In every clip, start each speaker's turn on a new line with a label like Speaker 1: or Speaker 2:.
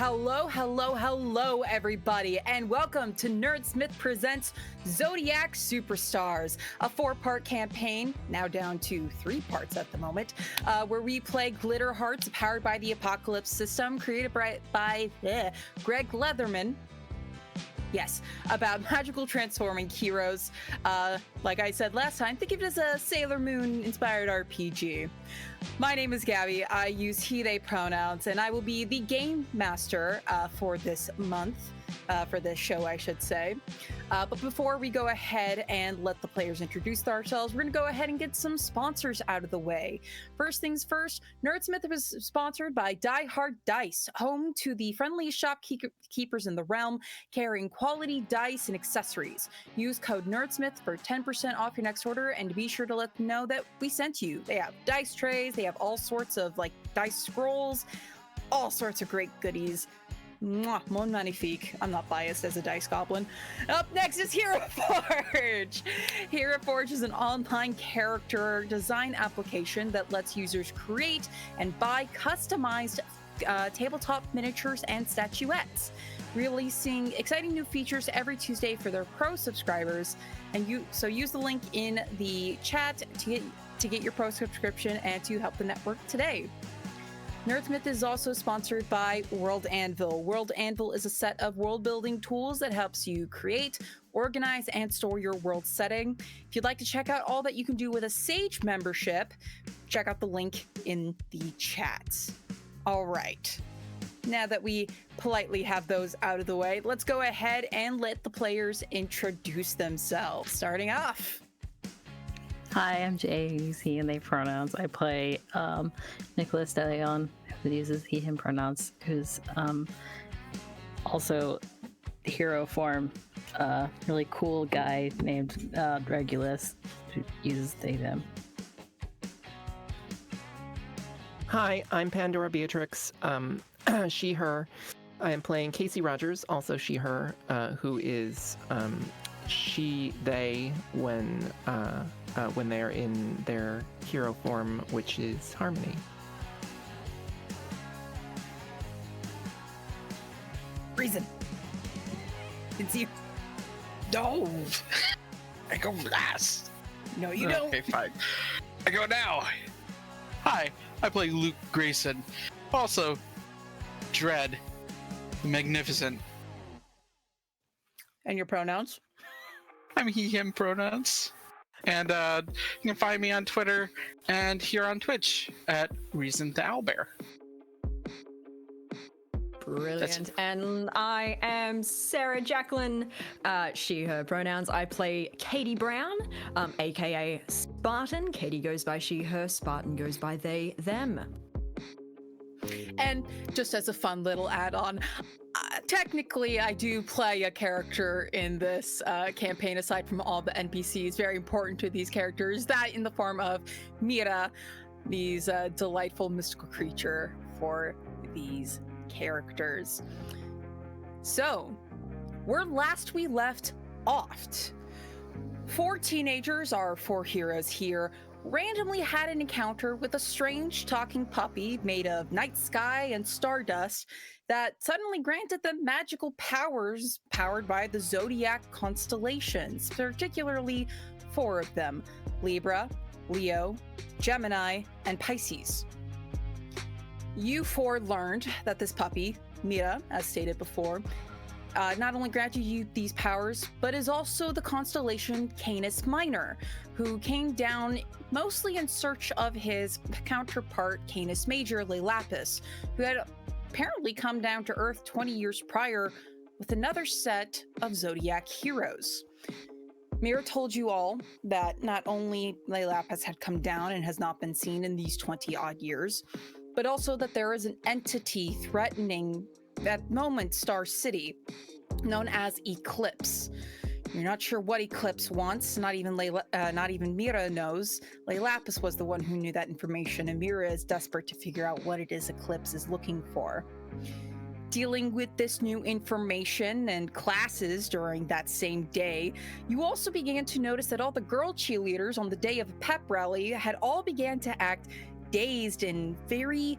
Speaker 1: Hello, everybody, and welcome to Nerdsmith Presents Zodiac Superstars, a 4-part campaign, now down to 3 parts at the moment, where we play Glitter Hearts, powered by the Apocalypse system, created by Greg Leatherman. Yes, about magical transforming heroes. Like I said last time, think of it as a Sailor Moon-inspired RPG. My name is Gabby. I use he, they pronouns, and I will be the game master for this month, for this show, I should say. But before we go ahead and let the players introduce ourselves, we're going to go ahead and get some sponsors out of the way. First things first, Nerdsmith was sponsored by Die Hard Dice, home to the friendliest shopkeepers in the realm, carrying quality dice and accessories. Use code Nerdsmith for 10% off your next order, and be sure to let them know that we sent you. They have dice trays, they have all sorts of dice scrolls, all sorts of great goodies. Mwah, mon magnifique. I'm not biased as a dice goblin. Up next is Hero Forge. Hero Forge is an online character design application that lets users create and buy customized tabletop miniatures and statuettes, releasing exciting new features every Tuesday for their pro subscribers. And use the link in the chat to get your pro subscription and to help the network today. Nerdsmith is also sponsored by World Anvil. World Anvil is a set of world-building tools that helps you create, organize, and store your world setting. If you'd like to check out all that you can do with a Sage membership, check out the link in the chat. All right. Now that we politely have those out of the way, let's go ahead and let the players introduce themselves. Starting off.
Speaker 2: Hi, I'm Jay. Use he and they pronouns. I play Nicholas De Leon, who uses he, him pronouns, who's also hero form, really cool guy named Regulus, who uses they, them.
Speaker 3: Hi, I'm Pandora Beatrix, she, her. I am playing Casey Rogers, also she, her, who is she, they when they're in their hero form, which is Harmony.
Speaker 1: Reason. It's you.
Speaker 4: No! I go last.
Speaker 1: No, you don't.
Speaker 4: Okay, fine. I go now. Hi, I play Luke Grayson. Also, Dread. Magnificent.
Speaker 1: And your pronouns?
Speaker 4: I'm he, him pronouns. And you can find me on Twitter and here on Twitch at Reason to Owlbear.
Speaker 5: Brilliant. And I am Sarah Jacqueline, she, her pronouns. I play Katie Brown, aka Spartan. Katie goes by she, her. Spartan goes by they, them.
Speaker 1: And just as a fun little add-on, technically I do play a character in this campaign aside from all the NPCs. Very important to these characters, that in the form of Mira, these delightful mystical creature for these characters. So, where last we left off, 4 teenagers, our 4 heroes here, randomly had an encounter with a strange talking puppy made of night sky and stardust that suddenly granted them magical powers powered by the Zodiac constellations, particularly 4 of them: Libra, Leo, Gemini, and Pisces. You 4 learned that this puppy, Mira, as stated before, not only granted you these powers, but is also the constellation Canis Minor, who came down mostly in search of his counterpart Canis Major, Lapis, who had apparently come down to Earth 20 years prior with another set of Zodiac heroes. Mira told you all that not only Lapis had come down and has not been seen in these 20-odd years, but also that there is an entity threatening at moment Star City, known as Eclipse. You're not sure what Eclipse wants. Not even Mira knows. Lapis was the one who knew that information, and Mira is desperate to figure out what it is Eclipse is looking for. Dealing with this new information and classes during that same day, you also began to notice that all the girl cheerleaders on the day of the pep rally had all began to act dazed and very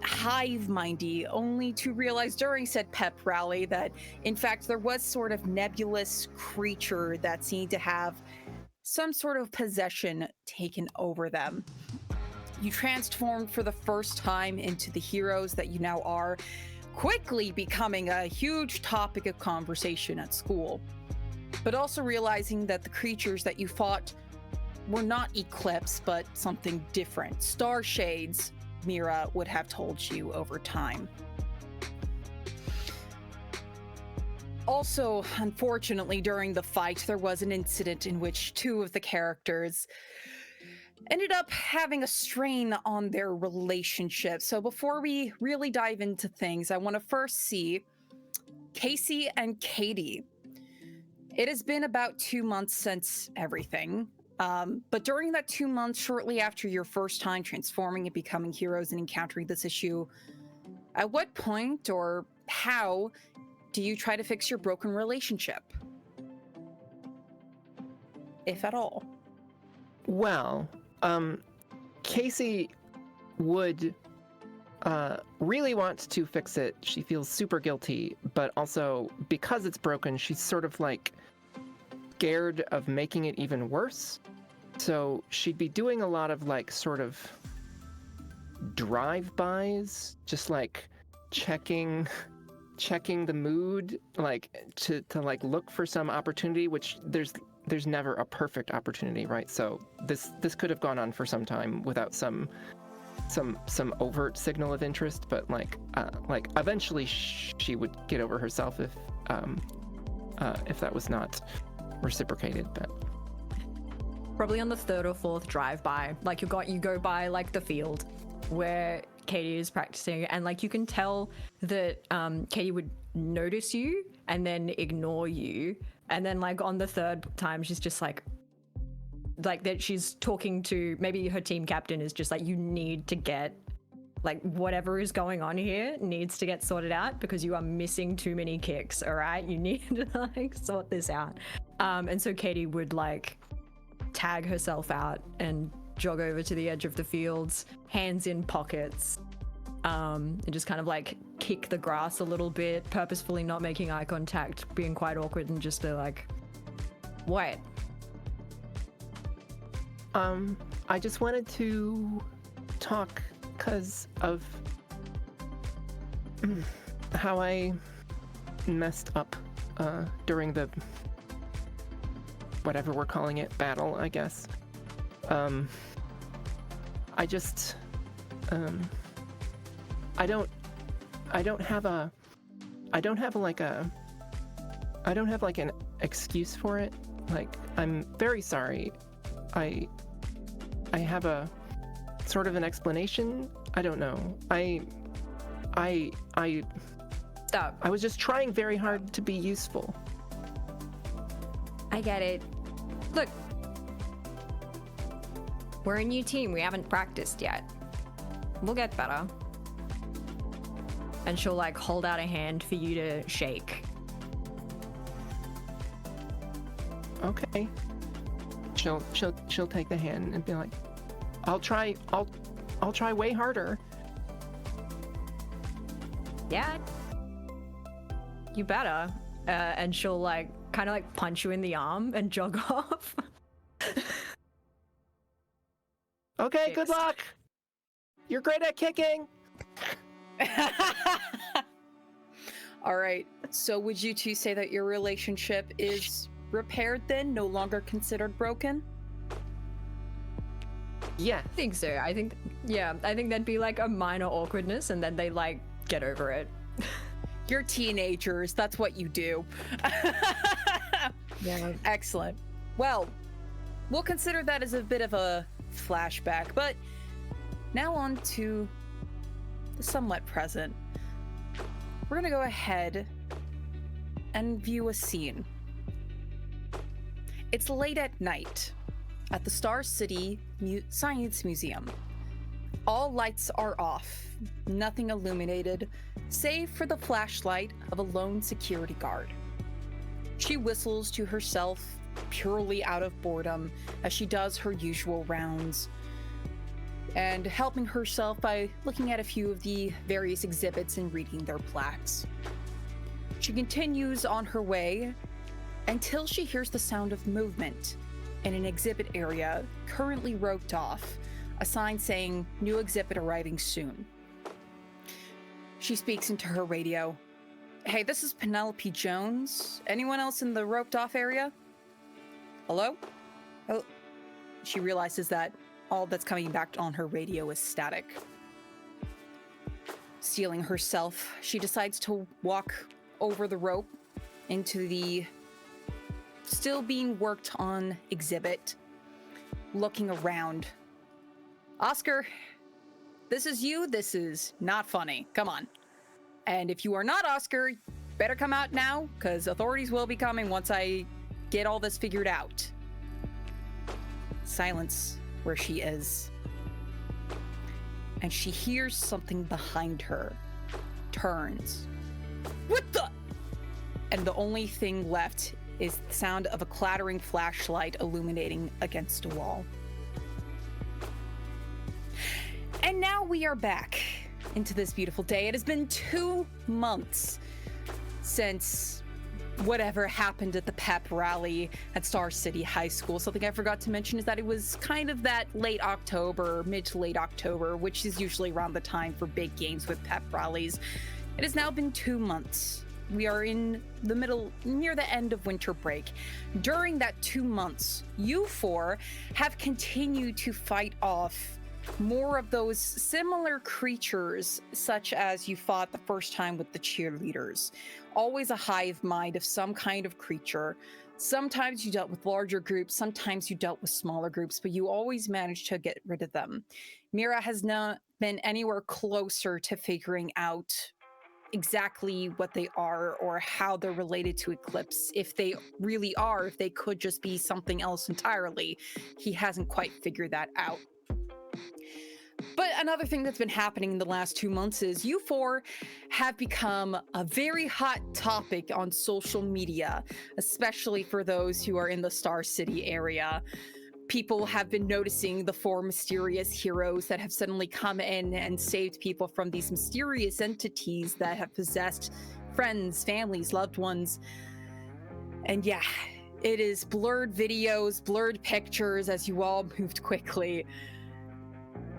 Speaker 1: hive-mindy, only to realize during said pep rally that, in fact, there was sort of nebulous creature that seemed to have some sort of possession taken over them. You transformed for the first time into the heroes that you now are, quickly becoming a huge topic of conversation at school, but also realizing that the creatures that you fought were not Eclipse, but something different. Star Shades, Mira would have told you over time. Also, unfortunately, during the fight, there was an incident in which two of the characters ended up having a strain on their relationship. So before we really dive into things, I want to first see Casey and Katie. It has been about 2 months since everything. But during that 2 months, shortly after your first time transforming and becoming heroes and encountering this issue, at what point or how do you try to fix your broken relationship? If at all.
Speaker 3: Well, Casey would really wants to fix it. She feels super guilty, but also because it's broken, she's sort of like scared of making it even worse. So she'd be doing a lot of like sort of drive-bys, just like checking the mood, like to like look for some opportunity, which there's never a perfect opportunity, right? So this could have gone on for some time without some overt signal of interest, but like eventually she would get over herself if that was not reciprocated. But
Speaker 5: Probably on the third or fourth drive-by, like you go by like the field where Katie is practicing, and like you can tell that Katie would notice you and then ignore you, and then like on the third time she's just like that she's talking to, maybe her team captain is just like, you need to get, like, whatever is going on here needs to get sorted out because you are missing too many kicks, all right? You need to like sort this out. And so Katie would like tag herself out and jog over to the edge of the fields, hands in pockets, and just kind of like kick the grass a little bit, purposefully not making eye contact, being quite awkward, and just to like, wait.
Speaker 3: I just wanted to talk because of how I messed up during the whatever we're calling it, battle, I guess. I just I don't have like an excuse for it. Like, I'm very sorry. I have a sort of an explanation. I don't know.
Speaker 5: Stop.
Speaker 3: I was just trying very hard to be useful.
Speaker 5: I get it. Look, we're a new team. We haven't practiced yet. We'll get better. And she'll like hold out a hand for you to shake.
Speaker 3: Okay. She'll take the hand and be like, I'll try way harder.
Speaker 5: Yeah. You better. And she'll like kind of like punch you in the arm and jog off.
Speaker 3: Okay, good luck. You're great at kicking.
Speaker 1: All right. So would you two say that your relationship is repaired then, no longer considered broken?
Speaker 3: Yeah.
Speaker 5: I think so. I think that'd be like a minor awkwardness, and then they like get over it.
Speaker 1: You're teenagers. That's what you do.
Speaker 5: Yeah.
Speaker 1: Excellent. Well, we'll consider that as a bit of a flashback, but now on to the somewhat present. We're going to go ahead and view a scene. It's late at night at the Star City Science Museum. All lights are off, nothing illuminated, save for the flashlight of a lone security guard. She whistles to herself, purely out of boredom, as she does her usual rounds. and helping herself by looking at a few of the various exhibits and reading their plaques. She continues on her way until she hears the sound of movement in an exhibit area currently roped off, a sign saying new exhibit arriving soon. She speaks into her radio. Hey, this is Penelope Jones. Anyone else in the roped off area? Hello? Oh, she realizes that all that's coming back on her radio is static. Steeling herself, she decides to walk over the rope into the still being worked on exhibit, looking around. Oscar, this is you. This is not funny. Come on. And if you are not Oscar, better come out now, because authorities will be coming once I get all this figured out. Silence where she is. And she hears something behind her. Turns. What the? And the only thing left is the sound of a clattering flashlight illuminating against a wall. And now we are back into this beautiful day. It has been 2 months since whatever happened at the pep rally at Star City High School. Something I forgot to mention is that it was kind of that late October, mid to late October, which is usually around the time for big games with pep rallies. It has now been 2 months. We are in the middle, near the end of winter break. During that 2 months, you four have continued to fight off more of those similar creatures, such as you fought the first time with the cheerleaders. Always a hive mind of some kind of creature. Sometimes you dealt with larger groups, sometimes you dealt with smaller groups, but you always managed to get rid of them. Mira has not been anywhere closer to figuring out exactly what they are or how they're related to Eclipse. If they really are, if they could just be something else entirely. He hasn't quite figured that out. But another thing that's been happening in the last 2 months is you four have become a very hot topic on social media, especially for those who are in the Star City area. People have been noticing the 4 mysterious heroes that have suddenly come in and saved people from these mysterious entities that have possessed friends, families, loved ones. And yeah, it is blurred videos, blurred pictures as you all moved quickly.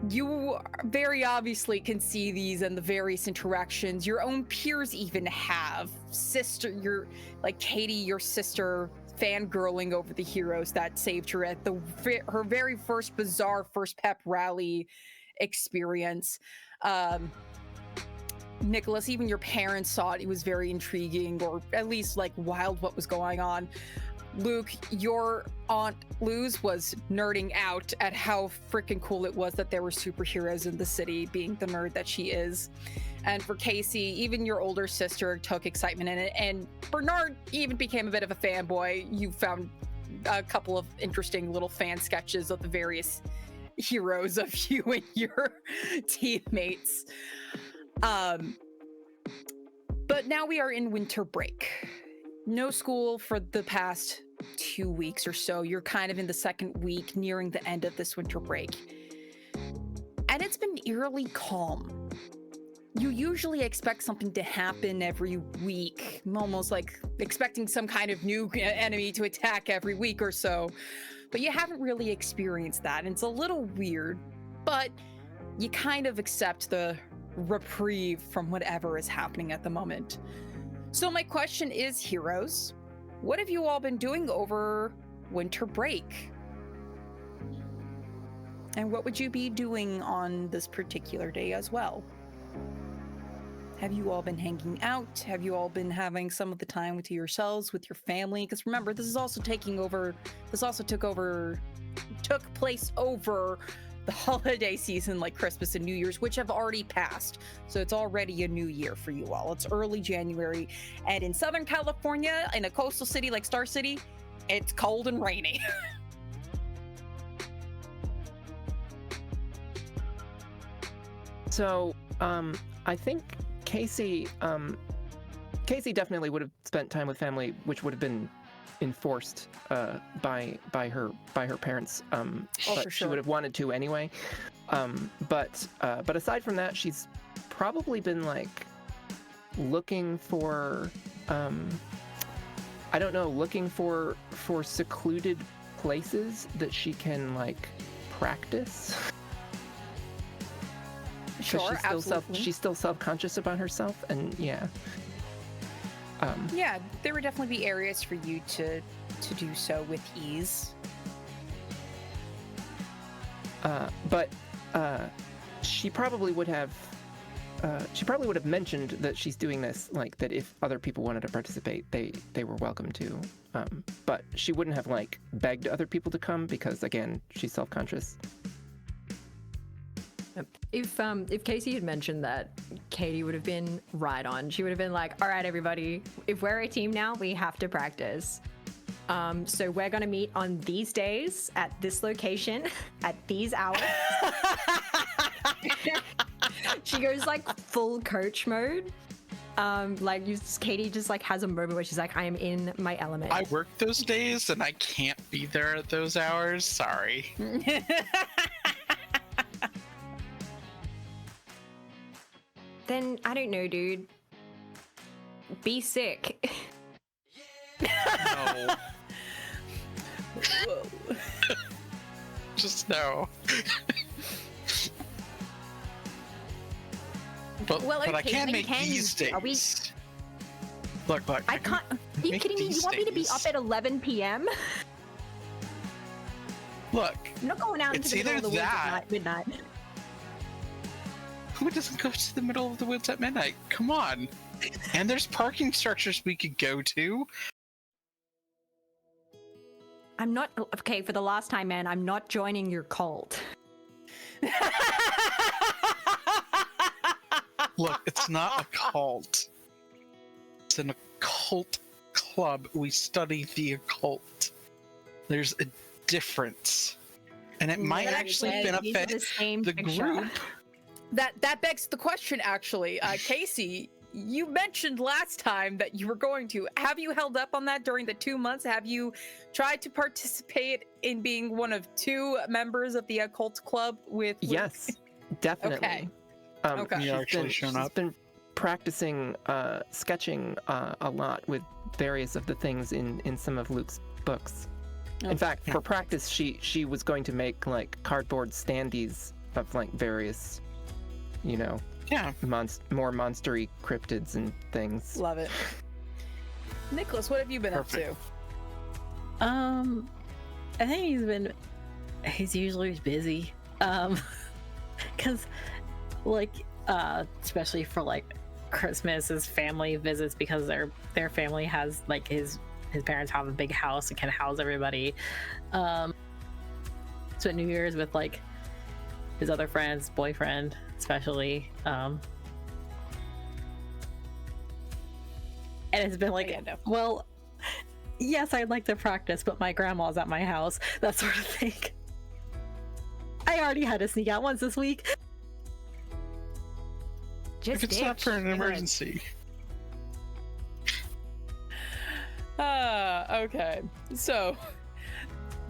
Speaker 1: You very obviously can see these and the various interactions. Your own peers even have. Katie, your sister, fangirling over the heroes that saved her at her very first bizarre first pep rally experience. Nicholas, even your parents saw it. It was very intriguing, or at least like wild what was going on. Luke, your aunt Luz was nerding out at how freaking cool it was that there were superheroes in the city, being the nerd that she is. And for Casey, even your older sister took excitement in it. And Bernard even became a bit of a fanboy. You found a couple of interesting little fan sketches of the various heroes of you and your teammates. But now we are in winter break. No school for the past 2 weeks or so. You're kind of in the second week, nearing the end of this winter break. And it's been eerily calm. You usually expect something to happen every week, almost like expecting some kind of new enemy to attack every week or so. But you haven't really experienced that. And it's a little weird, but you kind of accept the reprieve from whatever is happening at the moment. So my question is, heroes, what have you all been doing over winter break? And what would you be doing on this particular day as well? Have you all been hanging out? Have you all been having some of the time with yourselves, with your family? Because remember, this also took place over the holiday season, like Christmas and New Year's, which have already passed. So it's already a new year for you all. It's early January. And in Southern California, in a coastal city like Star City, it's cold and rainy.
Speaker 3: So, I think Casey definitely would have spent time with family, which would have been enforced by her parents. But
Speaker 1: for
Speaker 3: she
Speaker 1: sure.
Speaker 3: would have wanted to anyway. But aside from that, she's probably been like looking for I don't know, looking for secluded places that she can like practice.
Speaker 1: Sure, absolutely.
Speaker 3: She's still self-conscious about herself, and yeah.
Speaker 1: Yeah, there would definitely be areas for you to do so with ease.
Speaker 3: But she probably would have mentioned that she's doing this, like that if other people wanted to participate, they were welcome to. But she wouldn't have like begged other people to come because again, she's self-conscious.
Speaker 5: If Casey had mentioned that, Katie would have been right on. She would have been like, all right, everybody, if we're a team now, we have to practice. So we're going to meet on these days at this location at these hours. She goes like full coach mode. Katie just like has a moment where she's like, I am in my element.
Speaker 4: I work those days and I can't be there at those hours. Sorry.
Speaker 5: Then I don't know, dude. Be sick.
Speaker 4: No.
Speaker 1: Whoa.
Speaker 4: Just no. But I
Speaker 5: okay,
Speaker 4: can
Speaker 5: when
Speaker 4: make these days.
Speaker 5: are we-
Speaker 4: Look.
Speaker 5: I can't. Are you
Speaker 4: make
Speaker 5: kidding me? You
Speaker 4: these
Speaker 5: want me to be
Speaker 4: days.
Speaker 5: up at 11 p.m.?
Speaker 4: Look,
Speaker 5: I'm not going out into
Speaker 4: It's
Speaker 5: the middle of
Speaker 4: either
Speaker 5: the woods
Speaker 4: that-
Speaker 5: at midnight.
Speaker 4: who doesn't go to the middle of the woods at midnight? Come on. And there's parking structures we could go to.
Speaker 5: I'm not okay. For the last time, man, I'm not joining your cult.
Speaker 4: Look, it's not a cult. It's an occult club. We study the occult. There's a difference. And it might actually benefit
Speaker 5: the same
Speaker 4: the
Speaker 5: picture.
Speaker 4: group.
Speaker 1: That begs the question, actually. Casey, you mentioned last time that you were going to. Have you held up on that during the 2 months? Have you tried to participate in being one of 2 members of the occult club with Luke?
Speaker 3: Yes, definitely.
Speaker 1: Okay. Okay.
Speaker 4: You actually shown up.
Speaker 3: She's been practicing sketching a lot with various of the things in some of Luke's books. In fact, for practice, she was going to make like cardboard standees of like various, you know,
Speaker 4: Yeah.
Speaker 3: more monstery cryptids and things.
Speaker 1: Love it. Nicholas, what have you been
Speaker 4: Perfect.
Speaker 1: up to?
Speaker 2: I think he's usually busy. Cause like, especially for like Christmas, his family visits because their family has like his parents have a big house and can house everybody. Spent New Year's with like his other friends, boyfriend especially. And it's been like,
Speaker 1: yeah, no.
Speaker 2: well, yes, I'd like to practice, but my grandma's at my house, that sort of thing. I already had to sneak out once this week.
Speaker 4: If it's not for an emergency.
Speaker 1: Okay. So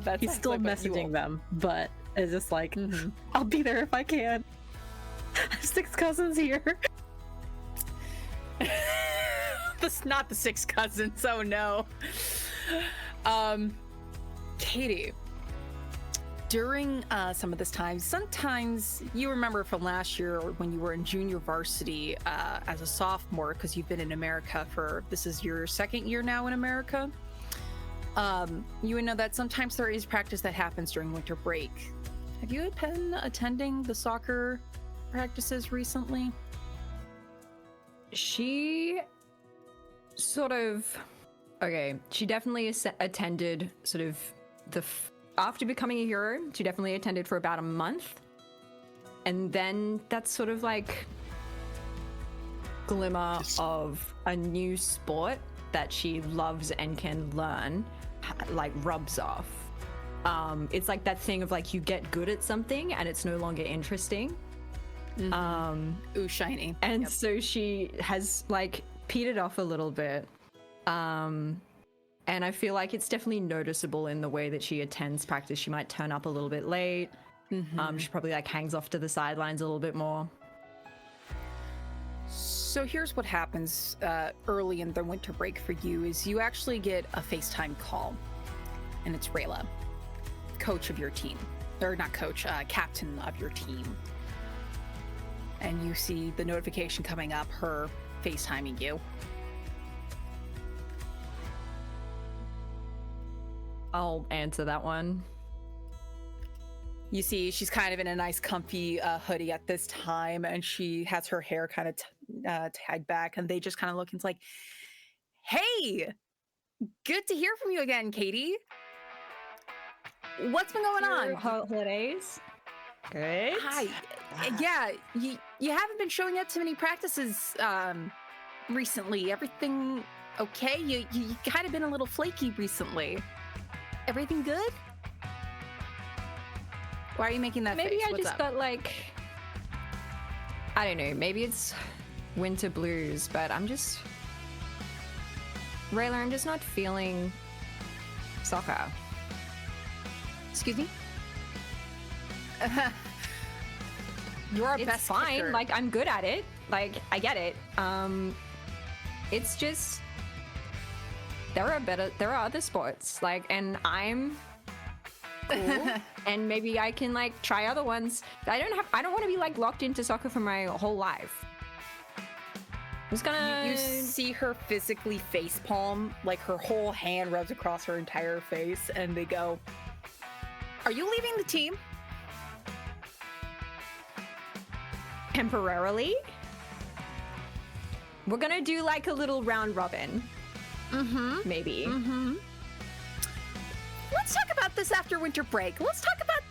Speaker 1: that's
Speaker 2: He's still messaging them, but it's just like, I'll be there if I can. I have 6 cousins here.
Speaker 1: That's not the 6 cousins. Oh no. Katie, during some of this time, sometimes you remember from last year or when you were in junior varsity as a sophomore, because you've been in America this is your 2nd year now in America. You would know that sometimes there is practice that happens during winter break. Have you been attending the soccer practices recently?
Speaker 5: She sort of she definitely attended sort of after becoming a hero. She definitely attended for about a month, and then that's sort of like glimmer of a new sport that she loves and can learn like rubs off. It's like that thing of like you get good at something and it's no longer interesting.
Speaker 1: Ooh, shiny.
Speaker 5: And so she has like petered off a little bit. And I feel like it's definitely noticeable in the way that she attends practice. She might turn up a little bit late. She probably like hangs off to the sidelines a little bit more.
Speaker 1: So here's what happens early in the winter break for you is you actually get a FaceTime call, and it's Rayla, coach of your team. Or not coach, captain of your team. And you see the notification coming up, her FaceTiming you.
Speaker 5: I'll answer that one.
Speaker 1: You see she's kind of in a nice comfy hoodie at this time, and she has her hair kind of tied back, and they just kind of look and it's like, hey, good to hear from you again, Katie. What's been going on?
Speaker 5: Holidays? Good.
Speaker 1: Hi. Yeah, you haven't been showing up to many practices recently. Everything okay? You kind of been a little flaky recently. Everything good? Why are you making that
Speaker 5: Maybe
Speaker 1: face?
Speaker 5: I
Speaker 1: What's
Speaker 5: just
Speaker 1: up?
Speaker 5: got like, I don't know, maybe it's winter blues, but I'm just, Rayla, I'm just not feeling soccer.
Speaker 1: Excuse me? You're our
Speaker 5: It's
Speaker 1: best
Speaker 5: fine,
Speaker 1: kicker.
Speaker 5: like I'm good at it, like I get it. It's just, there are other sports, like, and I'm cool, and maybe I can like try other ones. I don't want to be like locked into soccer for my whole life. I'm just gonna.
Speaker 1: You see her physically facepalm, like her whole hand rubs across her entire face, and they go, "Are you leaving the team?"
Speaker 5: Temporarily. We're gonna do like a little round robin. Maybe.
Speaker 1: Let's talk about this after winter break. Let's talk about.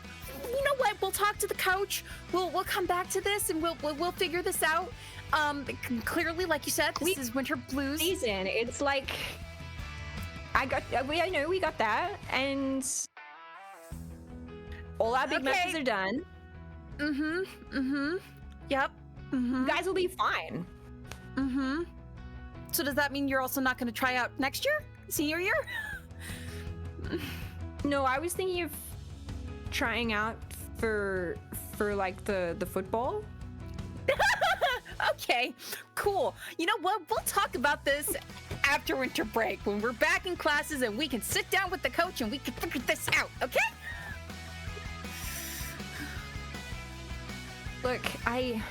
Speaker 1: You know what? We'll talk to the coach. We'll come back to this, and we'll figure this out. Clearly, like you said, this is winter blues.
Speaker 5: Season. It's like I know we got that, and all our big matches are done.
Speaker 1: Yep.
Speaker 5: You guys will be fine.
Speaker 1: So does that mean you're also not going to try out next year, senior year?
Speaker 5: No, I was thinking of trying out for like the football.
Speaker 1: Okay, cool. You know what? We'll talk about this after winter break when we're back in classes and we can sit down with the coach and we can figure this out, okay?
Speaker 5: Look, I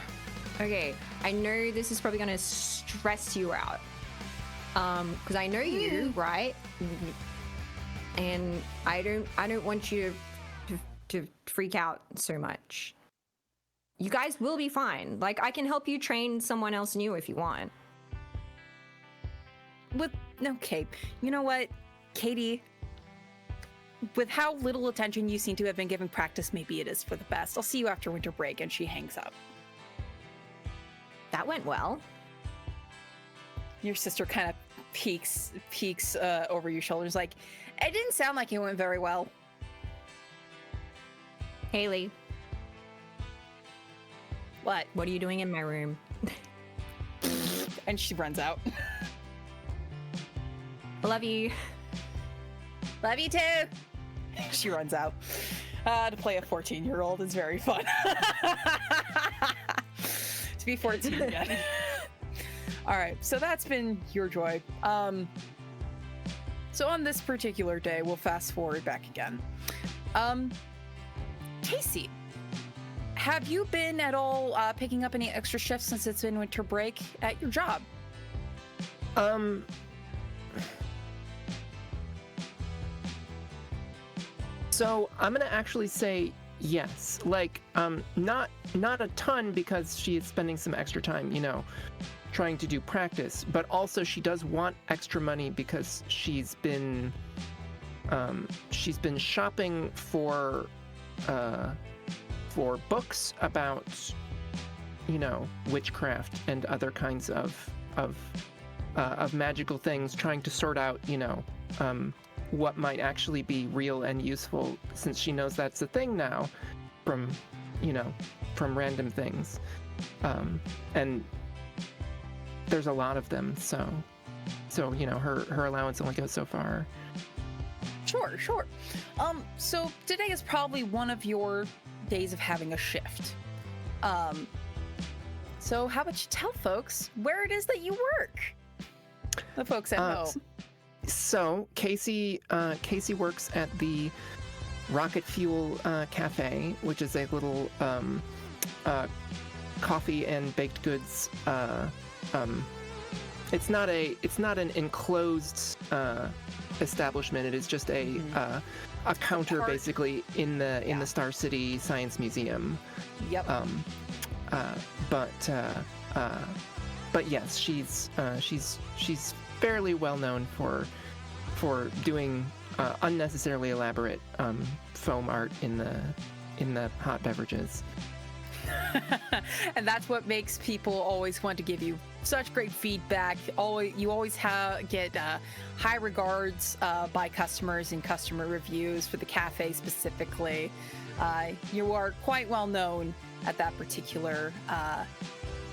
Speaker 5: know this is probably gonna stress you out. Because I know you, right? And I don't want you to freak out so much. You guys will be fine. Like, I can help you train someone else new if you want.
Speaker 1: Okay, you know what, Katie? With how little attention you seem to have been giving practice, maybe it is for the best. I'll see you after winter break, and she hangs up.
Speaker 5: That went well.
Speaker 1: Your sister kind of peeks over your shoulders like, it didn't sound like it went very well.
Speaker 5: Haley,
Speaker 1: What?
Speaker 5: what are you doing in my room?
Speaker 1: And she runs out.
Speaker 5: I love you.
Speaker 1: Love you too. She runs out. To play a 14-year-old is very fun. To be 14 again. All right, so that's been your joy. So on this particular day, we'll fast forward back again. Casey, have you been at all picking up any extra shifts since it's been winter break at your job?
Speaker 3: So I'm gonna actually say yes. Like, not a ton because she is spending some extra time, trying to do practice, but also she does want extra money because she's been shopping for books about witchcraft and other kinds of magical things, trying to sort out what might actually be real and useful, since she knows that's a thing now from random things, and there's a lot of them, so her allowance only goes so far.
Speaker 1: Sure. So today is probably one of your days of having a shift. So how about you tell folks where it is that you work? The folks at home.
Speaker 3: So Casey works at the Rocket Fuel Cafe, which is a little coffee and baked goods. It's not an enclosed establishment. It is just a counter, basically, in the Star City Science Museum.
Speaker 1: Yep.
Speaker 3: But yes, she's fairly well known for doing unnecessarily elaborate foam art in the hot beverages.
Speaker 1: And that's what makes people always want to give you such great feedback. You always get high regards by customers and customer reviews for the cafe specifically. You are quite well known at that particular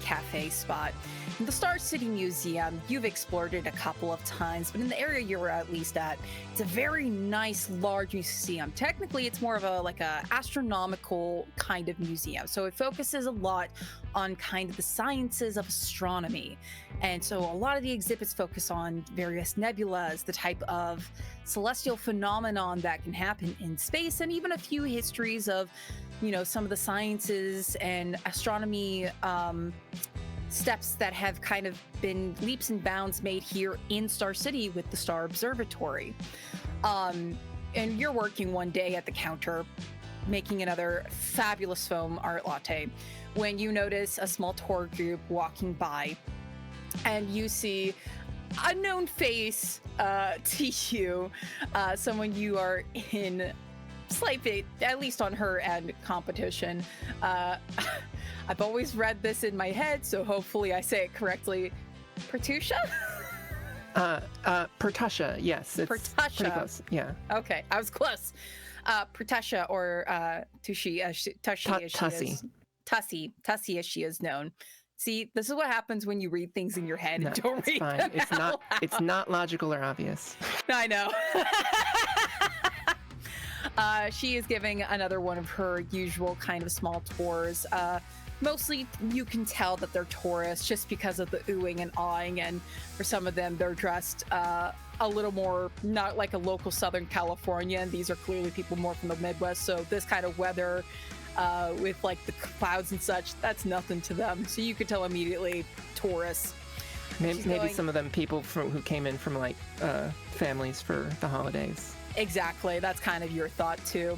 Speaker 1: cafe spot. In the Star City Museum, you've explored it a couple of times, but in the area you're at least at, it's a very nice, large museum. Technically, it's more of a astronomical kind of museum. So it focuses a lot on kind of the sciences of astronomy. And so a lot of the exhibits focus on various nebulas, the type of celestial phenomenon that can happen in space, and even a few histories of, some of the sciences and astronomy steps that have kind of been leaps and bounds made here in Star City with the Star Observatory. And you're working one day at the counter making another fabulous foam art latte when you notice a small tour group walking by, and you see a known face to you, someone you are in slight bit, at least on her end, competition. I've always read this in my head, so hopefully I say it correctly. Pertusha?
Speaker 3: Pertusha, yes. It's
Speaker 1: Pertusha.
Speaker 3: pretty close, yeah.
Speaker 1: Okay, I was close. Pertusha, or Tushi, Tushy as she is. Tussie as she is known. See, this is what happens when you read things in your head and don't read
Speaker 3: fine.
Speaker 1: them out
Speaker 3: It's not logical or obvious.
Speaker 1: I know. She is giving another one of her usual kind of small tours. Mostly you can tell that they're tourists just because of the oohing and awing, and for some of them they're dressed a little more not like a local Southern California, and these are clearly people more from the Midwest, so this kind of weather with like the clouds and such, that's nothing to them. So you could tell immediately tourists.
Speaker 3: Maybe some of them people who came in from like families for the holidays.
Speaker 1: Exactly. That's kind of your thought too.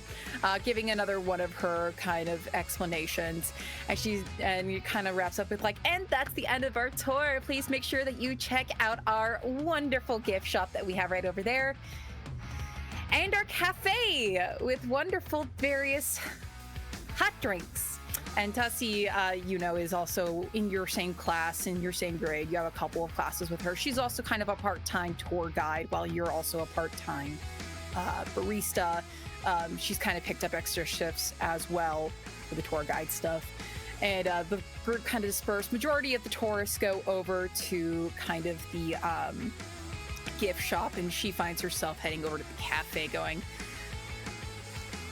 Speaker 1: Giving another one of her kind of explanations, and it kind of wraps up with like, and that's the end of our tour. Please make sure that you check out our wonderful gift shop that we have right over there, and our cafe with wonderful various hot drinks. And Tussie, is also in your same class, in your same grade. You have a couple of classes with her. She's also kind of a part-time tour guide, while you're also a part-time barista. She's kind of picked up extra shifts as well for the tour guide stuff. And the group kind of dispersed. Majority of the tourists go over to kind of the gift shop, and she finds herself heading over to the cafe going,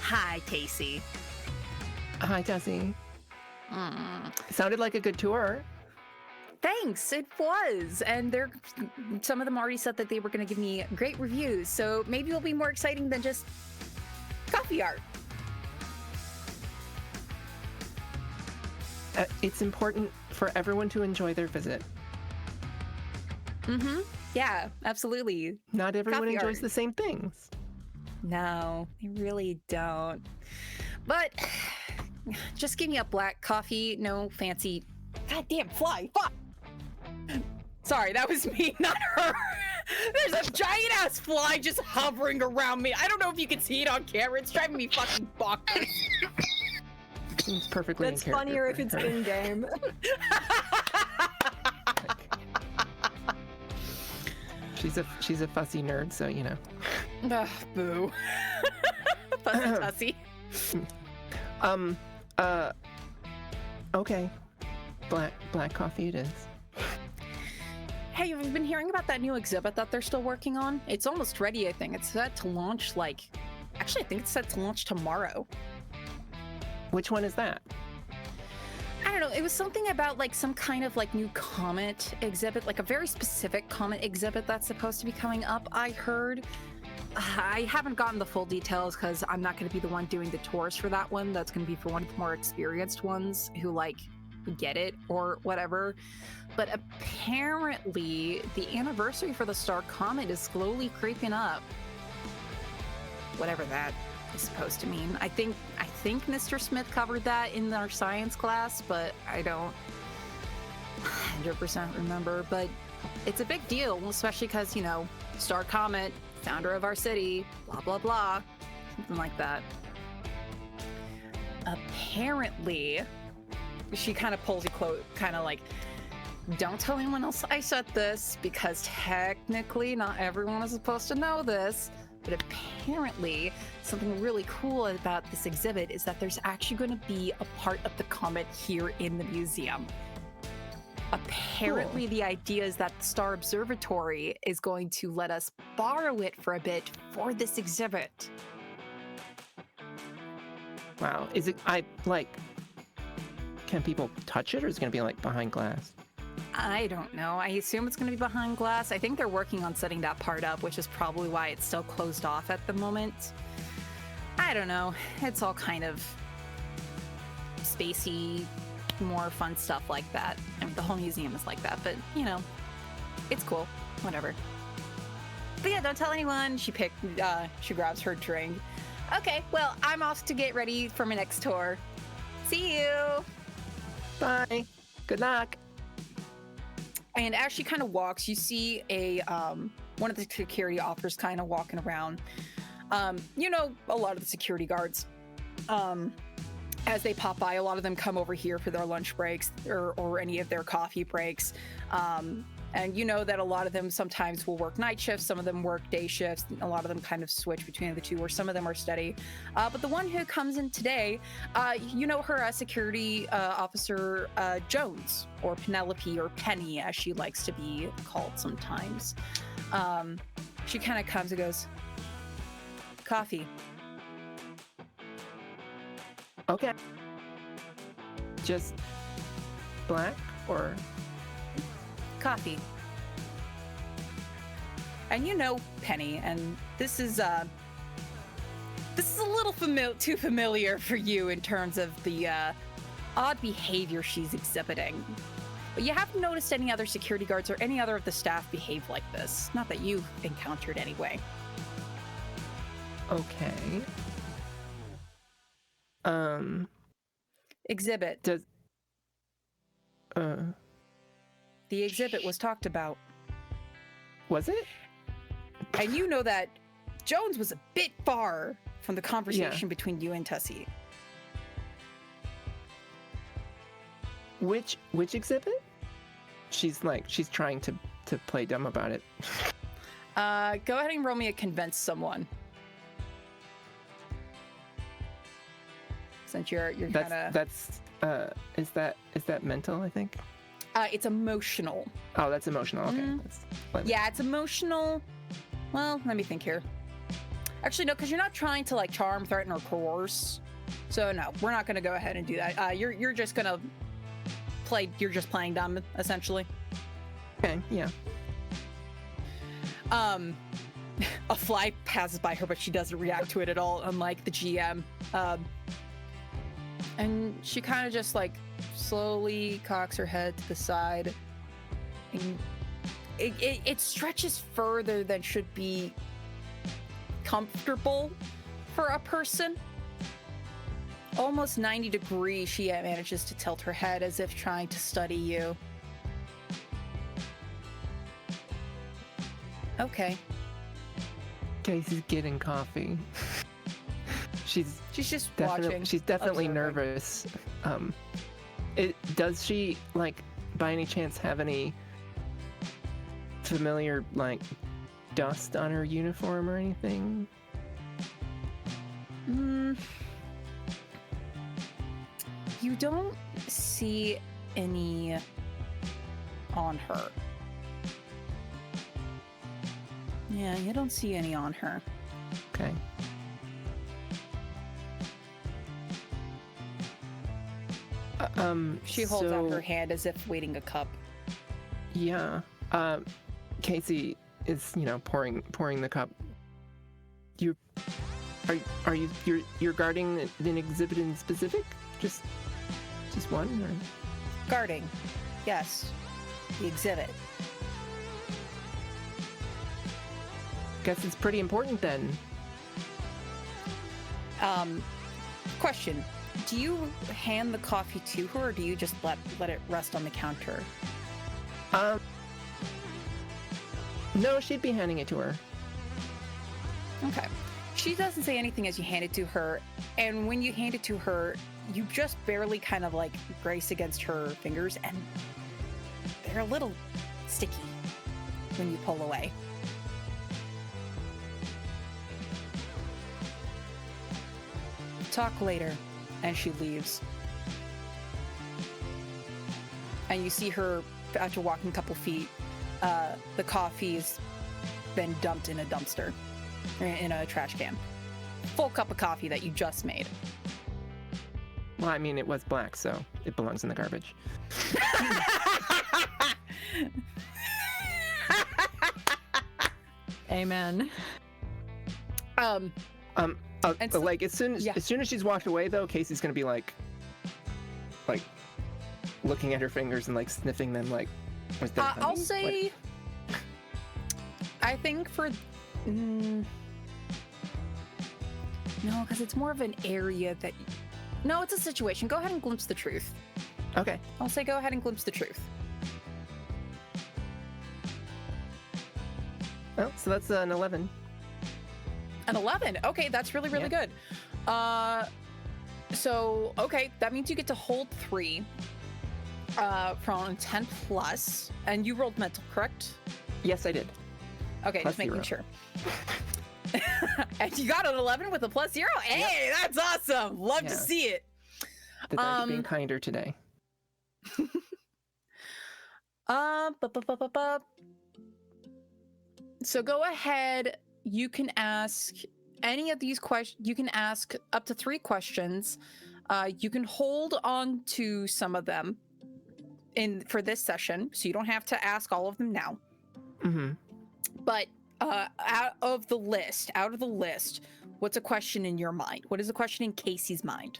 Speaker 1: "Hi, Casey."
Speaker 3: Hi, Tussie. Sounded like a good tour.
Speaker 1: Thanks, it was. And some of them already said that they were going to give me great reviews, so maybe it'll be more exciting than just coffee art.
Speaker 3: It's important for everyone to enjoy their visit.
Speaker 1: Mm-hmm. Yeah, absolutely.
Speaker 3: Not everyone
Speaker 1: Coffee
Speaker 3: enjoys
Speaker 1: art.
Speaker 3: the same things.
Speaker 1: No, they really don't. But just give me a black coffee, no fancy. Goddamn fly! Fuck! Sorry, that was me, not her. There's a giant ass fly just hovering around me. I don't know if you can see it on camera. It's driving me fucking bonkers.
Speaker 3: Seems perfectly.
Speaker 5: That's funnier if it's in game.
Speaker 3: She's a fussy nerd, so you know.
Speaker 1: Ugh, boo. Fussy tussy.
Speaker 3: Okay. Black coffee it is.
Speaker 1: Hey, you've been hearing about that new exhibit that they're still working on? It's almost ready, I think. It's set to launch actually, I think it's set to launch tomorrow.
Speaker 3: Which one is that?
Speaker 1: I don't know. It was something about like some kind of like new comet exhibit, like a very specific comet exhibit that's supposed to be coming up, I heard. I haven't gotten the full details because I'm not going to be the one doing the tours for that one. That's going to be for one of the more experienced ones who like get it or whatever. But apparently the anniversary for the star comet is slowly creeping up. Whatever that is supposed to mean. I think Mr. Smith covered that in our science class, but I don't 100% remember. But it's a big deal, especially because, you know, star comet, founder of our city, blah, blah, blah, something like that. Apparently, she kind of pulls a quote, kind of like, don't tell anyone else I said this, because technically not everyone is supposed to know this, but apparently something really cool about this exhibit is that there's actually going to be a part of the comet here in the museum. Apparently, the idea is that the Star Observatory is going to let us borrow it for a bit for this exhibit.
Speaker 3: Wow. Is it, can people touch it, or is it going to be like behind glass?
Speaker 1: I don't know. I assume it's going to be behind glass. I think they're working on setting that part up, which is probably why it's still closed off at the moment. I don't know. It's all kind of spacey, more fun stuff like that. I mean, the whole museum is like that, but, you know, it's cool. Whatever. But yeah, don't tell anyone. She grabs her drink. Okay, well, I'm off to get ready for my next tour. See you!
Speaker 3: Bye. Good luck.
Speaker 1: And as she kind of walks, you see a one of the security officers kind of walking around. You know, a lot of the security guards, as they pop by, a lot of them come over here for their lunch breaks or any of their coffee breaks. And you know that a lot of them sometimes will work night shifts, some of them work day shifts, a lot of them kind of switch between the two, or some of them are steady. But the one who comes in today, you know her as security officer Jones, or Penelope, or Penny, as she likes to be called sometimes. She kind of comes and goes, coffee.
Speaker 3: Okay. Just black or
Speaker 1: coffee. And you know Penny, and this is a little too familiar for you in terms of the odd behavior she's exhibiting. But you haven't noticed any other security guards or any other of the staff behave like this. Not that you've encountered anyway.
Speaker 3: okay.
Speaker 1: Exhibit.
Speaker 3: Does
Speaker 1: The exhibit was talked about.
Speaker 3: was it?
Speaker 1: And you know that Jones was a bit far from the conversation between you and Tessie.
Speaker 3: Which exhibit? She's trying to play dumb about it.
Speaker 1: Go ahead and roll me a convince someone. Since you're kind of...
Speaker 3: Is that mental, I think?
Speaker 1: It's emotional.
Speaker 3: Oh, that's emotional. Okay.
Speaker 1: Yeah, it's emotional. Well, let me think here. Actually, no, because you're not trying to like charm, threaten, or coerce. So no, we're not going to go ahead and do that. You're just going to play. You're just playing dumb, essentially.
Speaker 3: Okay. Yeah.
Speaker 1: A fly passes by her, but she doesn't react to it at all, unlike the GM. And she kind of just like slowly cocks her head to the side. And it stretches further than should be comfortable for a person. Almost 90 degrees, she manages to tilt her head as if trying to study you. Okay.
Speaker 3: Casey's getting coffee. She's
Speaker 1: just
Speaker 3: definitely
Speaker 1: watching.
Speaker 3: She's definitely
Speaker 1: observing.
Speaker 3: nervous. Does she, like, by any chance have any familiar, like, dust on her uniform or anything?
Speaker 1: You don't see any on her. Yeah, you don't see any on her.
Speaker 3: Okay.
Speaker 1: She holds out
Speaker 3: so-
Speaker 1: her hand as if waiting a cup.
Speaker 3: Yeah. Casey is, pouring the cup. You're guarding an exhibit in specific? Just one, or?
Speaker 1: Guarding. Yes. The exhibit.
Speaker 3: Guess it's pretty important then.
Speaker 1: Question. Do you hand the coffee to her, or do you just let it rest on the counter?
Speaker 3: No, she'd be handing it to her.
Speaker 1: Okay. She doesn't say anything as you hand it to her, and when you hand it to her, you just barely kind of like grace against her fingers, and they're a little sticky when you pull away. Talk later, and she leaves. And you see her, after walking a couple feet, the coffee's been dumped in a dumpster, in a trash can. Full cup of coffee that you just made.
Speaker 3: Well, I mean, it was black, so it belongs in the garbage.
Speaker 5: Amen.
Speaker 1: And so-
Speaker 3: Like as soon as she's walked away, though, Casey's gonna be like looking at her fingers and like sniffing them, like. Was there honey?
Speaker 1: I'll say. I think for. No, because it's more of an area that. No, it's a situation. Go ahead and glimpse the truth.
Speaker 3: Okay.
Speaker 1: I'll say go ahead and glimpse the truth.
Speaker 3: Oh, so that's an 11.
Speaker 1: An 11. Okay, that's really, really good. So, okay, that means you get to hold 3 from 10 plus. And you rolled mental, correct?
Speaker 3: Yes, I did.
Speaker 1: Okay,
Speaker 3: Plus
Speaker 1: just making
Speaker 3: 0.
Speaker 1: sure. And you got an 11 with a plus 0? Hey, that's awesome. Love to
Speaker 3: Yeah.
Speaker 1: see it.
Speaker 3: The dice are being kinder today.
Speaker 1: So go ahead. You can ask any of these questions. You can ask up to 3 questions. You can hold on to some of them for this session, so you don't have to ask all of them now.
Speaker 3: Mm-hmm.
Speaker 1: But out of the list, what's a question in your mind? What is a question in Casey's mind?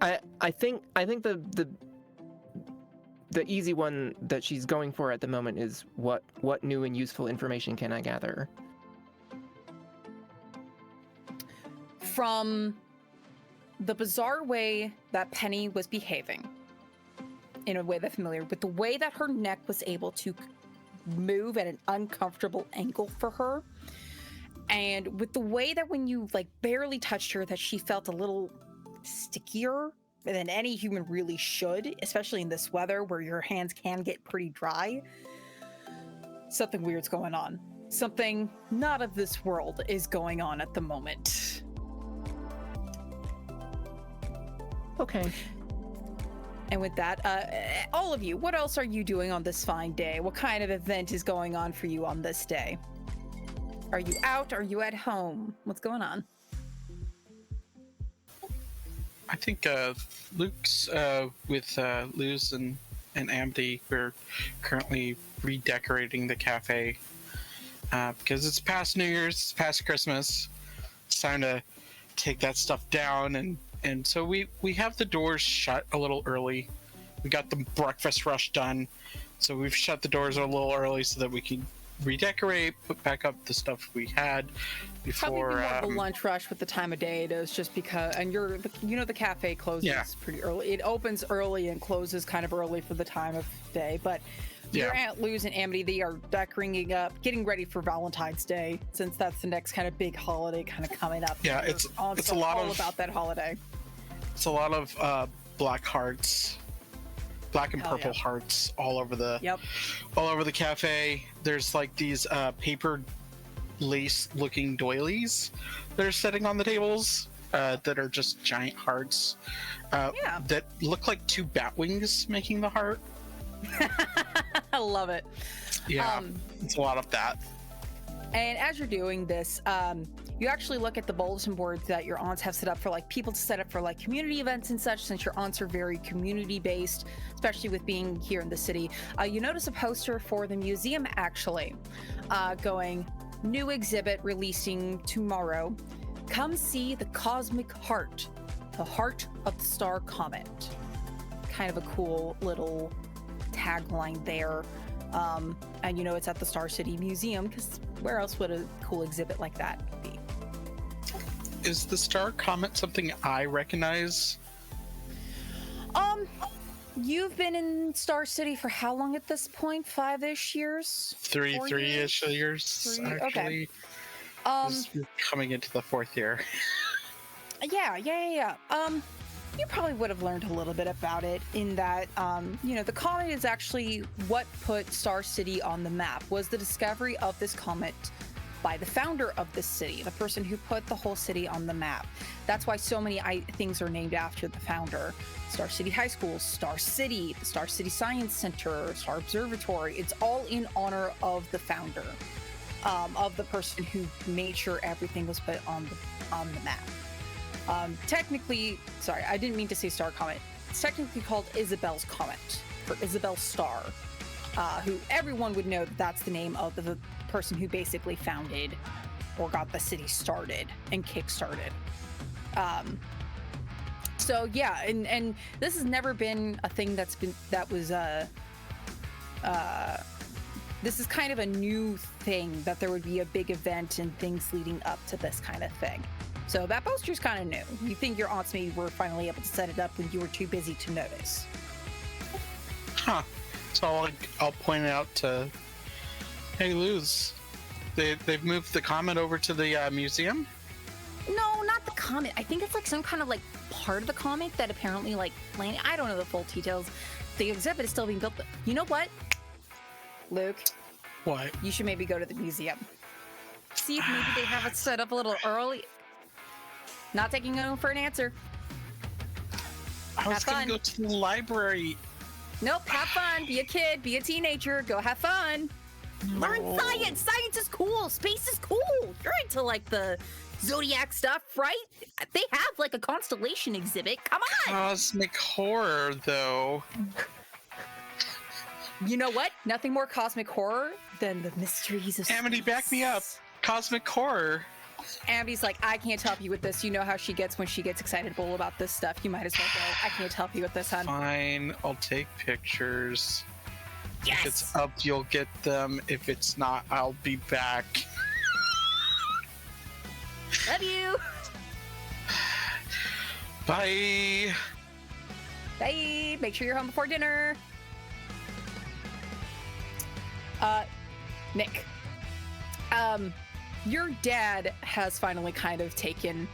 Speaker 3: I think the easy one that she's going for at the moment is what new and useful information can I gather?
Speaker 1: From the bizarre way that Penny was behaving, in a way that's familiar with the way that her neck was able to move at an uncomfortable angle for her, and with the way that when you like barely touched her that she felt a little stickier than any human really should, especially in this weather where your hands can get pretty dry. Something weird's going on. Something not of this world is going on at the moment.
Speaker 3: Okay.
Speaker 1: And with that, all of you, what else are you doing on this fine day? What kind of event is going on for you on this day? Are you out? Are you at home? What's going on?
Speaker 4: I think Luke's with Luz and Amity. We're currently redecorating the cafe because it's past New Year's, it's past Christmas. It's time to take that stuff down, and so we have the doors shut a little early. We got the breakfast rush done, so we've shut the doors a little early so that we can redecorate, put back up the stuff we had before.
Speaker 1: Probably more of a lunch rush with the time of day it is, just because. And the cafe closes pretty early. It opens early and closes kind of early for the time of day. But your Aunt Luz and Amity, they are decorating up, getting ready for Valentine's Day, since that's the next kind of big holiday kind of coming up.
Speaker 4: Yeah, it's a lot
Speaker 1: all about that holiday.
Speaker 4: It's a lot of black hearts. Black and purple hearts all over the cafe. There's like these paper lace looking doilies that are sitting on the tables that are just giant hearts that look like 2 bat wings making the heart.
Speaker 1: I love it.
Speaker 4: Yeah, it's a lot of that.
Speaker 1: And as you're doing this, you actually look at the bulletin boards that your aunts have set up for like people to set up for like community events and such, since your aunts are very community based, especially with being here in the city. You notice a poster for the museum actually going, new exhibit releasing tomorrow. Come see the cosmic heart, the heart of the star comet. Kind of a cool little tagline there. And you know it's at the Star City Museum, because where else would a cool exhibit like that be?
Speaker 4: Is the star comet something I recognize?
Speaker 1: You've been in Star City for how long at this point? 5-ish years?
Speaker 4: 3-ish years, actually.
Speaker 1: Okay.
Speaker 4: We're coming into the 4th year.
Speaker 1: Yeah. You probably would have learned a little bit about it in that, you know, the comet is actually what put Star City on the map, was the discovery of this comet by the founder of the city, the person who put the whole city on the map. That's why so many things are named after the founder. Star City High School, Star City, the Star City Science Center, Star Observatory. It's all in honor of the founder, of the person who made sure everything was put on the map. Technically, sorry, I didn't mean to say Star Comet. It's technically called Isabel's Comet, for Isabel Star, who everyone would know that that's the name of the person who basically founded or got the city started and kick-started. So yeah, and this has never been a thing this is kind of a new thing, that there would be a big event and things leading up to this kind of thing. So that poster's kind of new. You think your aunts maybe were finally able to set it up when you were too busy to notice.
Speaker 4: Huh. So I'll point out to, hey Luz, they've moved the comet over to the museum?
Speaker 1: No, not the comet. I think it's like some kind of like part of the comet that apparently like landed. I don't know the full details. The exhibit is still being built. But you know what, Luke?
Speaker 4: What?
Speaker 1: You should maybe go to the museum. See if maybe they have it set up a little early. Not taking no for an answer.
Speaker 4: I was going to go to the library.
Speaker 1: Nope, have fun. Be a kid. Be a teenager. Go have fun.
Speaker 4: No.
Speaker 1: Learn science. Science is cool. Space is cool. You're into like the Zodiac stuff, right? They have like a constellation exhibit. Come on.
Speaker 4: Cosmic horror, though.
Speaker 1: You know what? Nothing more cosmic horror than the mysteries of
Speaker 4: Amity,
Speaker 1: space.
Speaker 4: back me up. Cosmic horror.
Speaker 1: Amity's like, I can't help you with this. You know how she gets when she gets excitable about this stuff. You might as well go. I can't help you with this, hon.
Speaker 4: Fine, I'll take pictures.
Speaker 1: Yes!
Speaker 4: If it's up, you'll get them. If it's not, I'll be back.
Speaker 1: Love you!
Speaker 4: Bye!
Speaker 1: Bye! Make sure you're home before dinner. Nick. Your dad has finally kind of taken,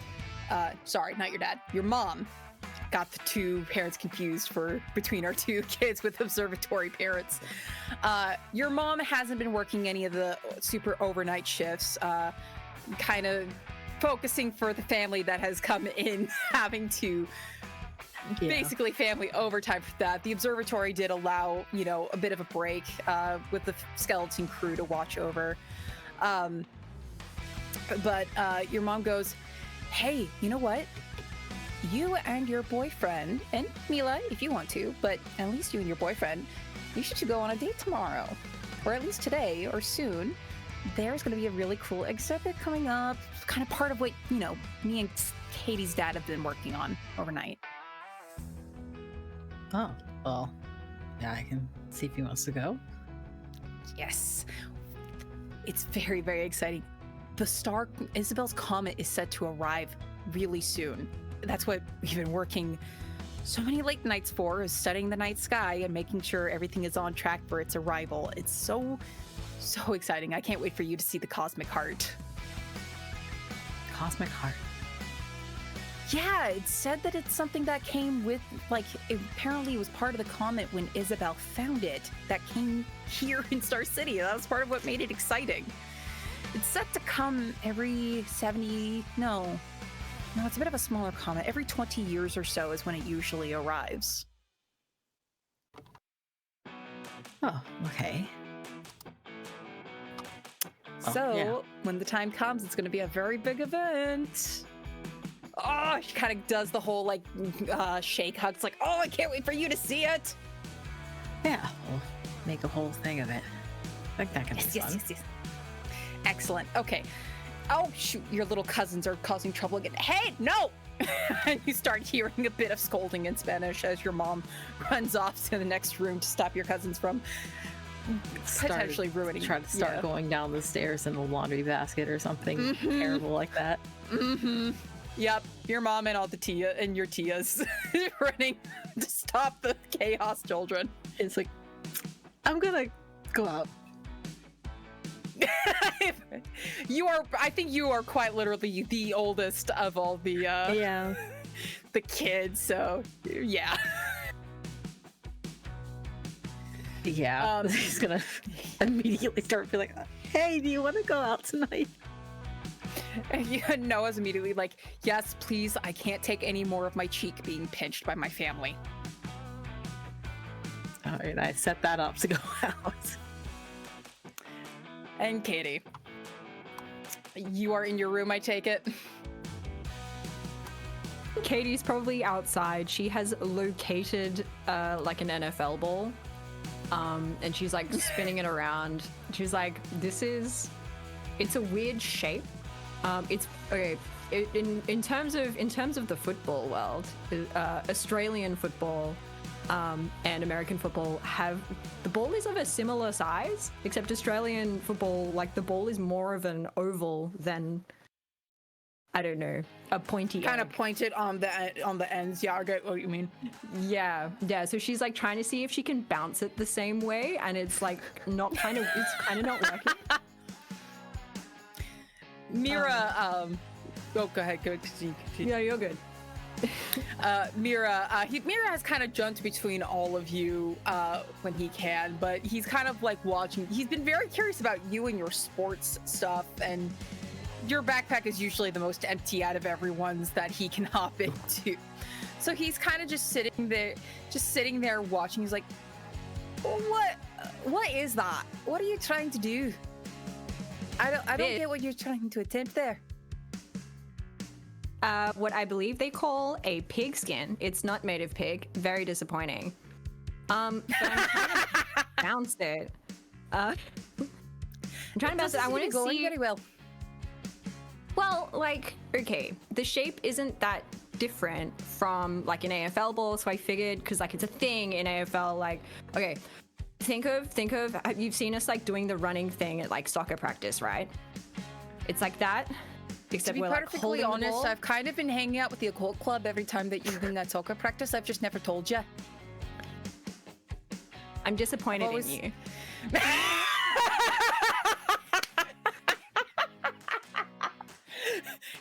Speaker 1: sorry, not your dad, your mom got the two parents confused between our two kids with observatory parents. Your mom hasn't been working any of the super overnight shifts, kind of focusing for the family that has come in, having to basically family overtime for that. The observatory did allow, you know, a bit of a break with the skeleton crew to watch over. But your mom goes, hey, you know what? You and your boyfriend, and Mila, if you want to, but at least you and your boyfriend, you should go on a date tomorrow. Or at least today or soon. There's going to be a really cool exhibit coming up. Kind of part of what, you know, me and Katie's dad have been working on overnight.
Speaker 2: Oh, well, yeah, I can see if he wants to go.
Speaker 1: Yes. It's very, very exciting. Isabel's Comet is set to arrive really soon. That's what we've been working so many late nights for, is studying the night sky and making sure everything is on track for its arrival. It's so exciting. I can't wait for you to see the Cosmic Heart.
Speaker 2: Cosmic Heart.
Speaker 1: Yeah, it said that it's something that came with, like, apparently it was part of the comet when Isabel found it that came here in Star City. That was part of what made it exciting. It's set to come every 70, no, it's a bit of a smaller comet. Every 20 years or so is when it usually arrives.
Speaker 2: Oh, okay.
Speaker 1: So
Speaker 2: yeah.
Speaker 1: when the time comes, it's going to be a very big event. Oh, she kind of does the whole like shake hug. It's like, oh, I can't wait for you to see it.
Speaker 2: Yeah, we'll make a whole thing of it. I think that can be fun.
Speaker 1: Yes. Excellent. Okay. Oh, shoot. Your little cousins are causing trouble again. Hey, no! And you start hearing a bit of scolding in Spanish as your mom runs off to the next room to stop your cousins from potentially ruining.
Speaker 2: Try to start going down the stairs in the laundry basket or something terrible like that.
Speaker 1: Mm-hmm. Yep. Your mom and all the Tia and your Tias running to stop the chaos children.
Speaker 2: It's like, I'm gonna go out.
Speaker 1: I think you are quite literally the oldest of all the the kids, so yeah.
Speaker 2: Yeah, he's gonna immediately start feeling like, hey, do you want to go out tonight?
Speaker 1: And Noah's immediately like, yes, please, I can't take any more of my cheek being pinched by my family.
Speaker 2: All right, I set that up to go out.
Speaker 1: And Katie, you are in your room, I take it?
Speaker 5: Katie's probably outside. She has located like an NFL ball, and she's like spinning it around. She's like, it's a weird shape. It's okay. In terms of the football world, Australian football and American football the ball is of a similar size, except Australian football, like the ball is more of an oval than, I don't know, a pointy
Speaker 1: kind
Speaker 5: egg.
Speaker 1: of pointed on the ends. Yeah, I get what you mean.
Speaker 5: Yeah. So she's like trying to see if she can bounce it the same way, and it's like it's kind of not working.
Speaker 1: Mira, go ahead. Go.
Speaker 5: Yeah, you're good.
Speaker 1: Mira has kind of jumped between all of you when he can, but he's kind of like watching. He's been very curious about you and your sports stuff, and your backpack is usually the most empty out of everyone's that he can hop into. So he's kind of just sitting there watching. He's like, what is that? What are you trying to do? I don't get what you're trying to attempt there.
Speaker 5: What I believe they call a pigskin. It's not made of pig. Very disappointing. But I'm trying to bounce it. I'm trying to bounce it. I want to see.
Speaker 1: Very well.
Speaker 5: Well, like, okay, the shape isn't that different from like an AFL ball, so I figured, because like it's a thing in AFL. Like, okay, think of. You've seen us like doing the running thing at like soccer practice, right? It's like that. Except
Speaker 1: to be
Speaker 5: we're like
Speaker 1: perfectly
Speaker 5: holding the
Speaker 1: honest,
Speaker 5: ball.
Speaker 1: I've kind of been hanging out with the occult club every time that you've been at soccer practice. I've just never told you.
Speaker 5: I'm disappointed in you.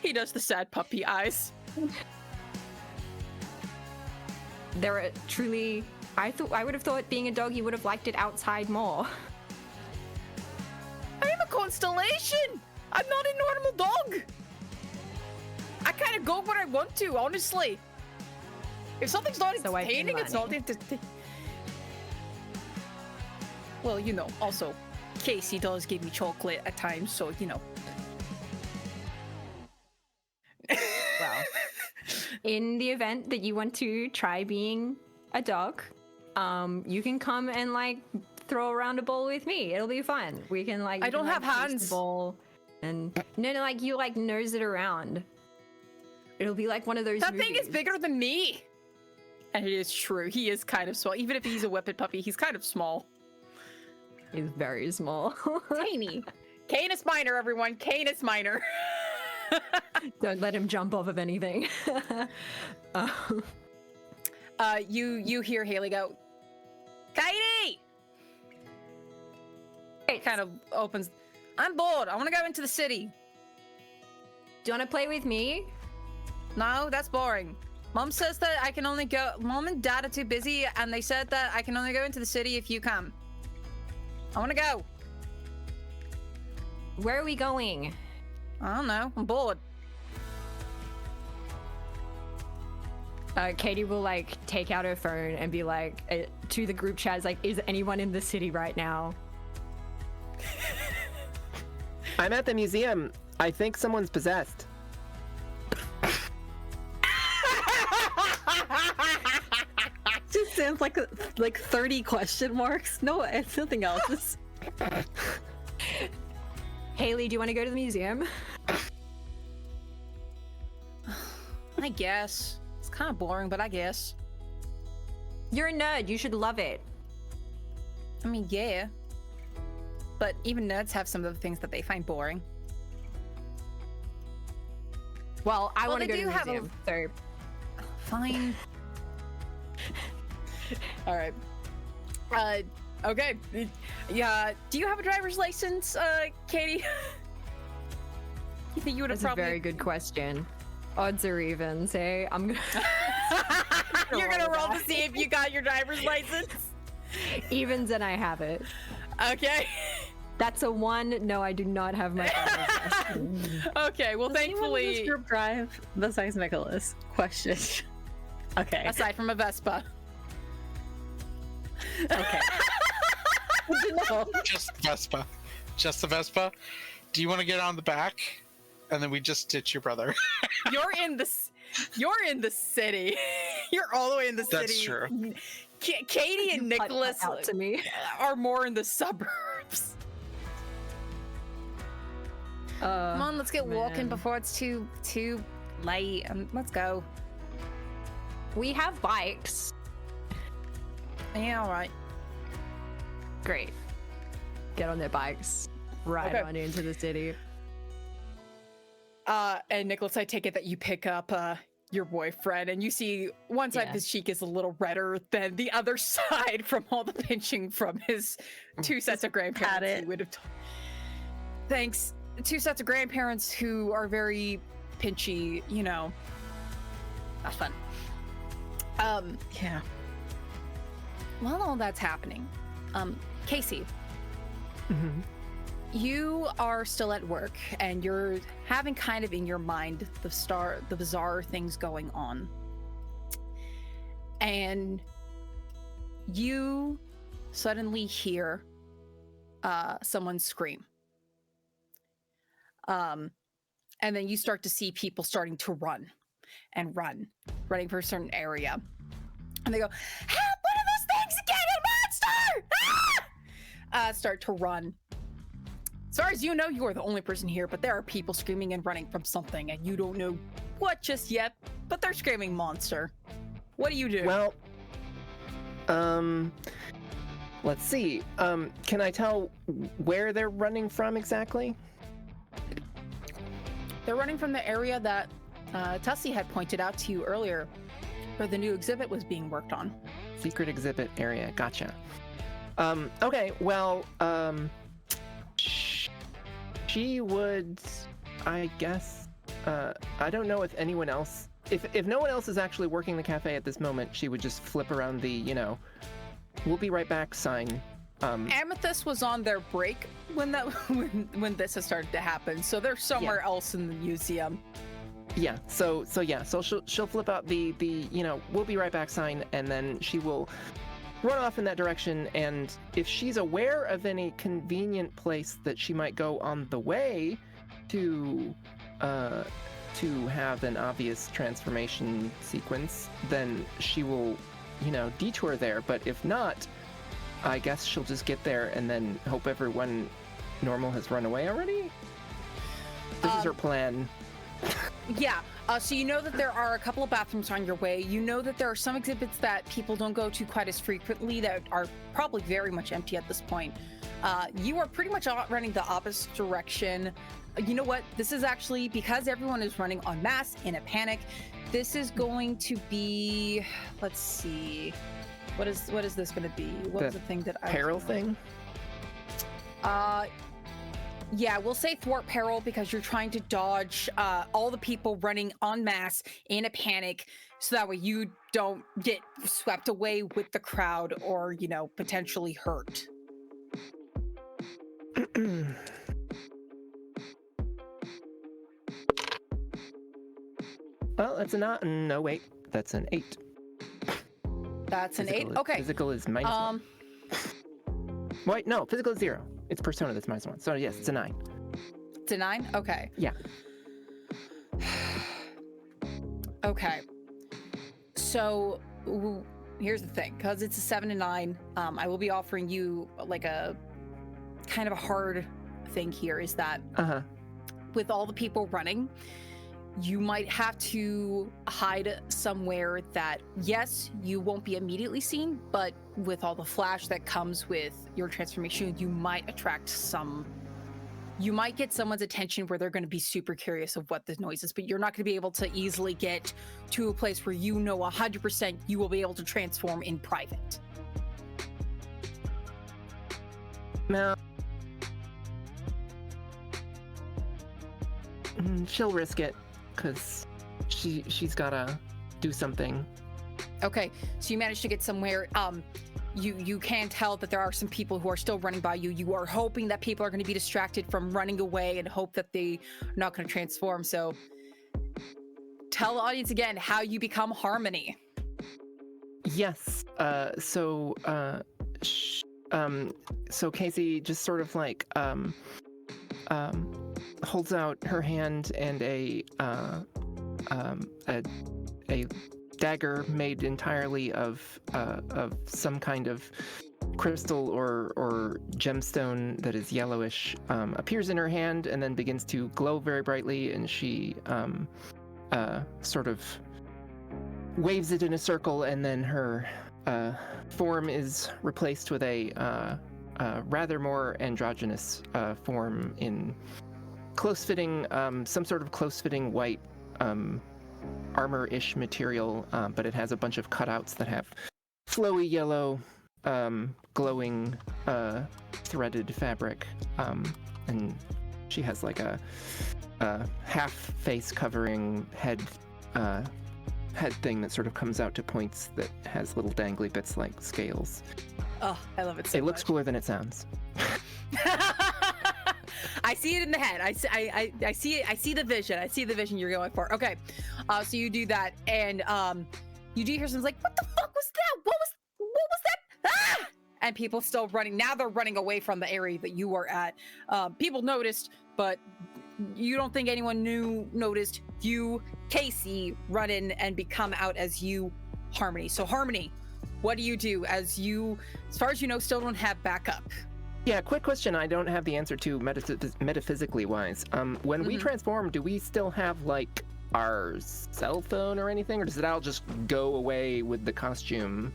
Speaker 1: He does the sad puppy eyes.
Speaker 5: There are truly. I would have thought being a dog, you would have liked it outside more.
Speaker 1: I am a constellation. I'm not a normal dog. I kind of go where I want to, honestly. If something's not
Speaker 5: So I've been
Speaker 1: entertaining, it's not
Speaker 5: running.
Speaker 1: entertaining. Well, you know, also, Casey does give me chocolate at times, so, you know.
Speaker 5: Well, in the event that you want to try being a dog, you can come and like throw around a ball with me. It'll be fun. We can like.
Speaker 1: I
Speaker 5: you
Speaker 1: don't
Speaker 5: can,
Speaker 1: have
Speaker 5: like, chase
Speaker 1: hands.
Speaker 5: the ball and no, like you like nose it around. It'll be like one of those.
Speaker 1: That thing is
Speaker 5: movies.
Speaker 1: bigger than me. And it is true. He is kind of small. Even if he's a whippet puppy, he's kind of small.
Speaker 5: He's very small.
Speaker 1: Tiny. Canis Minor, everyone. Canis Minor.
Speaker 5: Don't let him jump off of anything.
Speaker 1: You hear Haley go, Katie! It kind of opens. I'm bored. I want to go into the city.
Speaker 5: Do you want to play with me?
Speaker 1: No, that's boring. Mom says that I can only go. Mom and Dad are too busy, and they said that I can only go into the city if you come. I want to go.
Speaker 5: Where are we going?
Speaker 1: I don't know. I'm bored.
Speaker 5: Katie will like take out her phone and be like to the group chat, like, is anyone in the city right now?
Speaker 3: I'm at the museum. I think someone's possessed.
Speaker 2: Just sounds like 30 question marks. No, it's nothing else.
Speaker 5: Haley, do you want to go to the museum?
Speaker 1: I guess. It's kind of boring, but I guess.
Speaker 5: You're a nerd. You should love it.
Speaker 1: I mean, yeah. But even nerds have some of the things that they find boring.
Speaker 5: Well, I
Speaker 1: Well,
Speaker 5: want to
Speaker 1: they
Speaker 5: go to
Speaker 1: do
Speaker 5: the
Speaker 1: have a-
Speaker 5: museum. So
Speaker 1: Fine. All right. Okay. Yeah. Do you have a driver's license, Katie? You think you would have
Speaker 5: that's a
Speaker 1: probably?
Speaker 5: very good question. Odds are even. Say I'm gonna.
Speaker 1: You're gonna roll to see if you got your driver's license.
Speaker 5: Evens and I have it.
Speaker 1: Okay.
Speaker 5: That's a 1. No, I do not have my driver's license.
Speaker 1: Okay. Well,
Speaker 2: Does anyone in this
Speaker 1: thankfully,
Speaker 2: group drive besides Nicholas? Question. Okay.
Speaker 1: aside from a Vespa.
Speaker 2: Okay. No.
Speaker 4: Just Vespa. Just the Vespa. Do you want to get on the back? And then we just ditch your brother.
Speaker 1: You're in the city. You're all the way in the city.
Speaker 4: That's true.
Speaker 1: Katie and
Speaker 5: Cut
Speaker 1: Nicholas
Speaker 5: out to me.
Speaker 1: are more in the suburbs. Come on, let's get walking
Speaker 5: man.
Speaker 1: before it's too late. Let's go.
Speaker 5: We have bikes.
Speaker 1: Yeah, all right.
Speaker 5: Great. Get on their bikes. Ride
Speaker 1: Okay.
Speaker 5: on into the city.
Speaker 1: And Nicholas, I take it that you pick up your boyfriend, and you see one side of
Speaker 2: Yeah.
Speaker 1: his cheek is a little redder than the other side from all the pinching from his 2 sets of grandparents.
Speaker 2: pat it.
Speaker 1: He would have Thanks. 2 sets of grandparents who are very pinchy, you know. That's fun.
Speaker 2: Yeah.
Speaker 1: While all that's happening, Casey,
Speaker 3: Mhm.
Speaker 1: you are still at work and you're having kind of in your mind the bizarre things going on. And you suddenly hear someone scream. And then you start to see people starting to running for a certain area. And they go, "Help! What are those things again? A monster!" Start to run. As far as you know, you are the only person here, but there are people screaming and running from something, and you don't know what just yet, but they're screaming monster. What do you do?
Speaker 3: Well, let's see. Can I tell where they're running from exactly?
Speaker 1: They're running from the area that Tussie had pointed out to you earlier, where the new exhibit was being worked on.
Speaker 3: Secret exhibit area. Gotcha. Okay, well, she would, I guess, I don't know if anyone else, if no one else is actually working the cafe at this moment, she would just flip around the, we'll be right back sign.
Speaker 1: Amethyst was on their break when when this has started to happen, so they're somewhere else in the museum.
Speaker 3: Yeah, so she'll flip out the we'll be right back sign, and then she will run off in that direction, and if she's aware of any convenient place that she might go on the way to have an obvious transformation sequence, then she will, detour there. But if not, I guess she'll just get there and then hope everyone normal has run away already. This is her plan.
Speaker 1: Yeah, so you know that there are a couple of bathrooms on your way. You know that there are some exhibits that people don't go to quite as frequently that are probably very much empty at this point. You are pretty much running the opposite direction. You know what? This is actually, because everyone is running en masse in a panic, this is going to be, let's see, what is this going to be? What was the thing that I...
Speaker 3: Peril thing?
Speaker 1: Yeah, we'll say thwart peril because you're trying to dodge all the people running en masse in a panic, so that way you don't get swept away with the crowd or, potentially hurt.
Speaker 3: Well, that's a not. No, wait, that's an 8.
Speaker 1: That's an 8?
Speaker 3: Physical
Speaker 1: Okay.
Speaker 3: Physical is -1. Wait, no, physical is 0. It's persona that's -1. So yes, it's a 9.
Speaker 1: It's a 9? Okay.
Speaker 3: Yeah.
Speaker 1: Okay. So here's the thing, because it's a 7 and 9, I will be offering you like a kind of a hard thing here is that with all the people running, you might have to hide somewhere that, yes, you won't be immediately seen, but with all the flash that comes with your transformation, you might get someone's attention where they're going to be super curious of what the noise is, but you're not going to be able to easily get to a place where 100% you will be able to transform in private.
Speaker 3: No. She'll risk it, because she's gotta do something.
Speaker 1: Okay, so you managed to get somewhere. You can tell that there are some people who are still running by you. You are hoping that people are going to be distracted from running away and hope that they are not going to transform. So tell the audience again how you become Harmony.
Speaker 3: Yes. So Casey just sort of like holds out her hand, and a dagger made entirely of some kind of crystal or gemstone that is yellowish appears in her hand and then begins to glow very brightly, and she sort of waves it in a circle, and then her form is replaced with a rather more androgynous form in close-fitting, some sort of close-fitting white armor-ish material, but it has a bunch of cutouts that have flowy yellow, glowing threaded fabric, and she has like a half face covering head thing that sort of comes out to points that has little dangly bits like scales.
Speaker 1: Oh, I love it so much.
Speaker 3: It looks cooler than it sounds.
Speaker 1: I see it in the head. I see it. I see the vision. I see the vision you're going for. Okay, so you do that, and you do hear someone's like, "What the fuck was that? What was that?" Ah! And people still running. Now they're running away from the area that you were at. People noticed, but you don't think anyone noticed you, Casey, run in and become out as you, Harmony. So Harmony, what do you do as you, as far as you know, still don't have backup?
Speaker 3: Yeah, quick question I don't have the answer to metaphysically wise. When we transform, do we still have like our cell phone or anything, or does it all just go away with the costume?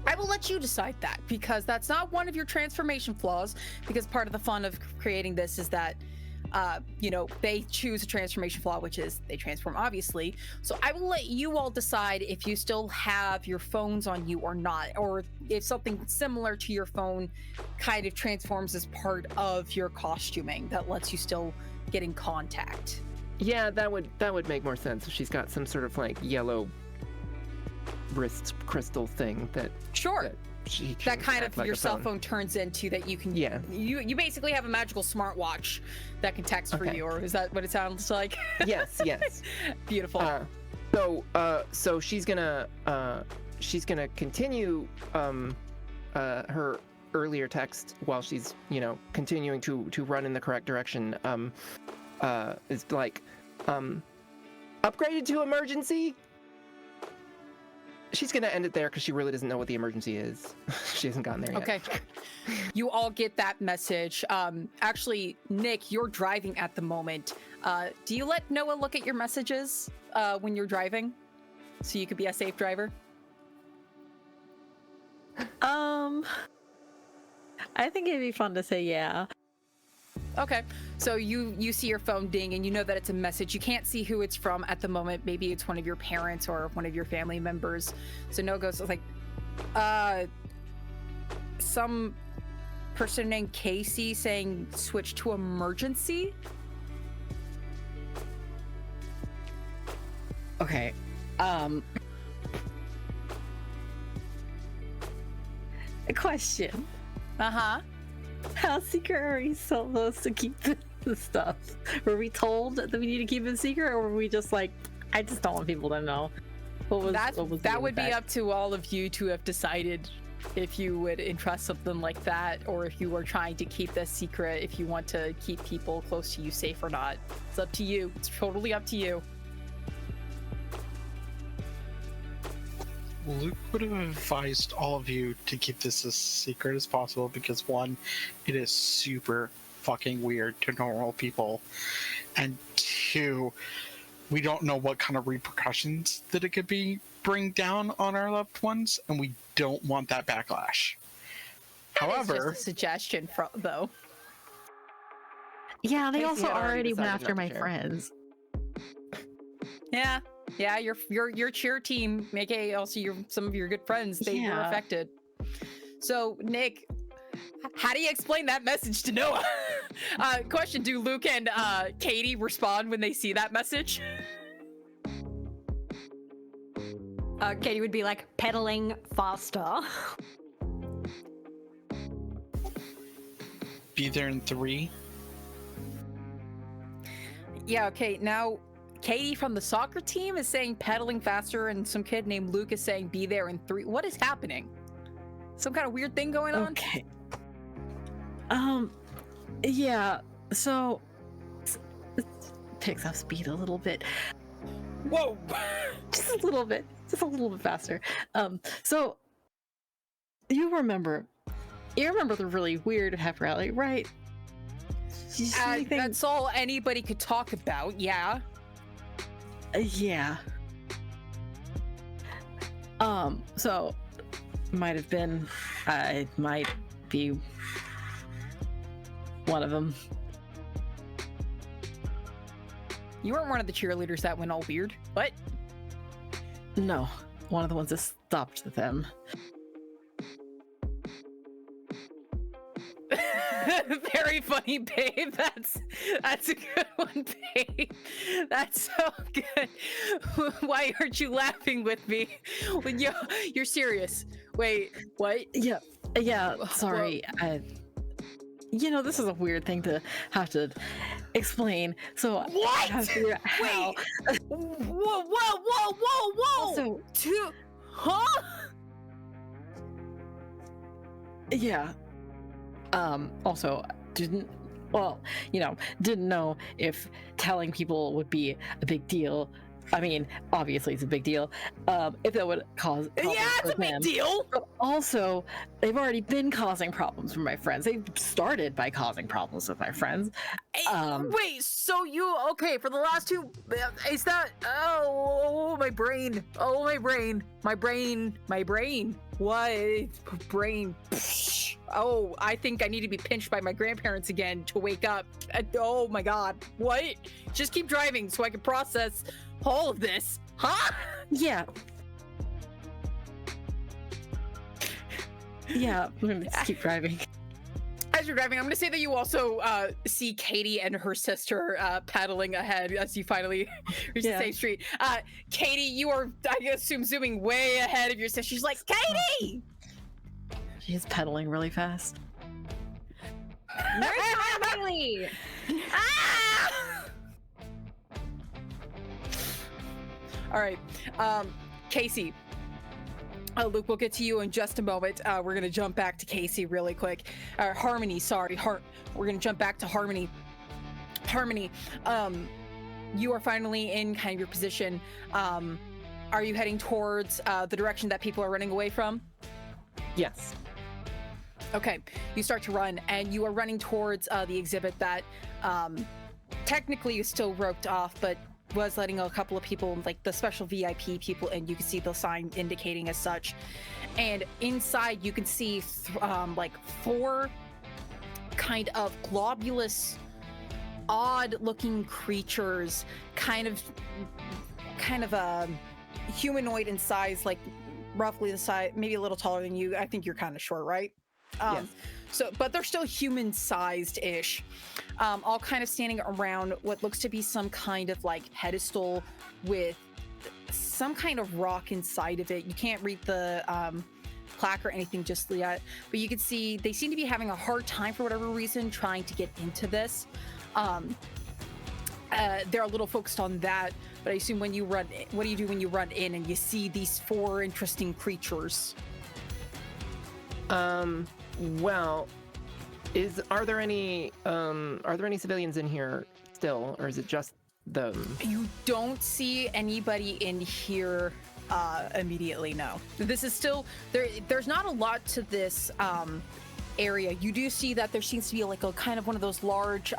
Speaker 1: I will let you decide that, because that's not one of your transformation flaws, because part of the fun of creating this is that they choose a transformation flaw, which is they transform, obviously. So I will let you all decide if you still have your phones on you or not, or if something similar to your phone kind of transforms as part of your costuming that lets you still get in contact.
Speaker 3: Yeah, that would make more sense if she's got some sort of like yellow wrist crystal thing that
Speaker 1: that kind of like your cell phone turns into, that you can you basically have a magical smartwatch that can text for you, or is that what it sounds like?
Speaker 3: Yes.
Speaker 1: Beautiful.
Speaker 3: So she's gonna continue her earlier text while she's continuing to run in the correct direction. Is like upgraded to emergency. She's gonna end it there because she really doesn't know what the emergency is. She hasn't gotten there yet.
Speaker 1: Okay. You all get that message. Actually, Nick, you're driving at the moment. Do you let Noah look at your messages when you're driving, so you could be a safe driver?
Speaker 2: I think it'd be fun to say yeah.
Speaker 1: Okay, so you see your phone ding, and you know that it's a message. You can't see who it's from at the moment. Maybe it's one of your parents or one of your family members. So Noah goes like, some person named Casey saying switch to emergency.
Speaker 2: Okay. A question.
Speaker 1: Uh-huh.
Speaker 2: How secret are we supposed to keep the stuff? Were we told that we need to keep it secret, or were we just like, I just don't want people to know? That would be up to all of you to have decided
Speaker 1: if you would entrust something like that, or if you are trying to keep this secret, if you want to keep people close to you safe or not. It's up to you. It's totally up to you.
Speaker 4: Luke would have advised all of you to keep this as secret as possible because, one, it is super fucking weird to normal people, and two, we don't know what kind of repercussions that it could bring down on our loved ones, and we don't want that backlash. However,
Speaker 1: it's just a suggestion, though.
Speaker 2: Yeah, they
Speaker 3: Casey
Speaker 2: also
Speaker 3: had already
Speaker 2: already went
Speaker 3: decided
Speaker 2: after
Speaker 3: not to
Speaker 2: my
Speaker 3: share.
Speaker 2: friends.
Speaker 1: Yeah, your cheer team, aka also some of your good friends, they were
Speaker 2: Yeah.
Speaker 1: affected. So, Nick, how do you explain that message to Noah? Question: do Luke and Katie respond when they see that message?
Speaker 5: Katie would be like, pedaling faster.
Speaker 4: be there in 3.
Speaker 1: Yeah. Okay. Now, Katie from the soccer team is saying pedaling faster, and some kid named Luke is saying be there in 3. What is happening? Some kind of weird thing going on?
Speaker 2: Okay. Yeah. So it picks up speed a little bit.
Speaker 1: Whoa!
Speaker 2: Just a little bit faster. So you remember the really weird pep rally, right? Did you see anything?
Speaker 1: That's all anybody could talk about. Yeah.
Speaker 2: Yeah. So I might be one of them.
Speaker 1: You weren't one of the cheerleaders that went all weird. What?
Speaker 2: No, one of the ones that stopped them.
Speaker 1: Very funny, babe. That's a good one, babe. That's so good. Why aren't you laughing with me? When you're serious. Wait, what?
Speaker 2: Yeah. Sorry. This is a weird thing to have to explain. So I
Speaker 1: What?
Speaker 2: have to figure out how.
Speaker 1: Whoa!
Speaker 2: Also,
Speaker 1: Huh?
Speaker 2: yeah. Also, didn't know if telling people would be a big deal. I mean, obviously it's a big deal. If that would cause problems
Speaker 1: Yeah, it's
Speaker 2: for
Speaker 1: a big
Speaker 2: them.
Speaker 1: deal.
Speaker 2: But also, they've already been causing problems for my friends. They started by causing problems with my friends.
Speaker 1: Wait, so okay, for the last 2, is that, my brain. What? Brain. Oh, I think I need to be pinched by my grandparents again to wake up. Oh my god. What? Just keep driving so I can process all of this. Huh?
Speaker 2: Yeah. Yeah, I'm gonna just keep driving.
Speaker 1: As you're driving, I'm going to say that you also see Katie and her sister paddling ahead as you finally reach the same street. Katie, you are, I assume, zooming way ahead of your sister. She's like, Katie!
Speaker 2: She's pedaling really fast.
Speaker 5: No time, Bailey!
Speaker 1: Ah! All right, Casey. Luke, we'll get to you in just a moment. We're going to jump back to Casey really quick. Harmony, sorry. We're going to jump back to Harmony. Harmony, you are finally in kind of your position. Are you heading towards the direction that people are running away from?
Speaker 3: Yes.
Speaker 1: Okay, you start to run, and you are running towards the exhibit that technically is still roped off, but was letting a couple of people, like the special VIP people, and you can see the sign indicating as such. And inside, you can see like 4 kind of globulous, odd-looking creatures, kind of humanoid in size, like roughly the size, maybe a little taller than you. I think you're kind of short, right?
Speaker 3: Yes.
Speaker 1: So, but they're still human-sized-ish, all kind of standing around what looks to be some kind of like pedestal with some kind of rock inside of it. You can't read the plaque or anything just yet, but you can see they seem to be having a hard time for whatever reason trying to get into this. They're a little focused on that, but I assume when you run, what do you do when you run in and you see these 4 interesting creatures?
Speaker 3: Well, are there any civilians in here still, or is it just them?
Speaker 1: You don't see anybody in here immediately, no. This is still there's not a lot to this area. You do see that there seems to be like a kind of one of those large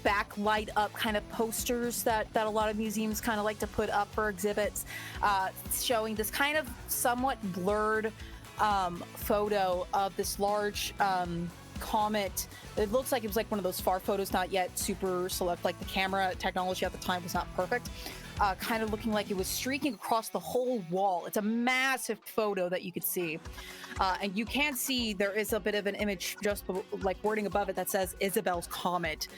Speaker 1: backlight up kind of posters that a lot of museums kind of like to put up for exhibits, showing this kind of somewhat blurred photo of this large comet. It looks like it was like one of those far photos, not yet super select, like the camera technology at the time was not perfect. Kind of looking like it was streaking across the whole wall. It's a massive photo that you could see. And you can see there is a bit of an image just like wording above it that says Isabel's Comet.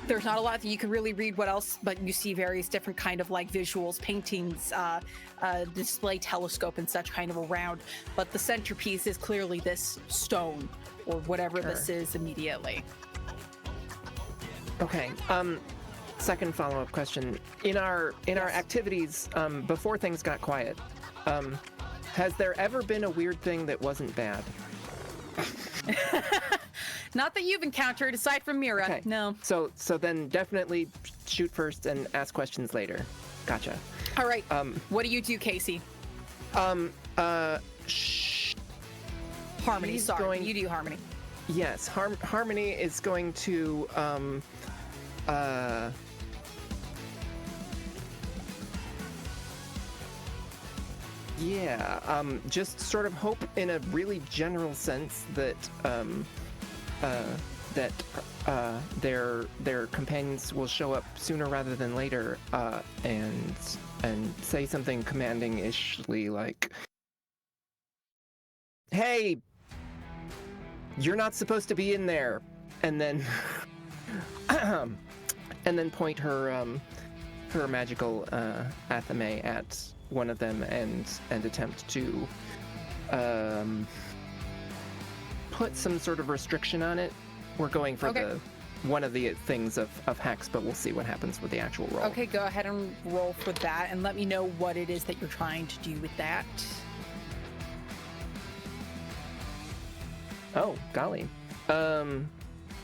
Speaker 1: There's not a lot that you can really read what else, but you see various different kind of like visuals, paintings, display telescope and such kind of around. But the centerpiece is clearly this stone or whatever this is immediately.
Speaker 3: Okay. Second follow-up question. In our activities, before things got quiet, has there ever been a weird thing that wasn't bad?
Speaker 1: Not that you've encountered, aside from Mira.
Speaker 3: Okay.
Speaker 1: No.
Speaker 3: So then definitely shoot first and ask questions later. Gotcha.
Speaker 1: All right. What do you do, Casey? Harmony. Sorry, you do Harmony.
Speaker 3: Yes, Harmony is going to just sort of hope in a really general sense that their companions will show up sooner rather than later, and say something commanding-ishly like, "Hey, you're not supposed to be in there," and then point her magical athame at one of them and attempt to put some sort of restriction on it. We're going for one of the things of Hex, but we'll see what happens with the actual roll.
Speaker 1: Okay, go ahead and roll for that, and let me know what it is that you're trying to do with that.
Speaker 3: Oh, golly. So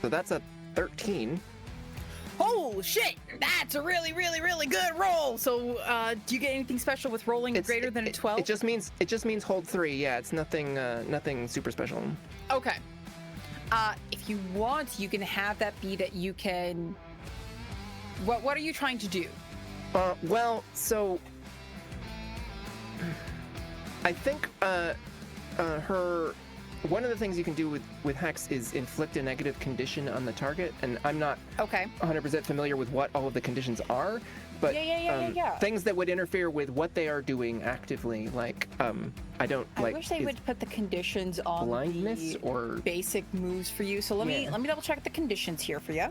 Speaker 3: that's a 13.
Speaker 1: Oh, shit! That's a really, really, really good roll! So, do you get anything special with rolling greater than a 12?
Speaker 3: It just means hold 3. Yeah, it's nothing super special.
Speaker 1: Okay. If you want, you can have that be that you can... What are you trying to do?
Speaker 3: Well, so... I think, one of the things you can do with Hex is inflict a negative condition on the target, and I'm not 100% familiar with what all of the conditions are, but things that would interfere with what they are doing actively, like, I wish they would
Speaker 1: put the conditions on
Speaker 3: blindness or
Speaker 1: basic moves for you. So let me double check the conditions here for you.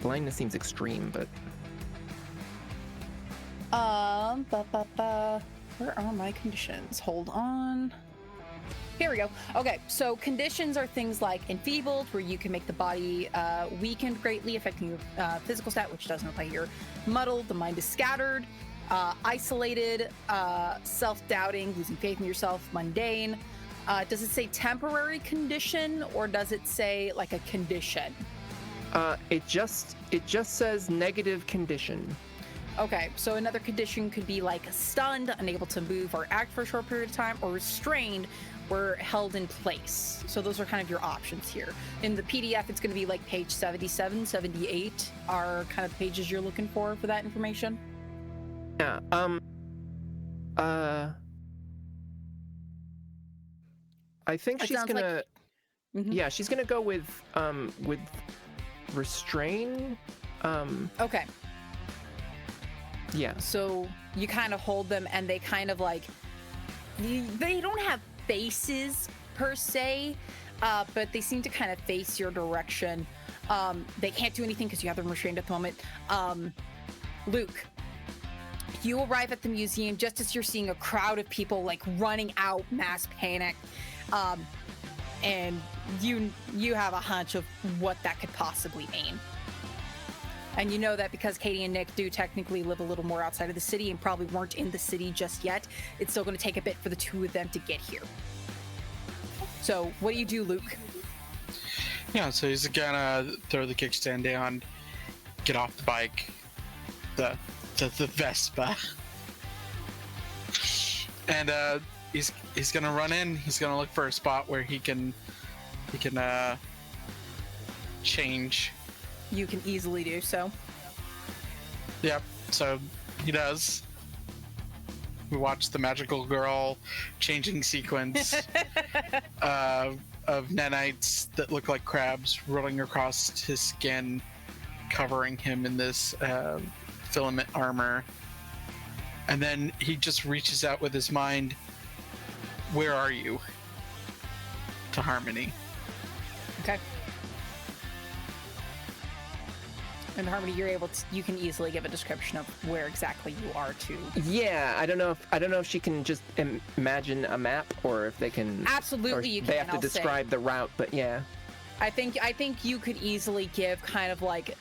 Speaker 3: Blindness seems extreme, but
Speaker 1: where are my conditions? Hold on. Here we go. Okay, so conditions are things like enfeebled, where you can make the body weakened greatly, affecting your physical stat, which doesn't apply here. Muddled, the mind is scattered. Isolated, self-doubting, losing faith in yourself. Mundane. Does it say temporary condition, or does it say like a condition?
Speaker 3: It just says negative condition.
Speaker 1: Okay, so another condition could be like stunned, unable to move or act for a short period of time, or restrained, were held in place. So those are kind of your options here. In the PDF, it's going to be like page 77, 78 are kind of the pages you're looking for that information.
Speaker 3: Yeah. I think she's gonna. Yeah, she's gonna go with restrain.
Speaker 1: Okay.
Speaker 3: Yeah.
Speaker 1: So you kind of hold them, and they kind of like they don't have faces per se, but they seem to kind of face your direction. They can't do anything because you have them restrained at the moment. Luke, you arrive at the museum just as you're seeing a crowd of people like running out, mass panic, and you have a hunch of what that could possibly mean. And you know that because Katie and Nick do technically live a little more outside of the city and probably weren't in the city just yet, it's still going to take a bit for the two of them to get here. So what do you do, Luke?
Speaker 4: Yeah, so he's gonna throw the kickstand down, get off the bike, the Vespa, and he's gonna run in. He's gonna look for a spot where he can change.
Speaker 1: You can easily do so.
Speaker 4: Yep. So he does. We watch the magical girl changing sequence of nanites that look like crabs rolling across his skin, covering him in this filament armor. And then he just reaches out with his mind, "Where are you?" to Harmony.
Speaker 1: Okay. And Harmony, you can easily give a description of where exactly you are to.
Speaker 3: Yeah, I don't know if she can just imagine a map or if they can.
Speaker 1: Absolutely, you can.
Speaker 3: They have to describe the route, but yeah.
Speaker 1: I think you could easily give kind of like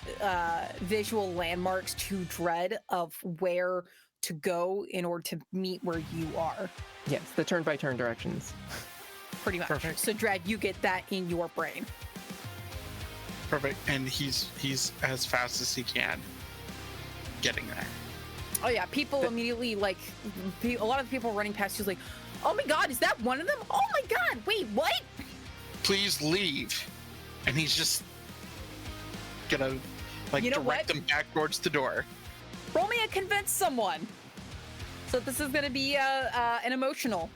Speaker 1: visual landmarks to Dread of where to go in order to meet where you are.
Speaker 3: Yes, the turn-by-turn directions.
Speaker 1: Pretty much.
Speaker 4: Perfect.
Speaker 1: So Dread, you get that in your brain.
Speaker 4: Perfect. And he's as fast as he can getting there.
Speaker 1: Oh yeah, people immediately like a lot of the people running past you like, "Oh my god, is that one of them? Oh my god, wait, what?"
Speaker 4: Please leave. And he's just gonna like direct them back towards the door.
Speaker 1: Roll me a convince someone. So this is gonna be an emotional.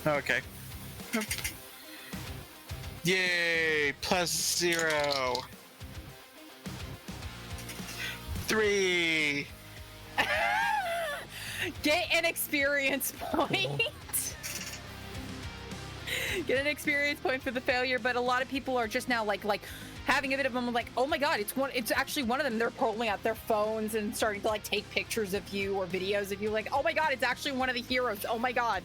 Speaker 4: Okay. Yay! +0. 3.
Speaker 1: Get an experience point. Get an experience point for the failure, but a lot of people are just now like having a bit of them like, "Oh my god, it's actually one of them." They're pulling out their phones and starting to like take pictures of you or videos of you like, "Oh my god, it's actually one of the heroes. Oh my god."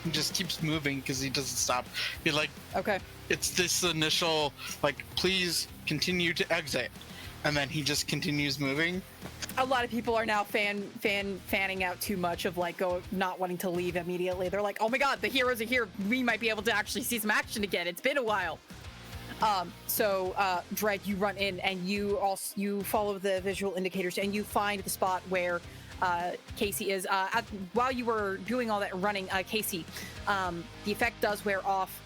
Speaker 4: He just keeps moving because he doesn't stop. He like,
Speaker 1: okay.
Speaker 4: It's this initial like, "Please continue to exit," and then he just continues moving.
Speaker 1: A lot of people are now fanning out too much of like not wanting to leave immediately. They're like, "Oh my god, the heroes are here. We might be able to actually see some action again. It's been a while." So Dread, you run in and you follow the visual indicators and you find the spot where Casey is. While you were doing all that running, Casey, the effect does wear off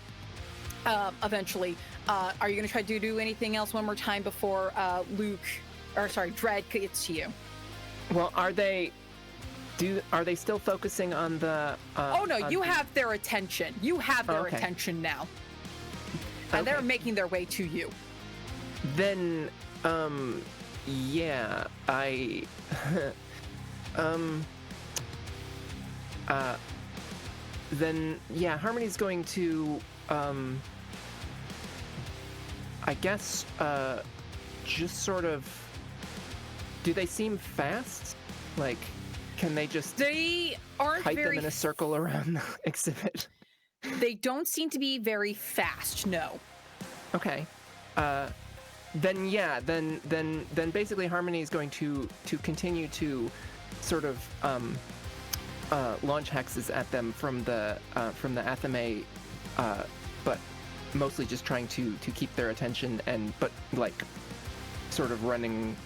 Speaker 1: eventually. Are you going to try to do anything else one more time before Dread gets to you?
Speaker 3: Well, are they still focusing on the?
Speaker 1: Oh no, you have their attention. You have their attention now, and they're making their way to you.
Speaker 3: Then, yeah, I, then yeah, Harmony's going to, I guess, just sort of. Do they seem fast? Like, can they just
Speaker 1: They aren't
Speaker 3: kite
Speaker 1: very
Speaker 3: them in a circle around the exhibit?
Speaker 1: They don't seem to be very fast, no.
Speaker 3: Okay. Then yeah, then basically Harmony is going to continue to sort of launch hexes at them from the Athame, but mostly just trying to keep their attention but like sort of running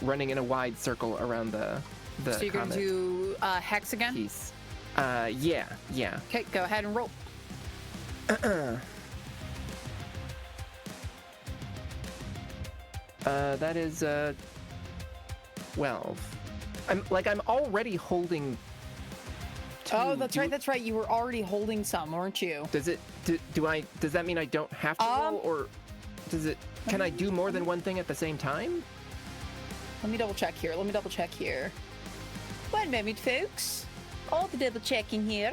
Speaker 3: running in a wide circle around the
Speaker 1: So you're going to do hex again?
Speaker 3: piece. Yeah.
Speaker 1: Okay, go ahead and roll.
Speaker 3: That is 12. I'm already holding.
Speaker 1: Oh, that's right. You were already holding some, weren't you?
Speaker 3: Does that mean I don't have to roll, or can I do more than one thing at the same time?
Speaker 1: Let me double check here. One moment, folks. All the double checking here.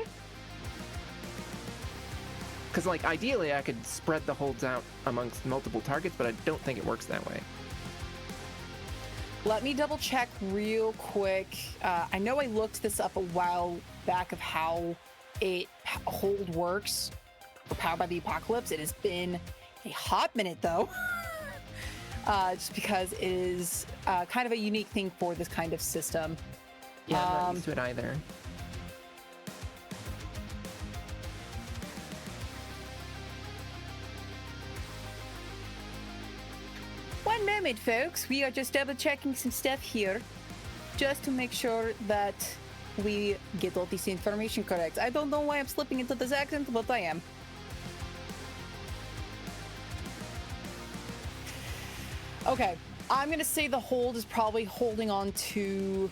Speaker 3: Because ideally I could spread the holds out amongst multiple targets, but I don't think it works that way.
Speaker 1: Let me double check real quick. I know I looked this up a while back of how it hold works for Powered by the Apocalypse. It has been a hot minute though. Just because it is kind of a unique thing for this kind of system.
Speaker 3: Yeah, I'm not used to it either.
Speaker 1: One moment, folks. We are just double checking some stuff here, just to make sure that we get all this information correct. I don't know why I'm slipping into this accent, but I am. Okay, I'm gonna say the hold is probably holding on to.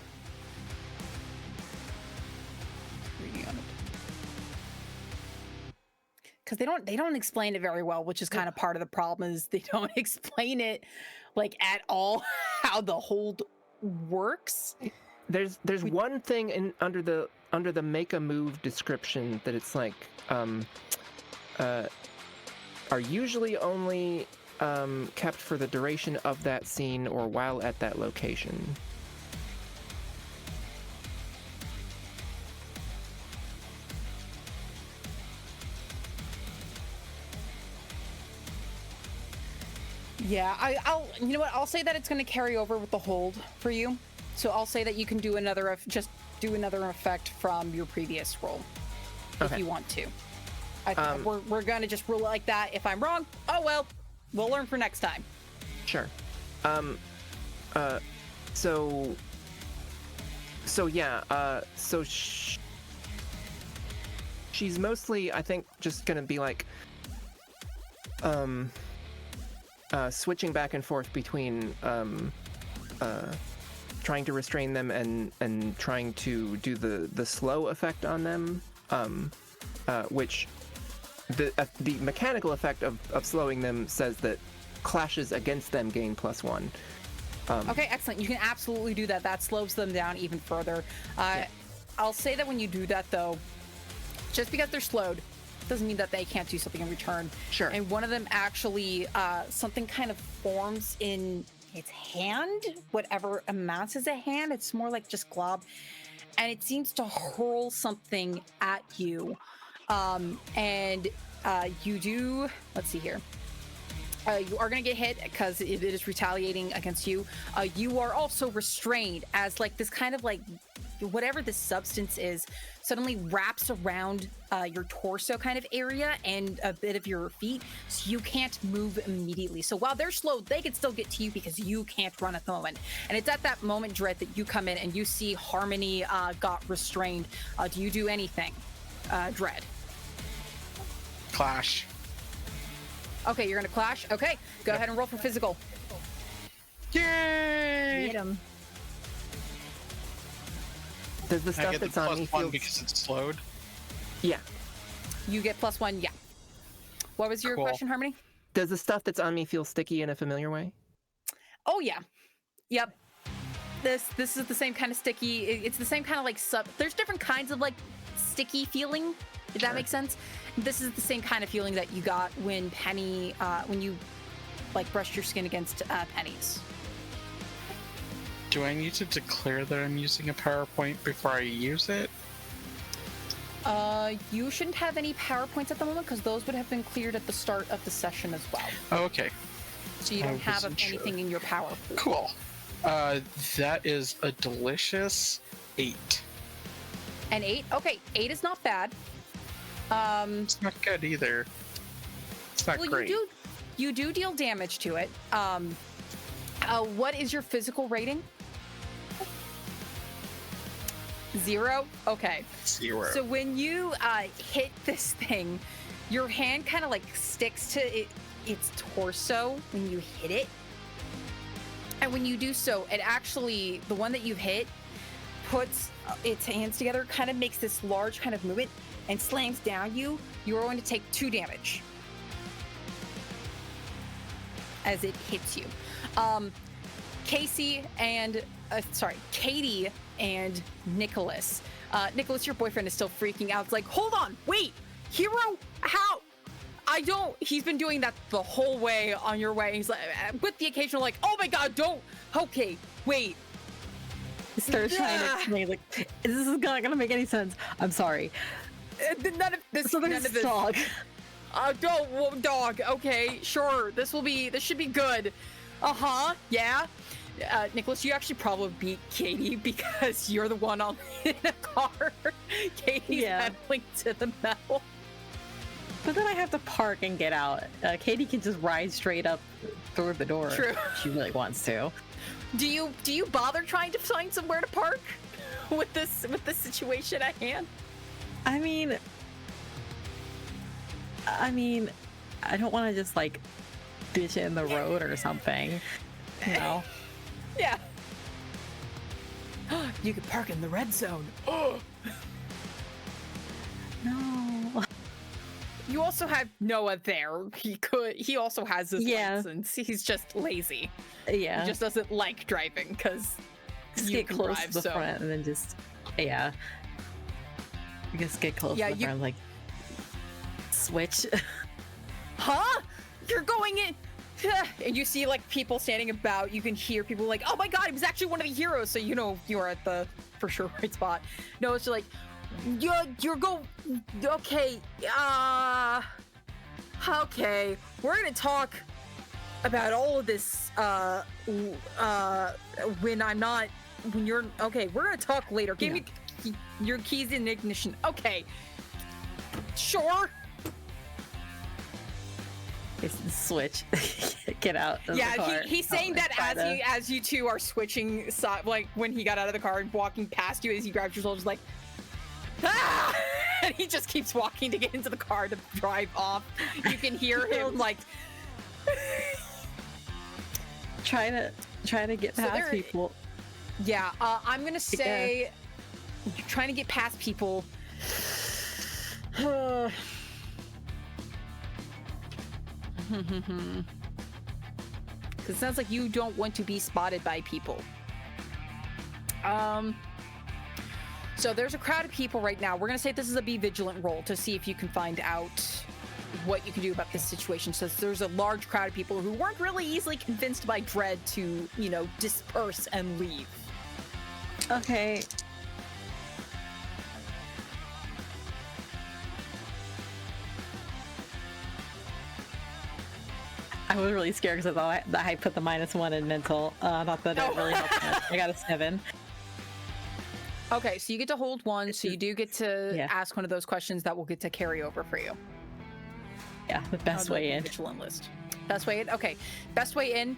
Speaker 1: Because they don't explain it very well, which is kind of part of the problem. Is they don't explain it like at all how the hold works.
Speaker 3: There's one thing in under the make a move description that it's like are usually only kept for the duration of that scene or while at that location.
Speaker 1: Yeah, I'll you know what? I'll say that it's going to carry over with the hold for you. So I'll say that you can do another effect from your previous roll if you want to. We're going to just rule it like that. If I'm wrong, oh well, we'll learn for next time.
Speaker 3: Sure. So yeah. So she's mostly, I think, just going to be like switching back and forth between trying to restrain them and trying to do the slow effect on them, which the mechanical effect of slowing them says that clashes against them gain +1.
Speaker 1: Okay, excellent. You can absolutely do that. That slows them down even further.
Speaker 3: Yeah.
Speaker 1: I'll say that when you do that, though, just because they're slowed doesn't mean that they can't do something in return.
Speaker 3: Sure.
Speaker 1: And one of them actually, something kind of forms in its hand, whatever amounts as a hand. It's more like just glob. And it seems to hurl something at you. And you do, let's see here. You are going to get hit because it is retaliating against you. You are also restrained as like this kind of like whatever this substance is suddenly wraps around your torso kind of area and a bit of your feet, so you can't move immediately. So while they're slowed, they can still get to you because you can't run at the moment. And it's at that moment, Dread, that you come in and you see Harmony got restrained. Do you do anything, Dread?
Speaker 4: Clash.
Speaker 1: Okay, you're gonna clash. Okay, go ahead and roll for physical.
Speaker 4: Yay!
Speaker 5: Hit him.
Speaker 3: Does the
Speaker 4: I
Speaker 3: stuff
Speaker 4: get the
Speaker 3: that's on me
Speaker 4: +1
Speaker 3: feel...
Speaker 4: because it's slowed.
Speaker 3: Yeah.
Speaker 1: You get +1, yeah. What was your
Speaker 4: Cool.
Speaker 1: question, Harmony?
Speaker 3: Does the stuff that's on me feel sticky in a familiar way?
Speaker 1: Oh yeah, yep. This is the same kind of sticky. It's the same kind of like there's different kinds of like sticky feeling, if that makes sense. This is the same kind of feeling that you got when Penny, when you like brushed your skin against Penny's.
Speaker 4: Do I need to declare that I'm using a PowerPoint before I use it?
Speaker 1: You shouldn't have any PowerPoints at the moment because those would have been cleared at the start of the session as well.
Speaker 4: Oh, okay.
Speaker 1: So you don't have anything in your power pool.
Speaker 4: Cool. That is a delicious 8.
Speaker 1: An 8? Okay, 8 is not bad.
Speaker 4: It's not good either. It's not great.
Speaker 1: You do deal damage to it. What is your physical rating? 0? Okay.
Speaker 4: 0.
Speaker 1: So when you hit this thing, your hand kind of like sticks to its torso when you hit it. And when you do so, it actually, the one that you hit, puts its hands together, kind of makes this large kind of movement and slams down you. You're going to take 2 damage as it hits you. Katie and Nicholas. Nicholas, your boyfriend is still freaking out. It's like, hold on, wait, Hero, how? He's been doing that the whole way on your way. He's like, with the occasional like, oh my God, don't, okay, wait.
Speaker 2: Starts trying to explain, like, this is not gonna make any sense. I'm sorry.
Speaker 1: None of this.
Speaker 2: So
Speaker 1: none
Speaker 2: there's
Speaker 1: of this.
Speaker 2: dog.
Speaker 1: Dog. Okay, sure. This should be good. Yeah. Nicholas, you actually probably beat Katie because you're the one in a car. Katie's pedaling to the metal.
Speaker 2: But then I have to park and get out. Katie can just ride straight up through the door.
Speaker 1: True.
Speaker 2: If she really wants to.
Speaker 1: Do you bother trying to find somewhere to park with this situation at hand?
Speaker 2: I mean, I don't want to just like ditch it in the road or something. No.
Speaker 1: Yeah. You could park in the red zone.
Speaker 2: No.
Speaker 1: You also have Noah there. He also has his license. He's just lazy.
Speaker 2: Yeah.
Speaker 1: He just doesn't like driving because
Speaker 2: Just
Speaker 1: you
Speaker 2: get
Speaker 1: can
Speaker 2: close
Speaker 1: drive,
Speaker 2: to the front and then just I guess get close to the front, like switch.
Speaker 1: Huh? You're going in. And you see like people standing about. You can hear people like, "Oh my god, he was actually one of the heroes." So you know you are at the for sure right spot. No, it's like you're go. Okay, okay. We're gonna talk about all of this when I'm not. When you're okay, we're gonna talk later. Give me your keys in ignition. Okay, sure.
Speaker 2: Switch. Get out of the car.
Speaker 1: He's saying that as you two are switching side, like when he got out of the car and walking past you, as he grabs your shoulders, like, ah! And he just keeps walking to get into the car to drive off. You can hear him like
Speaker 2: trying to get past people.
Speaker 1: Yeah, I'm gonna say you're trying to get past people. Because it sounds like you don't want to be spotted by people. So there's a crowd of people right now. We're gonna say this is a be vigilant roll to see if you can find out what you can do about this situation. So there's a large crowd of people who weren't really easily convinced by Dread to, disperse and leave.
Speaker 2: Okay. I was really scared because I thought that I put the -1 in mental. Not that it really helped much. I got a 7.
Speaker 1: Okay, so you get to hold 1, so you do get to ask one of those questions that will get to carry over for you.
Speaker 2: Yeah, the best way in.
Speaker 1: Vigilant list. Best way in? Okay. Best way in,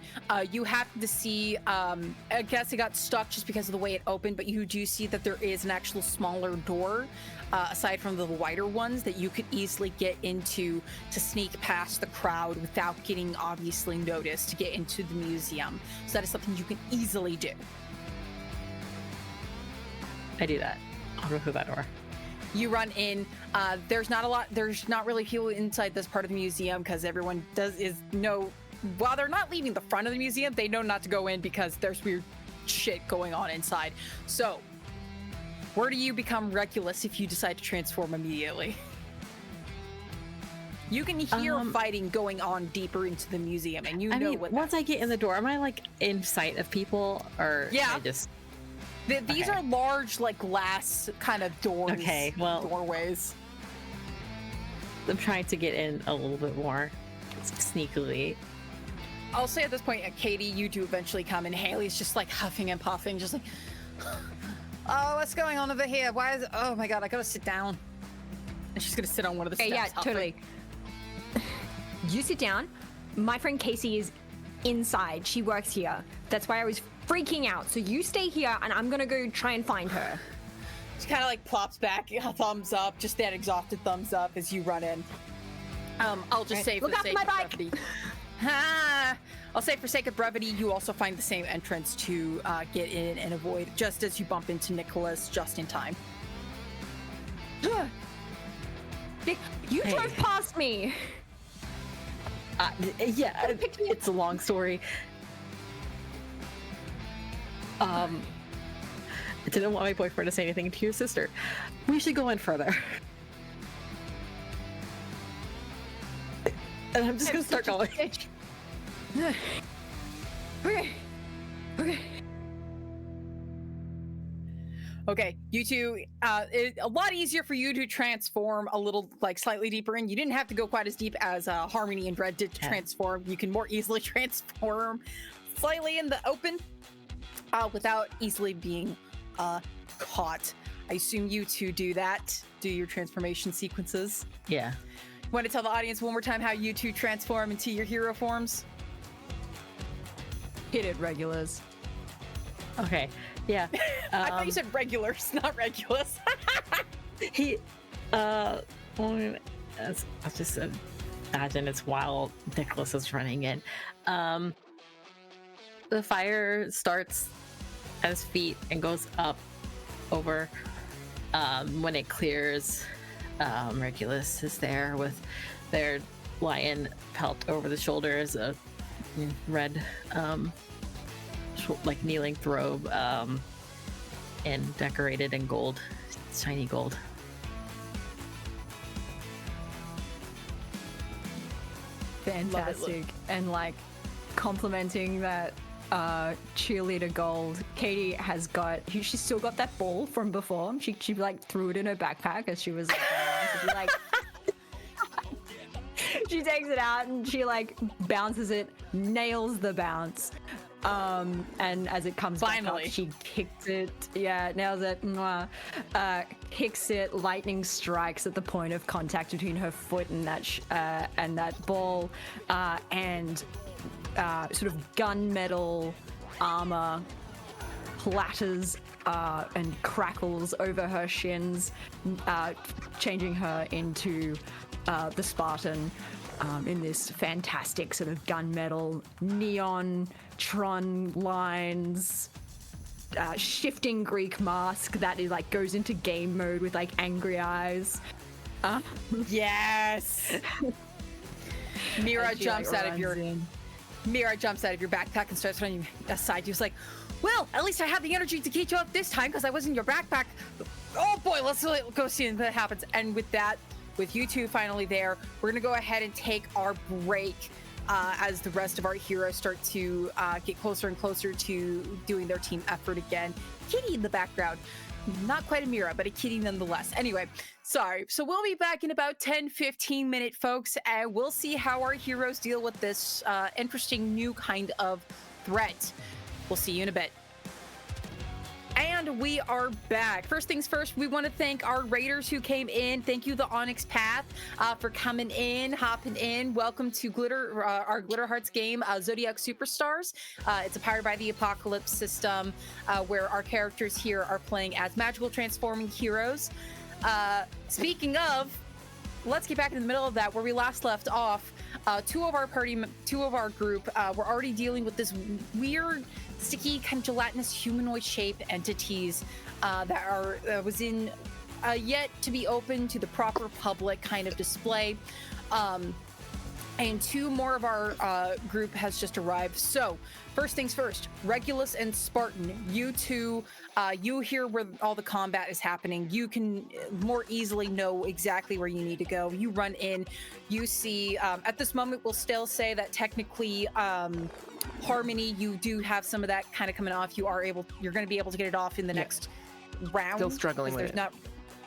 Speaker 1: you happen to see, I guess it got stuck just because of the way it opened, but you do see that there is an actual smaller door, aside from the wider ones, that you could easily get into to sneak past the crowd without getting obviously noticed to get into the museum. So that is something you can easily do.
Speaker 2: I do that. I'll go through that door.
Speaker 1: You run in. There's not really people inside this part of the museum because everyone while they're not leaving the front of the museum, they know not to go in because there's weird shit going on inside. So, where do you become reckless if you decide to transform immediately? You can hear fighting going on deeper into the museum, and
Speaker 2: once I get in the door, am I like in sight of people, or
Speaker 1: yeah?
Speaker 2: I just
Speaker 1: these are large, like glass kind of doors.
Speaker 2: Okay, well,
Speaker 1: doorways.
Speaker 2: I'm trying to get in a little bit more sneakily.
Speaker 1: I'll say at this point, Katie, you do eventually come, and Haley's just like huffing and puffing, just like, oh, what's going on over here? Why is it? Oh my god, I gotta sit down. And she's gonna sit on one of the steps.
Speaker 5: Yeah,
Speaker 1: huffing.
Speaker 5: totally. You sit down. My friend Casey is inside. She works here. That's why I was freaking out. So you stay here, and I'm gonna go try and find her.
Speaker 1: She kind of like plops back, a thumbs up, just that exhausted thumbs up as you run in. I'll just say for the sake of brevity. I'll say for sake of brevity, you also find the same entrance to get in and avoid, just as you bump into Nicholas just in time.
Speaker 5: You drove past me.
Speaker 2: Yeah, it's a long story. I didn't want my boyfriend to say anything to your sister. We should go in further. And I'm just gonna start going.
Speaker 5: Okay.
Speaker 1: Okay, you two, a lot easier for you to transform a little, like, slightly deeper in. You didn't have to go quite as deep as Harmony and Dread did to transform. You can more easily transform slightly in the open without easily being caught. I assume you two do that, do your transformation sequences.
Speaker 2: Yeah.
Speaker 1: Want to tell the audience one more time how you two transform into your hero forms?
Speaker 5: Hit it, regulars.
Speaker 2: Okay. Yeah.
Speaker 1: I thought you said regulars, not regulars.
Speaker 2: He, well, I just imagine it's while Nicholas is running in. The fire starts at his feet and goes up over. When it clears, Regulus is there with their lion pelt over the shoulders, a red, like kneeling robe, and decorated in gold, shiny gold.
Speaker 5: Fantastic. And like complimenting that cheerleader gold, Katie has got, she's still got that ball from before. She like threw it in her backpack as she was like, she takes it out and she like bounces it, nails the bounce. And as it comes back up, she kicks it. Yeah, nails it. Kicks it. Lightning strikes at the point of contact between her foot and that ball. And sort of gunmetal armor platters and crackles over her shins, changing her into the Spartan in this fantastic sort of gunmetal neon Tron lines, shifting Greek mask that is like goes into game mode with like angry eyes.
Speaker 1: Yes. Mira jumps out of your backpack and starts running aside. He was like, well, at least I have the energy to keep you up this time because I was in your backpack. Oh boy, let's go see what happens. And with that, with you two finally there, we're gonna go ahead and take our break as the rest of our heroes start to get closer and closer to doing their team effort again. Kitty in the background. Not quite a Mira, but a kitty nonetheless. Anyway, sorry. So we'll be back in about 10-15 minutes, folks, and we'll see how our heroes deal with this interesting new kind of threat. We'll see you in a bit. And we are back. First things first, we want to thank our raiders who came in. Thank you, the Onyx Path, for coming in, hopping in. Welcome to our Glitter Hearts game, Zodiac Superstars. It's a Powered by the Apocalypse system where our characters here are playing as magical transforming heroes. Speaking of, let's get back in the middle of that where we last left off. Two of our group were already dealing with this weird, sticky, kind of gelatinous humanoid shaped entities that was in yet to be open to the proper public kind of display. And two more of our group has just arrived. So first things first, Regulus and Spartan, you two, you hear where all the combat is happening. You can more easily know exactly where you need to go. You run in, you see, at this moment, we'll still say that technically, Harmony, you do have some of that kind of coming off. You're going to be able to get it off in the next round.
Speaker 3: Still struggling with it.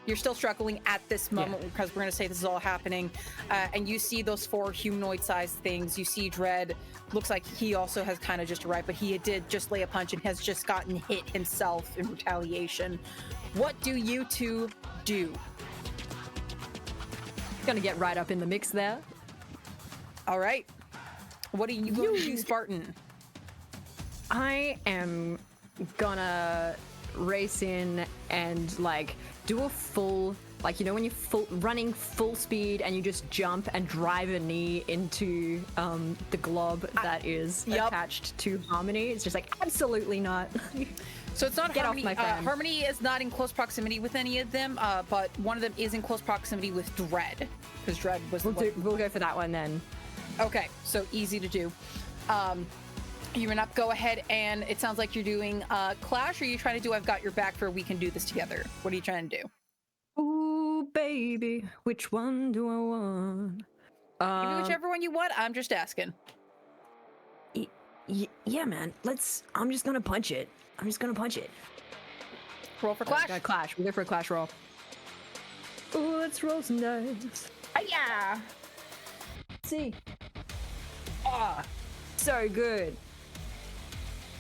Speaker 1: You're still struggling at this moment because we're going to say this is all happening. And you see those four humanoid-sized things. You see Dread. Looks like he also has kind of just arrived, but he did just lay a punch and has just gotten hit himself in retaliation. What do you two do?
Speaker 5: Gonna get right up in the mix there.
Speaker 1: All right. What are you going to do, Spartan?
Speaker 5: I am gonna race in and like do a full, like, you know when you're running full speed and you just jump and drive a knee into the glob that is attached to Harmony. It's just like, absolutely not.
Speaker 1: So it's not
Speaker 5: Get
Speaker 1: Harmony.
Speaker 5: off my friend.
Speaker 1: Harmony is not in close proximity with any of them, but one of them is in close proximity with Dread, because Dread was
Speaker 5: We'll go for that one then.
Speaker 1: Okay, so easy to do. You run up, go ahead, and it sounds like you're doing Clash, or are you trying to do I've Got Your Back for We Can Do This Together? What are you trying to do?
Speaker 5: Ooh, baby, which one do I want?
Speaker 1: Give me whichever one you want, I'm just asking.
Speaker 5: Yeah, man, I'm just gonna punch it.
Speaker 1: Roll for clash.
Speaker 5: Clash. We go for a clash roll. Oh, let's roll some dice.
Speaker 1: Yeah.
Speaker 5: See. Ah, so good.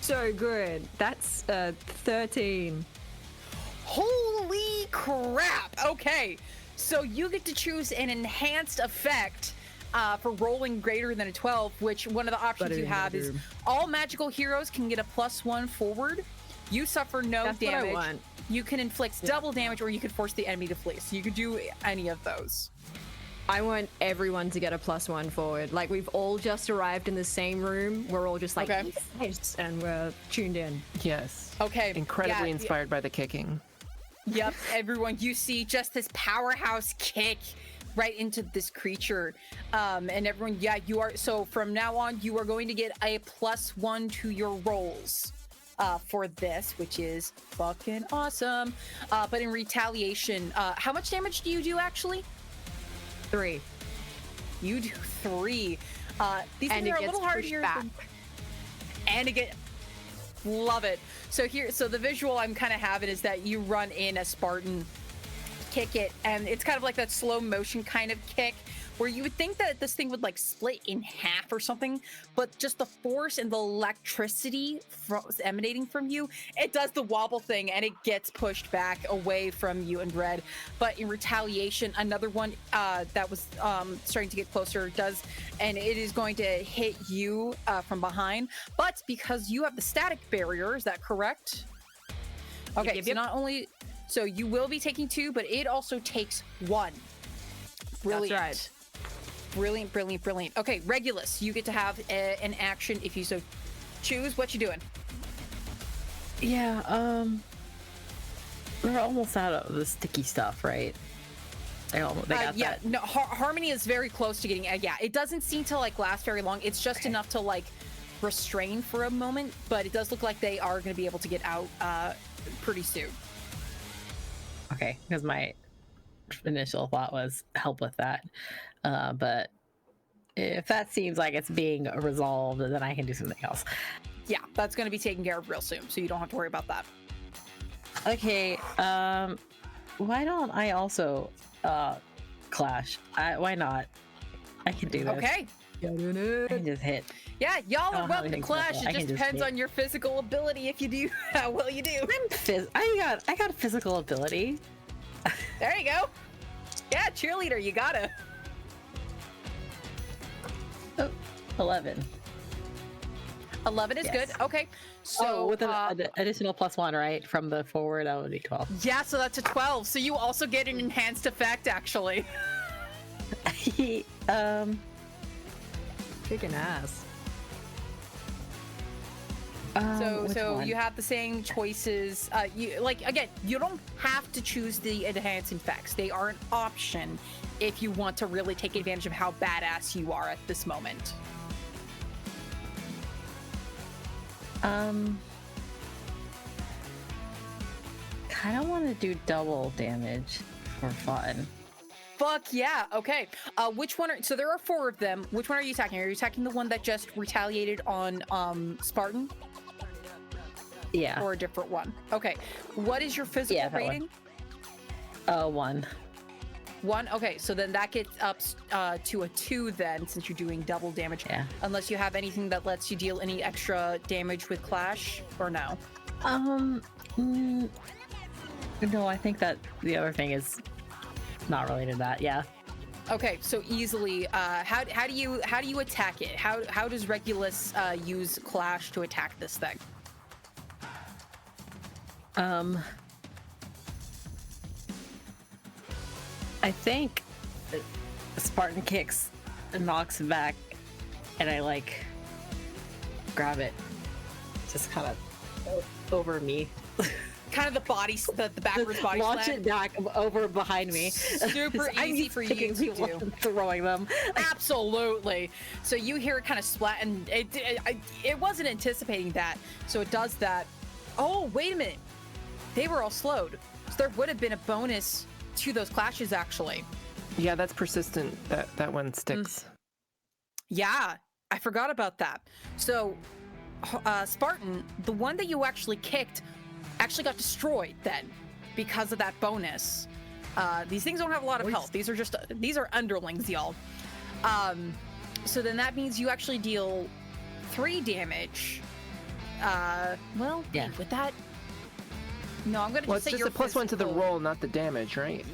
Speaker 5: So good. That's 13.
Speaker 1: Holy crap! Okay, so you get to choose an enhanced effect for rolling greater than a 12, which one of the options you have is all magical heroes can get a +1 forward. You suffer no
Speaker 5: That's what I
Speaker 1: damage.
Speaker 5: want.
Speaker 1: You can inflict double damage, or you could force the enemy to flee. So you could do any of those.
Speaker 5: I want everyone to get a +1 forward. Like, we've all just arrived in the same room. We're all just like,
Speaker 1: Okay.
Speaker 5: yes, and we're tuned in.
Speaker 3: Yes.
Speaker 1: Okay.
Speaker 3: Incredibly
Speaker 1: yeah,
Speaker 3: inspired by the kicking.
Speaker 1: Yep, everyone, you see just this powerhouse kick right into this creature. And everyone, yeah, you are, so from now on, you are going to get a +1 to your rolls for this, which is fucking awesome. But in retaliation, how much damage do you do actually?
Speaker 5: 3.
Speaker 1: You do 3. These
Speaker 5: And
Speaker 1: things
Speaker 5: it
Speaker 1: are a
Speaker 5: gets
Speaker 1: little hard
Speaker 5: pushed
Speaker 1: here.
Speaker 5: back.
Speaker 1: And it get love it. So the visual I'm kind of having is that you run in a Spartan, kick it, and it's kind of like that slow motion kind of kick where you would think that this thing would like split in half or something, but just the force and the electricity emanating from you, it does the wobble thing and it gets pushed back away from you and Red. But in retaliation, another one that was starting to get closer does, and it is going to hit you from behind. But because you have the static barrier, is that correct? Okay,
Speaker 5: Yep.
Speaker 1: so not only, so you will be taking 2, but it also takes 1. Brilliant.
Speaker 5: That's right.
Speaker 1: Brilliant, brilliant, brilliant. Okay, Regulus, you get to have an action if you so choose. What you doing?
Speaker 2: Yeah, we're almost out of the sticky stuff, right? They got
Speaker 1: Yeah,
Speaker 2: that.
Speaker 1: no, Harmony is very close to getting. Yeah, it doesn't seem to like last very long. It's just enough to like restrain for a moment, but it does look like they are going to be able to get out pretty soon.
Speaker 2: Okay, because my initial thought was help with that. But if that seems like it's being resolved, then I can do something else.
Speaker 1: Yeah, that's going to be taken care of real soon, so you don't have to worry about that.
Speaker 2: Okay, why don't I also clash? Why not? I can do this.
Speaker 1: Okay.
Speaker 2: I can just hit.
Speaker 1: Yeah, y'all are
Speaker 2: don't have
Speaker 1: welcome to
Speaker 2: anything
Speaker 1: clash.
Speaker 2: special.
Speaker 1: It
Speaker 2: I
Speaker 1: just
Speaker 2: can just
Speaker 1: depends
Speaker 2: hit.
Speaker 1: on your physical ability if you do how well you do.
Speaker 2: I got physical ability.
Speaker 1: There you go. Yeah, cheerleader, you gotta.
Speaker 2: Oh, 11.
Speaker 1: 11 is
Speaker 2: Yes.
Speaker 1: good. Okay. So
Speaker 2: with an additional +1, right? From the forward, that would be 12.
Speaker 1: yeah, so that's a 12. So you also get an enhanced effect, actually.
Speaker 5: Kicking ass.
Speaker 2: Which
Speaker 1: So
Speaker 2: one?
Speaker 1: you have the same choices. You like again, you don't have to choose the enhanced effects. They are an option if you want to really take advantage of how badass you are at this moment.
Speaker 2: Kind of want to do double damage for fun.
Speaker 1: Fuck yeah. Okay. Which one are, so there are 4 of them. Which one are you attacking? Are you attacking the one that just retaliated on Spartan
Speaker 2: Yeah.
Speaker 1: or a different one? Okay. What is your physical
Speaker 2: Yeah, that one.
Speaker 1: rating?
Speaker 2: 1.
Speaker 1: 1. Okay, so then that gets up to a 2 then, since you're doing double damage.
Speaker 2: Yeah.
Speaker 1: Unless you have anything that lets you deal any extra damage with clash, or no?
Speaker 2: No, I think that the other thing is not related to that. Yeah.
Speaker 1: Okay, so easily, how do you attack it? How does Regulus use clash to attack this thing?
Speaker 2: I think Spartan kicks and knocks back, and I like grab it, just kind of over me.
Speaker 1: Kind of the body, the backwards body
Speaker 2: Launch
Speaker 1: slam.
Speaker 2: it back over behind me.
Speaker 1: Super
Speaker 2: I'm
Speaker 1: easy
Speaker 2: used
Speaker 1: for
Speaker 2: to
Speaker 1: you
Speaker 2: kicking
Speaker 1: to
Speaker 2: people
Speaker 1: do.
Speaker 2: and throwing them.
Speaker 1: Absolutely. So you hear it kind of splat, and it wasn't anticipating that, so it does that. Oh, wait a minute. They were all slowed, so there would have been a bonus to those clashes, actually.
Speaker 3: Yeah, that's persistent. That one sticks.
Speaker 1: Yeah, I forgot about that. So, Spartan, the one that you actually kicked actually got destroyed then because of that bonus. These things don't have a lot of health. These are underlings, y'all. So then that means you actually deal 3 damage. Well,
Speaker 2: Yeah.
Speaker 1: with that, no, I'm gonna
Speaker 3: Well,
Speaker 1: just
Speaker 3: it's
Speaker 1: say
Speaker 3: just a +1 to the roll, not the damage, right?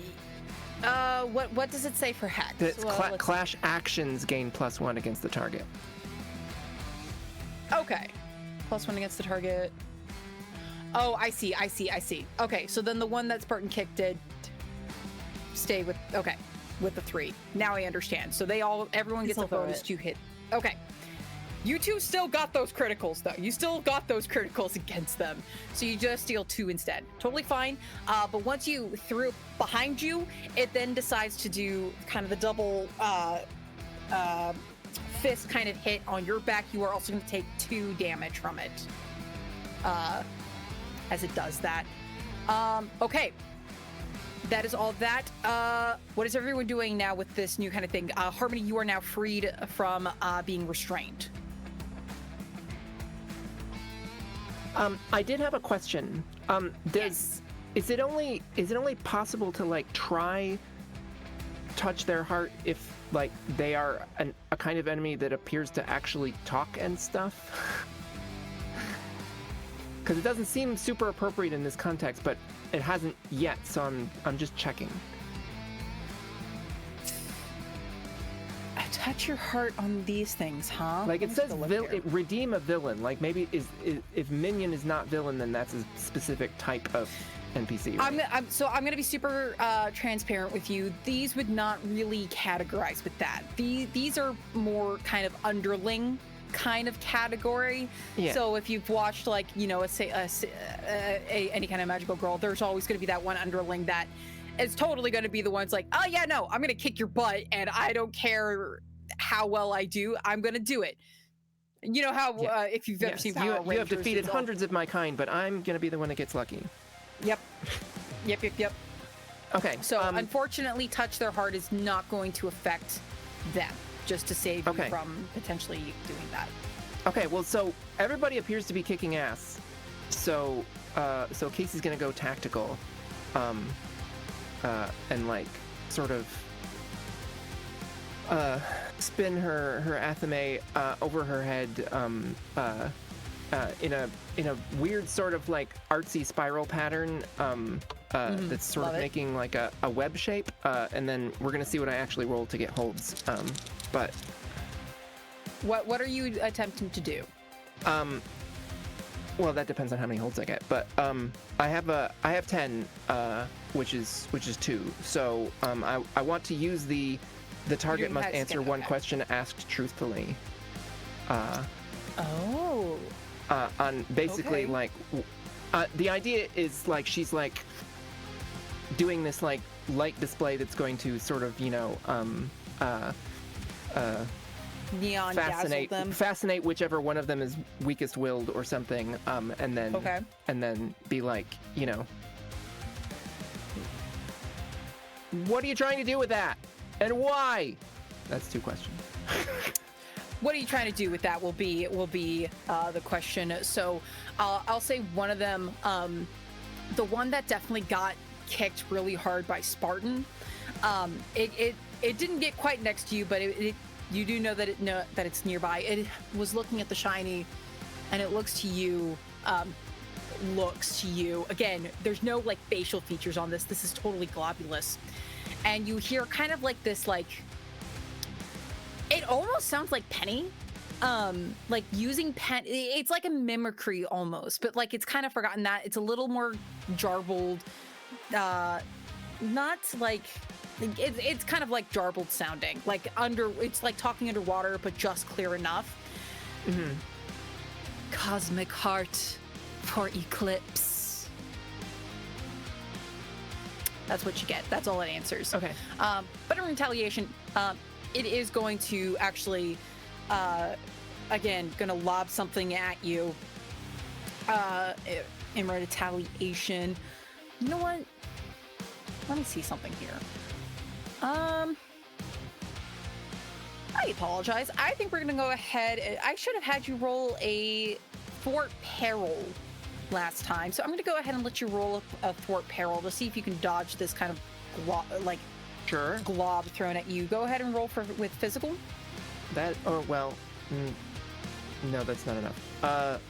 Speaker 1: What does it say for hex?
Speaker 3: It's
Speaker 1: Well, let's
Speaker 3: clash actions gain +1 against the target.
Speaker 1: Okay. +1 against the target. Oh, I see. Okay, so then the one that Spartan kicked did stay with, okay, with the 3. Now I understand. So everyone gets a bonus to hit. Okay. You two still got those criticals, though. You still got those criticals against them. So you just deal 2 instead. Totally fine. But once you threw it behind you, it then decides to do kind of the double fist kind of hit on your back. You are also going to take 2 damage from it as it does that. Okay. That is all that. What is everyone doing now with this new kind of thing? Harmony, you are now freed from being restrained.
Speaker 3: I did have a question.
Speaker 1: Yes.
Speaker 3: Is it only possible to like try touch their heart if like they are a kind of enemy that appears to actually talk and stuff? Because it doesn't seem super appropriate in this context, but it hasn't yet, so I'm just checking.
Speaker 1: Touch your heart on these things, huh?
Speaker 3: Like it
Speaker 1: Let me
Speaker 3: says,
Speaker 1: take a look here.
Speaker 3: redeem a villain. Like maybe if minion is not villain, then that's a specific type of NPC. Right?
Speaker 1: I'm gonna be super transparent with you. These would not really categorize with that. These are more kind of underling kind of category.
Speaker 3: Yeah.
Speaker 1: So if you've watched like any kind of magical girl, there's always going to be that one underling that is totally going to be the ones like, oh yeah, no, I'm going to kick your butt, and I don't care how well I do, I'm going to do it. You know how if you've ever seen Power
Speaker 3: you
Speaker 1: Rangers,
Speaker 3: have defeated
Speaker 1: it's all-
Speaker 3: hundreds of my kind, but I'm gonna be the one that gets lucky.
Speaker 1: Yep.
Speaker 3: Okay.
Speaker 1: So unfortunately, touch their heart is not going to affect them. Just to save you from potentially doing that.
Speaker 3: Okay, well, so everybody appears to be kicking ass. So Casey's gonna go tactical, and like sort of spin her athame over her head, in a weird sort of like artsy spiral pattern, that's sort of making like a web shape, and then we're gonna see what I actually roll to get holds. But
Speaker 1: what are you attempting to do?
Speaker 3: well, that depends on how many holds I get. But I have 10, which is 2. So I want to use the target must answer one question asked truthfully. On basically like the idea is like she's like doing this like light display that's going to sort of
Speaker 1: neon
Speaker 3: fascinate whichever one of them is weakest willed or something, and then be like, what are you trying to do with that and why? That's 2 questions.
Speaker 1: What are you trying to do with that will be the question. So I'll say one of them, the one that definitely got kicked really hard by Spartan. It didn't get quite next to you, but you do know that it's nearby. It was looking at the shiny, and it looks to you. Again, there's no like facial features on this. This is totally globulous, and you hear kind of like this like. It almost sounds like Penny, like using pen. It's like a mimicry almost, but like it's kind of forgotten that it's a little more jarbled. Not like it's kind of like jarbled sounding, like it's like talking underwater, but just clear enough.
Speaker 3: Mm-hmm.
Speaker 1: Cosmic heart for eclipse. That's what you get. That's all it answers.
Speaker 3: Okay.
Speaker 1: But in retaliation, it is going to actually, again, going to lob something at you in retaliation. You know what? Let me see something here. I apologize. I think we're going to go ahead. I should have had you roll a Fort Peril last time. So I'm going to go ahead and let you roll a thwart peril to see if you can dodge this kind of
Speaker 3: Sure.
Speaker 1: glob thrown at you. Go ahead and roll with physical.
Speaker 3: That, oh, well, no, that's not enough.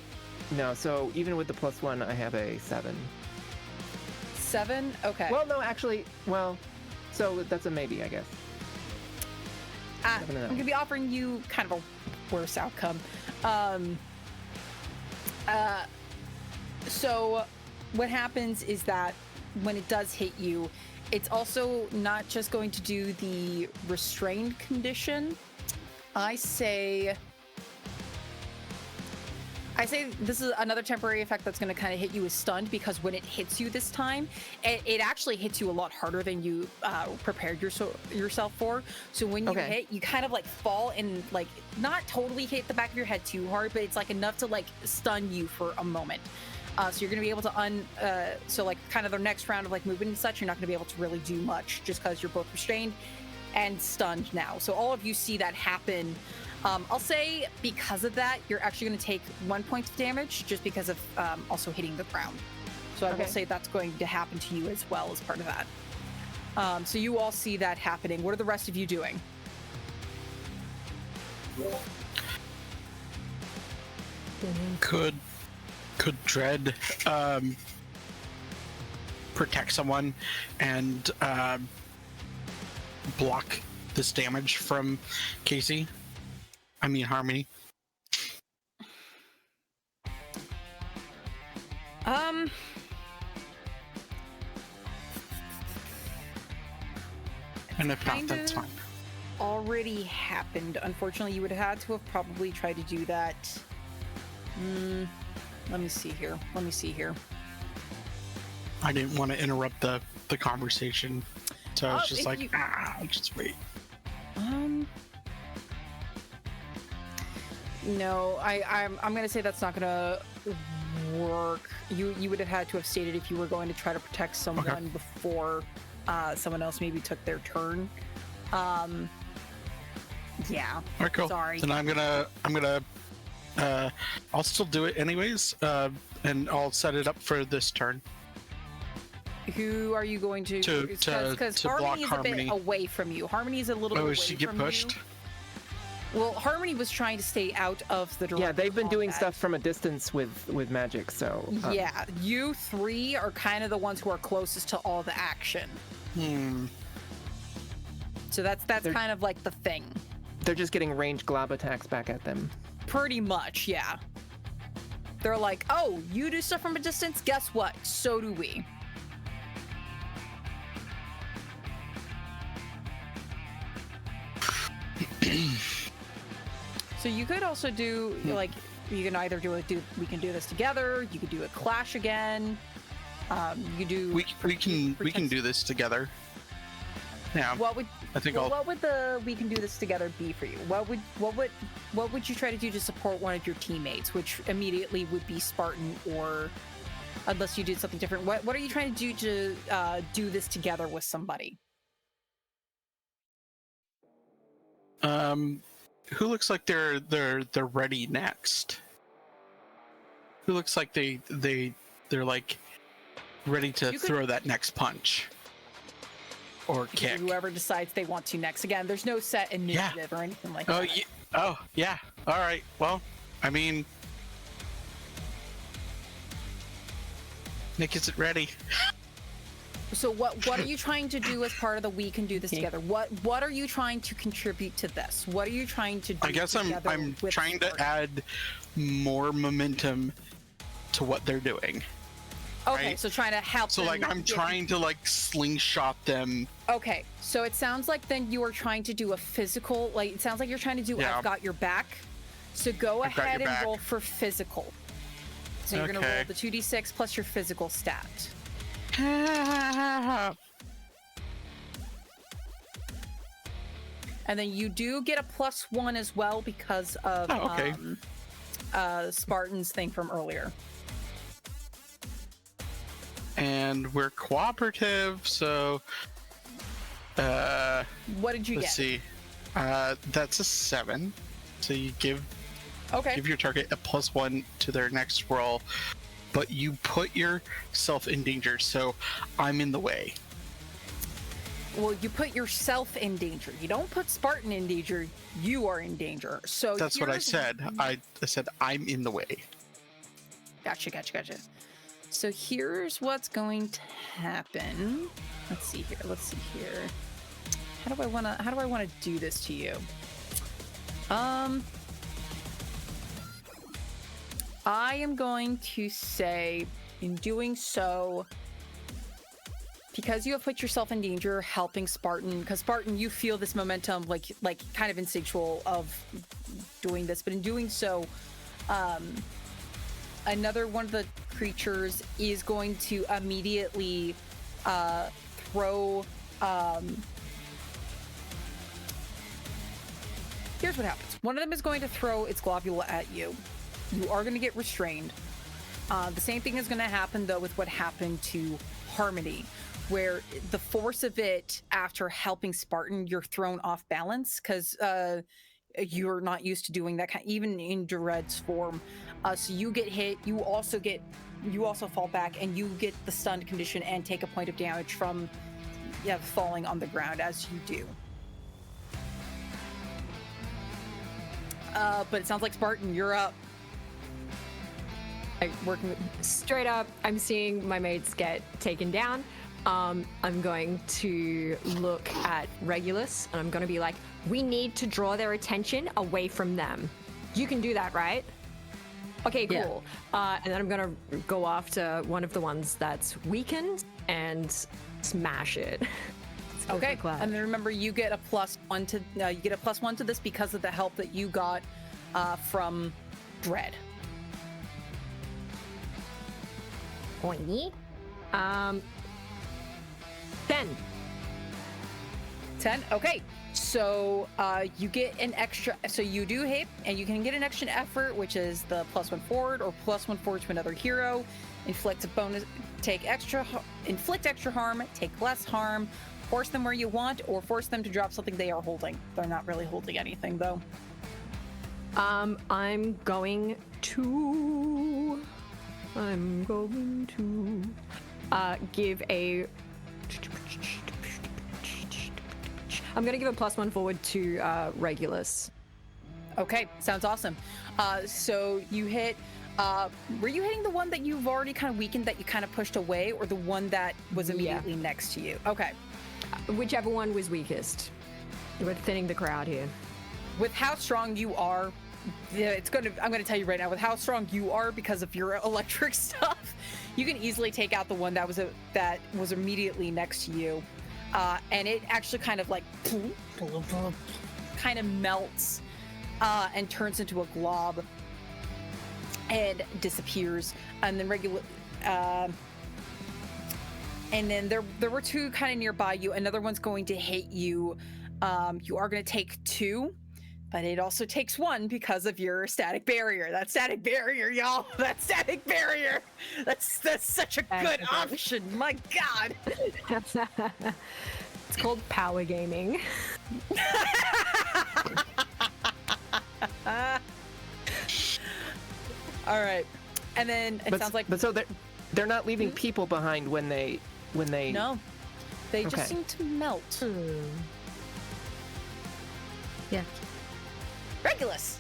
Speaker 3: No, so even with the +1, I have a 7.
Speaker 1: 7? Okay.
Speaker 3: Well, no, actually, so that's a maybe, I guess.
Speaker 1: I'm going to be offering you kind of a worse outcome. So what happens is that when it does hit you, it's also not just going to do the restrained condition. I say this is another temporary effect that's going to kind of hit you as stunned, because when it hits you this time, it actually hits you a lot harder than you prepared yourself for. So when you hit, you kind of like fall and like not totally hit the back of your head too hard, but it's like enough to like stun you for a moment. So you're going to be able to so like kind of the next round of like movement and such, you're not going to be able to really do much just because you're both restrained and stunned now. So all of you see that happen. I'll say because of that, you're actually going to take 1 point of damage just because of also hitting the ground. So I will say that's going to happen to you as well as part of that. So you all see that happening. What are the rest of you doing?
Speaker 4: Could Dread protect someone and block this damage from Casey? I mean Harmony. And if not, that's fine.
Speaker 1: Already happened. Unfortunately, you would have had to have probably tried to do that. Let me see here.
Speaker 4: I didn't want to interrupt the conversation, so I was just like, I'll just wait.
Speaker 1: No, I'm gonna say that's not gonna work. You would have had to have stated if you were going to try to protect someone before someone else maybe took their turn. Yeah.
Speaker 4: All right, cool.
Speaker 1: Sorry.
Speaker 4: Then I'm gonna I'll still do it anyways, and I'll set it up for this turn.
Speaker 1: Who are you going to? Because Harmony is a bit away from you. Harmony is a little bit away
Speaker 4: does she get pushed?
Speaker 1: You. Well, Harmony was trying to stay out of the direct
Speaker 3: Yeah, they've been doing
Speaker 1: combat.
Speaker 3: stuff from a distance with magic, so...
Speaker 1: Yeah, you three are kind of the ones who are closest to all the action. So that's kind of like the thing.
Speaker 3: They're just getting ranged glob attacks back at them.
Speaker 1: Pretty much, yeah. They're like, oh, you do stuff from a distance? Guess what? So do we. So you could also do, like, you can either we can do this together, you could do a clash again. You could do...
Speaker 4: We can do this together. Yeah.
Speaker 1: What would the we can do this together be for you? What would you try to do to support one of your teammates, which immediately would be Spartan, or unless you did something different? What are you trying to do do this together with somebody?
Speaker 4: Who looks like they're ready next? Who looks like they're like ready to throw that next punch or kick?
Speaker 1: Whoever decides they want to next. Again, there's no set initiative or anything like that.
Speaker 4: Oh yeah. All right. Well, I mean, Nick isn't ready.
Speaker 1: So what are you trying to do as part of the we can do this together? What are you trying to contribute to this? What are you trying to do?
Speaker 4: I guess I'm trying to add more momentum to what they're doing.
Speaker 1: Okay,
Speaker 4: right?
Speaker 1: So trying to help.
Speaker 4: So like I'm trying to like slingshot them.
Speaker 1: Okay, so it sounds like then you are trying to do a physical. Like it sounds like you're trying to do. I've got your back. So go ahead and roll for physical. So you're gonna roll the 2d6 plus your physical stat. And then you do get a +1 as well because of Spartan's thing from earlier.
Speaker 4: And we're cooperative, so
Speaker 1: what did you get?
Speaker 4: Let's see. That's a 7. So you give your target a +1 to their next roll, but you put yourself in danger, so I'm in the way.
Speaker 1: Well, you put yourself in danger. You don't put Spartan in danger. You are in danger. So
Speaker 4: That's what I
Speaker 1: here's-
Speaker 4: said. I said I'm in the way.
Speaker 1: Gotcha. So here's what's going to happen. Let's see here. How do I wanna do this to you? I am going to say, in doing so, because you have put yourself in danger, helping Spartan, because Spartan, you feel this momentum, like kind of instinctual of doing this, but in doing so, another one of the creatures is going to immediately throw. Here's what happens. One of them is going to throw its globule at you. You are going to get restrained. The same thing is going to happen, though, with what happened to Harmony, where the force of it, after helping Spartan, you're thrown off balance because you're not used to doing that kind, even in Dread's form. So you get hit. You also fall back, and you get the stunned condition and take a point of damage from falling on the ground as you do. But it sounds like Spartan, you're up. Working with
Speaker 5: Straight up, I'm seeing my mates get taken down. I'm going to look at Regulus, and I'm going to be like, we need to draw their attention away from them. You can do that, right? Okay, cool.
Speaker 2: Yeah.
Speaker 5: And then I'm going to go after one of the ones that's weakened and smash it.
Speaker 1: Okay, and then remember, you get a +1 to this because of the help that you got from Dread. 10. 10. Okay, so you get an extra. So you do hit, and you can get an extra effort, which is the +1 forward or +1 forward to another hero. Inflict extra harm, take less harm. Force them where you want, or force them to drop something they are holding. They're not really holding anything, though.
Speaker 5: I'm going to give a. I'm going to give a +1 forward to Regulus.
Speaker 1: Okay, sounds awesome. So you hit. Were you hitting the one that you've already kind of weakened, that you kind of pushed away, or the one that was immediately next to you? Okay.
Speaker 5: Whichever one was weakest. We're thinning the crowd here.
Speaker 1: With how strong you are, I'm gonna tell you right now, with how strong you are because of your electric stuff, you can easily take out the one that was immediately next to you. And it actually kind of like kind of melts and turns into a glob and disappears. And then and then there were two kind of nearby you. Another one's going to hit you. You are going to take 2, but it also takes 1 because of your static barrier. That static barrier, y'all. That static barrier. That's such a good option. My God.
Speaker 5: It's called power gaming.
Speaker 1: All right. And then sounds like.
Speaker 3: But so they're not leaving people behind when they.
Speaker 1: No, they just seem to melt.
Speaker 2: Yeah.
Speaker 1: Regulus.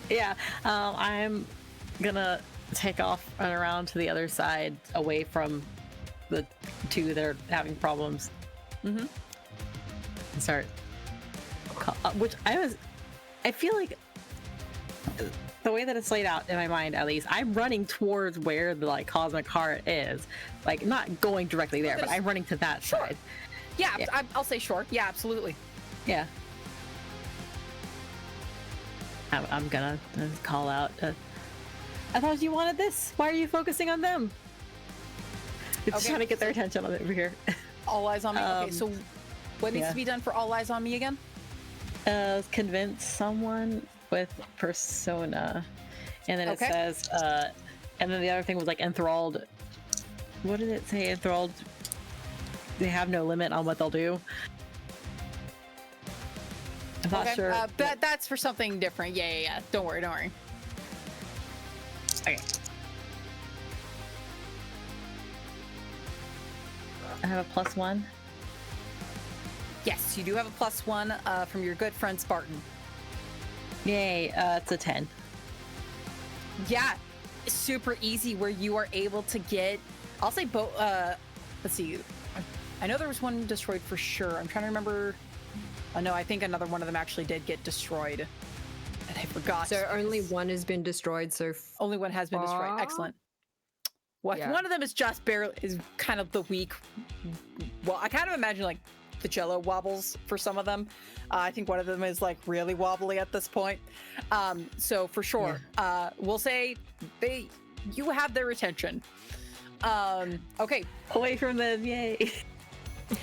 Speaker 2: Yeah. I'm gonna take off and around to the other side, away from the two that are having problems.
Speaker 1: Mm-hmm.
Speaker 2: And start. I feel like the way that it's laid out in my mind, at least, I'm running towards where the cosmic heart is, not going directly there, but I'm running to that side.
Speaker 1: Yeah. I'll say sure. Yeah, absolutely.
Speaker 2: Yeah. I'm gonna call out. I thought you wanted this. Why are you focusing on them? It's trying to get their attention on over here.
Speaker 1: All eyes on me. Okay, so what needs to be done for all eyes on me again?
Speaker 2: Convince someone with persona, and then it says, and then the other thing was enthralled. What did it say? Enthralled. They have no limit on what they'll do. I'm not sure.
Speaker 1: That's for something different. Yeah. Don't worry.
Speaker 2: Okay. I have a +1.
Speaker 1: Yes, you do have a +1 from your good friend Spartan.
Speaker 2: Yay, it's a 10.
Speaker 1: Yeah, super easy where you are able to get, I'll say both, let's see. I know there was one destroyed for sure. I'm trying to remember. Oh no, I think another one of them actually did get destroyed. And I forgot.
Speaker 5: So only one has been destroyed so far?
Speaker 1: Only one has been destroyed. Excellent. What?
Speaker 5: Yeah.
Speaker 1: One of them is just barely, is kind of the weak. Well, I kind of imagine like the jello wobbles for some of them. I think one of them is like really wobbly at this point. So for sure, we'll say you have their attention. Okay.
Speaker 2: Away from them, yay.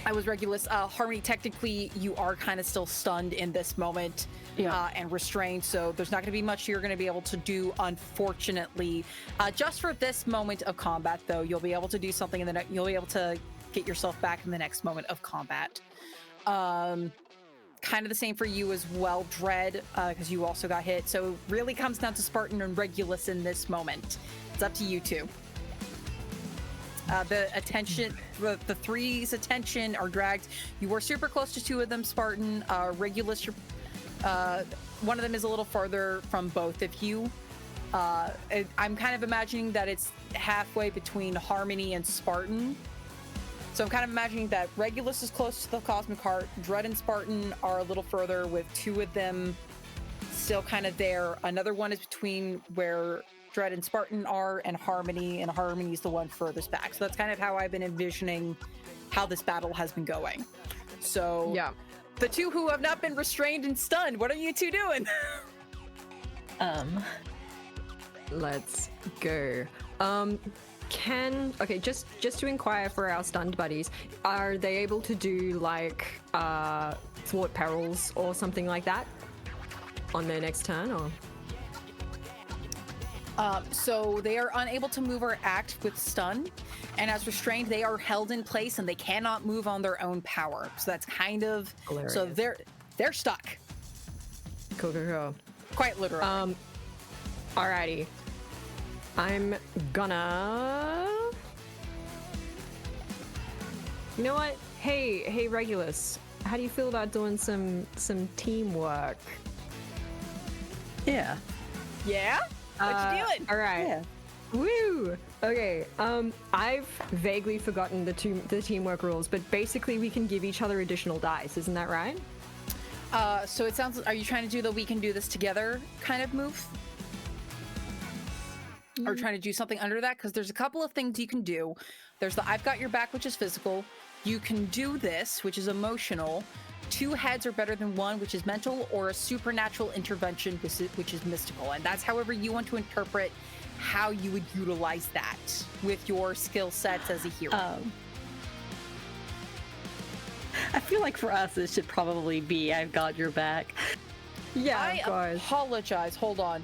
Speaker 1: I was Regulus. Harmony, technically, you are kind of still stunned in this moment and restrained, so there's not going to be much you're going to be able to do, unfortunately. Just for this moment of combat, though, you'll be able to do something, and you'll be able to get yourself back in the next moment of combat. Kind of the same for you as well, Dread, because you also got hit. So it really comes down to Spartan and Regulus in this moment. It's up to you two. The attention, the three's attention are dragged. You were super close to two of them, Spartan. Regulus, one of them is a little farther from both of you. I'm kind of imagining that it's halfway between Harmony and Spartan. So I'm kind of imagining that Regulus is close to the Cosmic Heart. Dread and Spartan are a little further, with two of them still kind of there. Another one is between where Dread and Spartan are, and Harmony's the one furthest back. So that's kind of how I've been envisioning how this battle has been going. So
Speaker 5: Yeah.
Speaker 1: the two who have not been restrained and stunned, what are you two doing?
Speaker 5: Let's go. Just to inquire for our stunned buddies, are they able to do like thwart perils or something like that on their next turn, or?
Speaker 1: So they are unable to move or act with stun, and as restrained, they are held in place and they cannot move on their own power. So that's kind of
Speaker 5: Hilarious.
Speaker 1: So they're stuck,
Speaker 5: Cool.
Speaker 1: quite literally.
Speaker 5: Alrighty. I'm gonna. You know what? Hey, Regulus. How do you feel about doing some teamwork?
Speaker 2: Yeah.
Speaker 1: Yeah. What you doing?
Speaker 5: All right.
Speaker 2: Yeah.
Speaker 5: Woo! Okay. I've vaguely forgotten the teamwork rules, but basically we can give each other additional dice. Isn't that right?
Speaker 1: So it sounds. Are you trying to do the "we can do this together" kind of move? Or trying to do something under that? Because there's a couple of things you can do. There's the "I've got your back," which is physical. You can do this, which is emotional. Two heads are better than one, which is mental, or a supernatural intervention, which is mystical. And that's however you want to interpret how you would utilize that with your skill sets as a hero.
Speaker 2: I feel like for us, it should probably be "I've got your back."
Speaker 5: Yeah,
Speaker 1: I apologize. Hold on.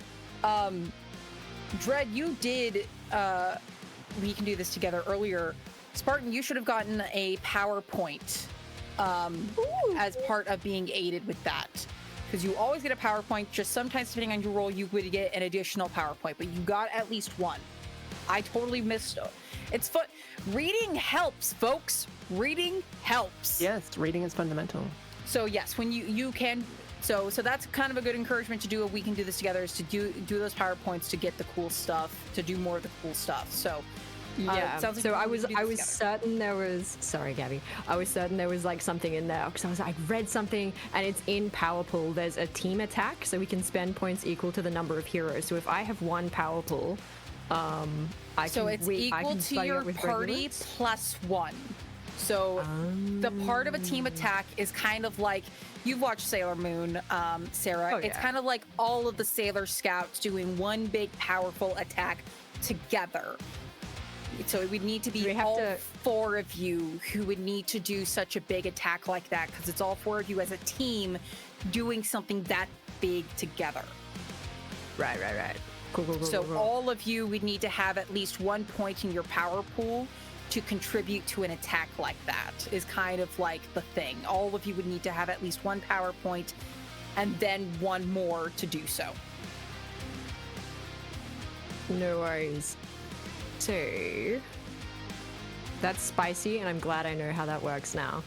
Speaker 1: Dread, you did "we can do this together" earlier. Spartan, you should have gotten a PowerPoint as part of being aided with that. Because you always get a PowerPoint, just sometimes depending on your role, you would get an additional PowerPoint, but you got at least one. I totally missed it. It's fun. Reading helps, folks. Reading helps.
Speaker 3: Yes, reading is fundamental.
Speaker 1: So yes, when you can, so that's kind of a good encouragement to do. We can do this together, is to do those PowerPoints to get the cool stuff, to do more of the cool stuff. So
Speaker 5: yeah.
Speaker 1: it sounds like
Speaker 5: So I
Speaker 1: we
Speaker 5: was
Speaker 1: can do this together.
Speaker 5: certain there was. Sorry, Gabby. I was certain there was like something in there because I read something and it's in Power Pool. There's a team attack, so we can spend points equal to the number of heroes. So if I have one Power Pool,
Speaker 1: So it's equal to your party plus one. So the part of a team attack is kind of like, you've watched Sailor Moon, Sarah.
Speaker 5: Oh,
Speaker 1: It's
Speaker 5: yeah.
Speaker 1: kind of like all of the Sailor Scouts doing one big powerful attack together. So it would need to be
Speaker 5: We have
Speaker 1: all
Speaker 5: to-
Speaker 1: four of you who would need to do such a big attack like that, because it's all four of you as a team doing something that big together.
Speaker 5: Right. Cool.
Speaker 1: So all of you would need to have at least 1 point in your power pool to contribute to an attack like that, is kind of like the thing. All of you would need to have at least one power point and then one more to do so.
Speaker 5: No worries. So That's spicy, and I'm glad I know how that works now.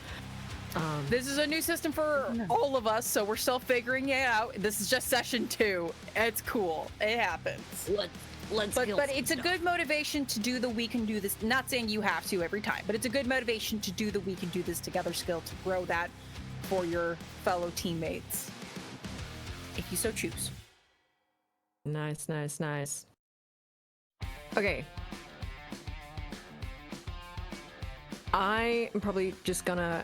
Speaker 1: This is a new system for all of us, so we're still figuring it out. This is just session 2. It's cool. It happens. But it's a good motivation to do the we can do this. Not saying you have to every time, but it's a good motivation to do the we can do this together skill to grow that for your fellow teammates, if you so choose.
Speaker 5: Nice, nice, nice. Okay. I am probably just gonna...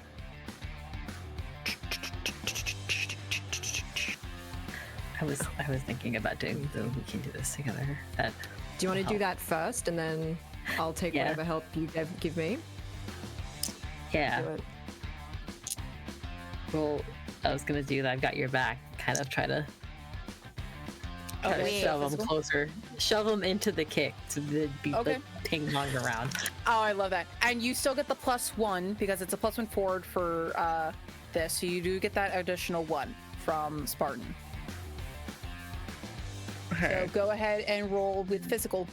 Speaker 2: I was thinking about doing the we can do this together. That
Speaker 5: Do you want to do that first, and then I'll take whatever help you give me?
Speaker 2: Yeah.
Speaker 5: Do it.
Speaker 2: Well, I was gonna do that. I've got your back. Kind of try to shove them closer. Shove them into the kick to beat the ping pong around.
Speaker 1: Oh, I love that. And you still get the +1 because it's a +1 forward for this. So you do get that additional 1 from Spartan.
Speaker 4: Okay.
Speaker 1: So go ahead and roll with physical.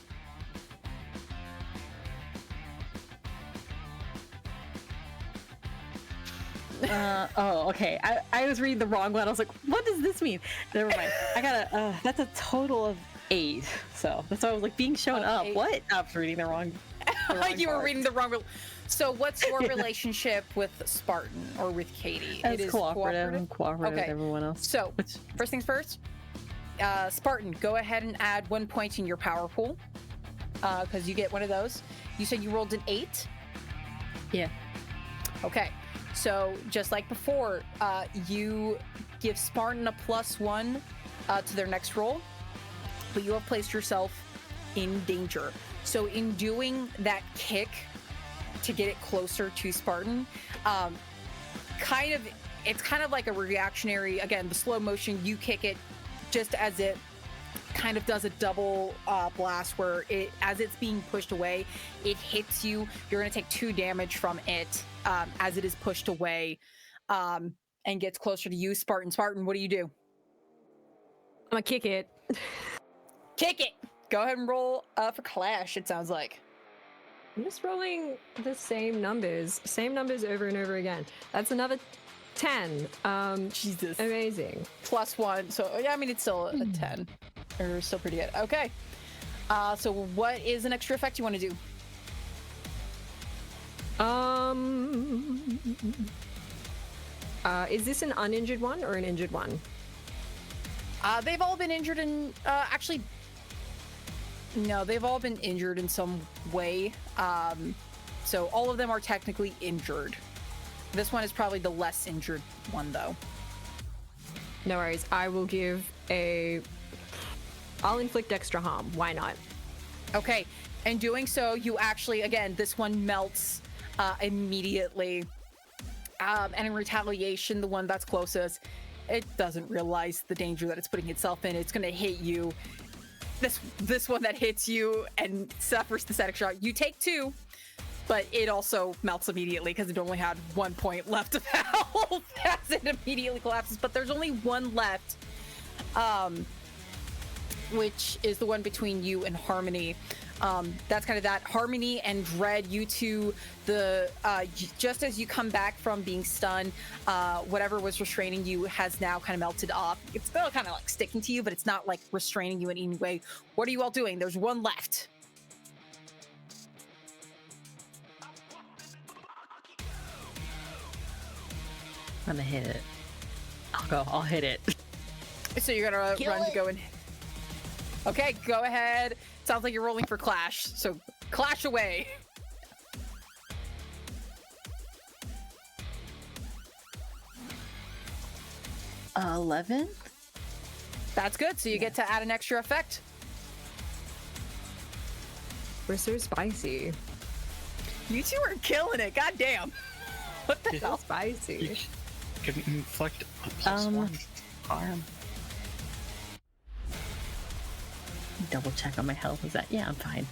Speaker 2: Okay. I was reading the wrong one. I was like, what does this mean? Never mind. I gotta, that's a total of 8. So that's why I was like being shown up.
Speaker 1: 8.
Speaker 2: What? I was reading the wrong.
Speaker 1: You were reading the wrong. So what's your relationship with Spartan or with Katie?
Speaker 2: It is cooperative. I'm cooperative with everyone else.
Speaker 1: So first things first, Spartan, go ahead and add 1 point in your power pool because you get one of those. You said you rolled an 8?
Speaker 2: Yeah.
Speaker 1: Okay. So just like before, you give Spartan a +1 to their next roll, but you have placed yourself in danger. So in doing that kick to get it closer to Spartan, it's kind of like a reactionary, again, the slow motion, you kick it just as it kind of does a double blast where as it's being pushed away, it hits you. You're going to take 2 damage from it as it is pushed away and gets closer to you. Spartan, what do you do?
Speaker 5: I'm gonna kick it.
Speaker 1: Kick it! Go ahead and roll for Clash, it sounds like.
Speaker 5: I'm just rolling the same numbers over and over again. That's another 10.
Speaker 1: Jesus.
Speaker 5: Amazing.
Speaker 1: +1. So, yeah, I mean, it's still a 10. Or still pretty good. Okay. So what is an extra effect you want to do?
Speaker 5: Is this an uninjured one or an injured one?
Speaker 1: They've all been injured in, actually, no, they've all been injured in some way. So all of them are technically injured. This one is probably the less injured one, though.
Speaker 5: No worries. I will I'll inflict extra harm. Why not?
Speaker 1: Okay. In doing so, you actually, again, this one melts immediately. And in retaliation, the one that's closest, it doesn't realize the danger that it's putting itself in. It's going to hit you. This one that hits you and suffers the static shock. You take 2, but it also melts immediately because it only had 1 point left of health as it immediately collapses. But there's only 1 left, which is the one between you and Harmony. That's kind of that. Harmony and Dread, you two, just as you come back from being stunned, whatever was restraining you has now kind of melted off. It's still kind of like sticking to you, but it's not like restraining you in any way. What are you all doing? There's 1 left.
Speaker 2: I'm gonna hit it. I'll hit it.
Speaker 1: So you're gonna run to go and... Okay, go ahead. Sounds like you're rolling for Clash, so Clash away.
Speaker 2: Uh, 11?
Speaker 1: That's good, so you get to add an extra effect.
Speaker 5: We're so spicy.
Speaker 1: You two are killing it, goddamn. What the hell?
Speaker 5: Spicy.
Speaker 4: Can inflict a +1 harm.
Speaker 2: Double check on my health. Is that? Yeah, I'm fine.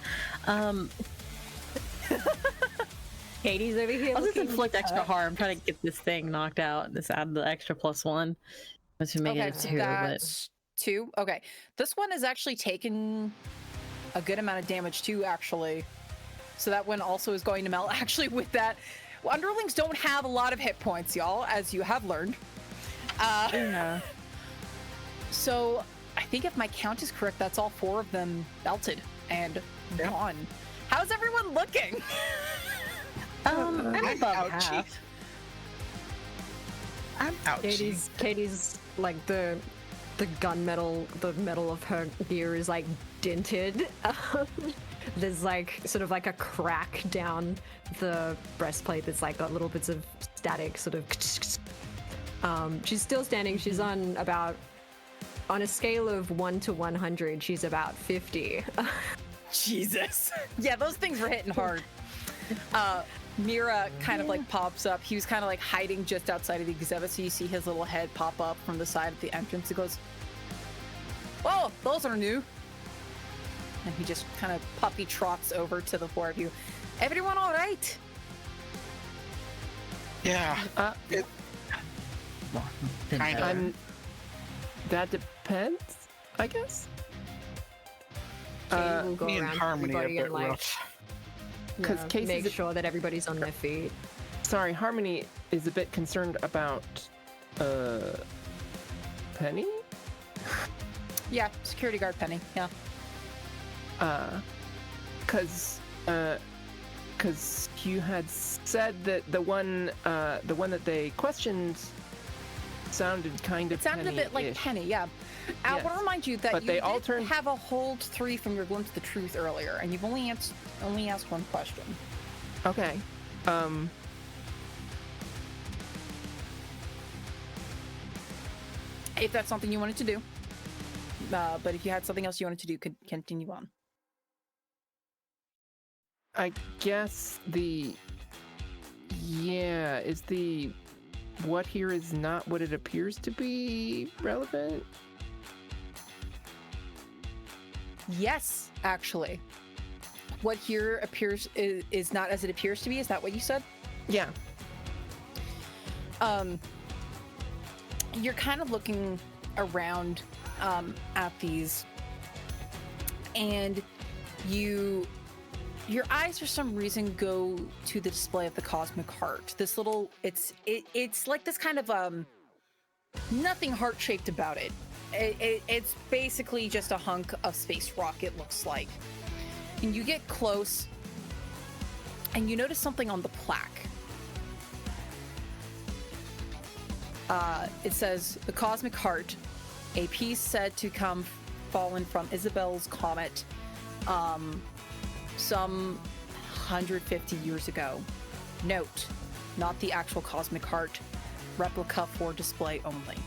Speaker 5: Katie's over here.
Speaker 2: I'll just inflict extra harm. Try to get this thing knocked out. This add the extra +1, which would make it a 2.
Speaker 1: That's 2. Okay, this one has actually taken a good amount of damage too. Actually, So that one also is going to melt. Actually, with that, underlings don't have a lot of hit points, y'all, as you have learned.
Speaker 2: Yeah.
Speaker 1: So I think if my count is correct, that's all 4 of them melted and gone. How's everyone looking?
Speaker 2: I'm above
Speaker 4: ouchie.
Speaker 2: half.
Speaker 4: I'm ouchie.
Speaker 5: Katie's like the gunmetal, the metal of her gear is like dented. There's like sort of like a crack down the breastplate that's like got little bits of static sort of. She's still standing. She's on a scale of 1 to 100, she's about 50.
Speaker 1: Jesus. Yeah, those things were hitting hard. Mira kind of like pops up. He was kind of like hiding just outside of the exhibit, so you see his little head pop up from the side of the entrance. He goes, "Oh, those are new." And he just kind of puppy trots over to the 4 of you. Everyone all right?
Speaker 4: Yeah. Kind of.
Speaker 3: That depends, I guess.
Speaker 5: Katie will go
Speaker 4: Me and
Speaker 5: around
Speaker 4: Harmony are a
Speaker 5: everybody
Speaker 4: bit
Speaker 5: and like
Speaker 4: rough.
Speaker 3: 'Cause Casey's
Speaker 5: make
Speaker 3: a-
Speaker 5: sure that everybody's on their feet.
Speaker 3: Sorry, Harmony is a bit concerned about Penny.
Speaker 1: Yeah, security guard Penny. Yeah.
Speaker 3: Cause you had said that the one that they questioned sounded kind of
Speaker 1: It sounded a bit like
Speaker 3: Penny-ish.
Speaker 1: Penny, yeah. I want
Speaker 3: Yes.
Speaker 1: to remind you that
Speaker 3: But
Speaker 1: you
Speaker 3: they all
Speaker 1: did
Speaker 3: turned-
Speaker 1: have a hold 3 from your glimpse of the truth earlier, and you've only asked one question.
Speaker 3: Okay.
Speaker 1: If that's something you wanted to do. But if you had something else you wanted to do, could continue on.
Speaker 3: I guess is the what here is not what it appears to be relevant?
Speaker 1: Yes, actually. What here appears is not as it appears to be. Is that what you said?
Speaker 3: Yeah.
Speaker 1: You're kind of looking around at these, and your eyes for some reason go to the display of the cosmic heart. This little, it's like this kind of nothing heart-shaped about it. It's basically just a hunk of space rock, it looks like. And you get close, and you notice something on the plaque. It says, "The Cosmic Heart, a piece said to come fallen from Isabel's comet, some 150 years ago. Note, not the actual Cosmic Heart, replica for display only."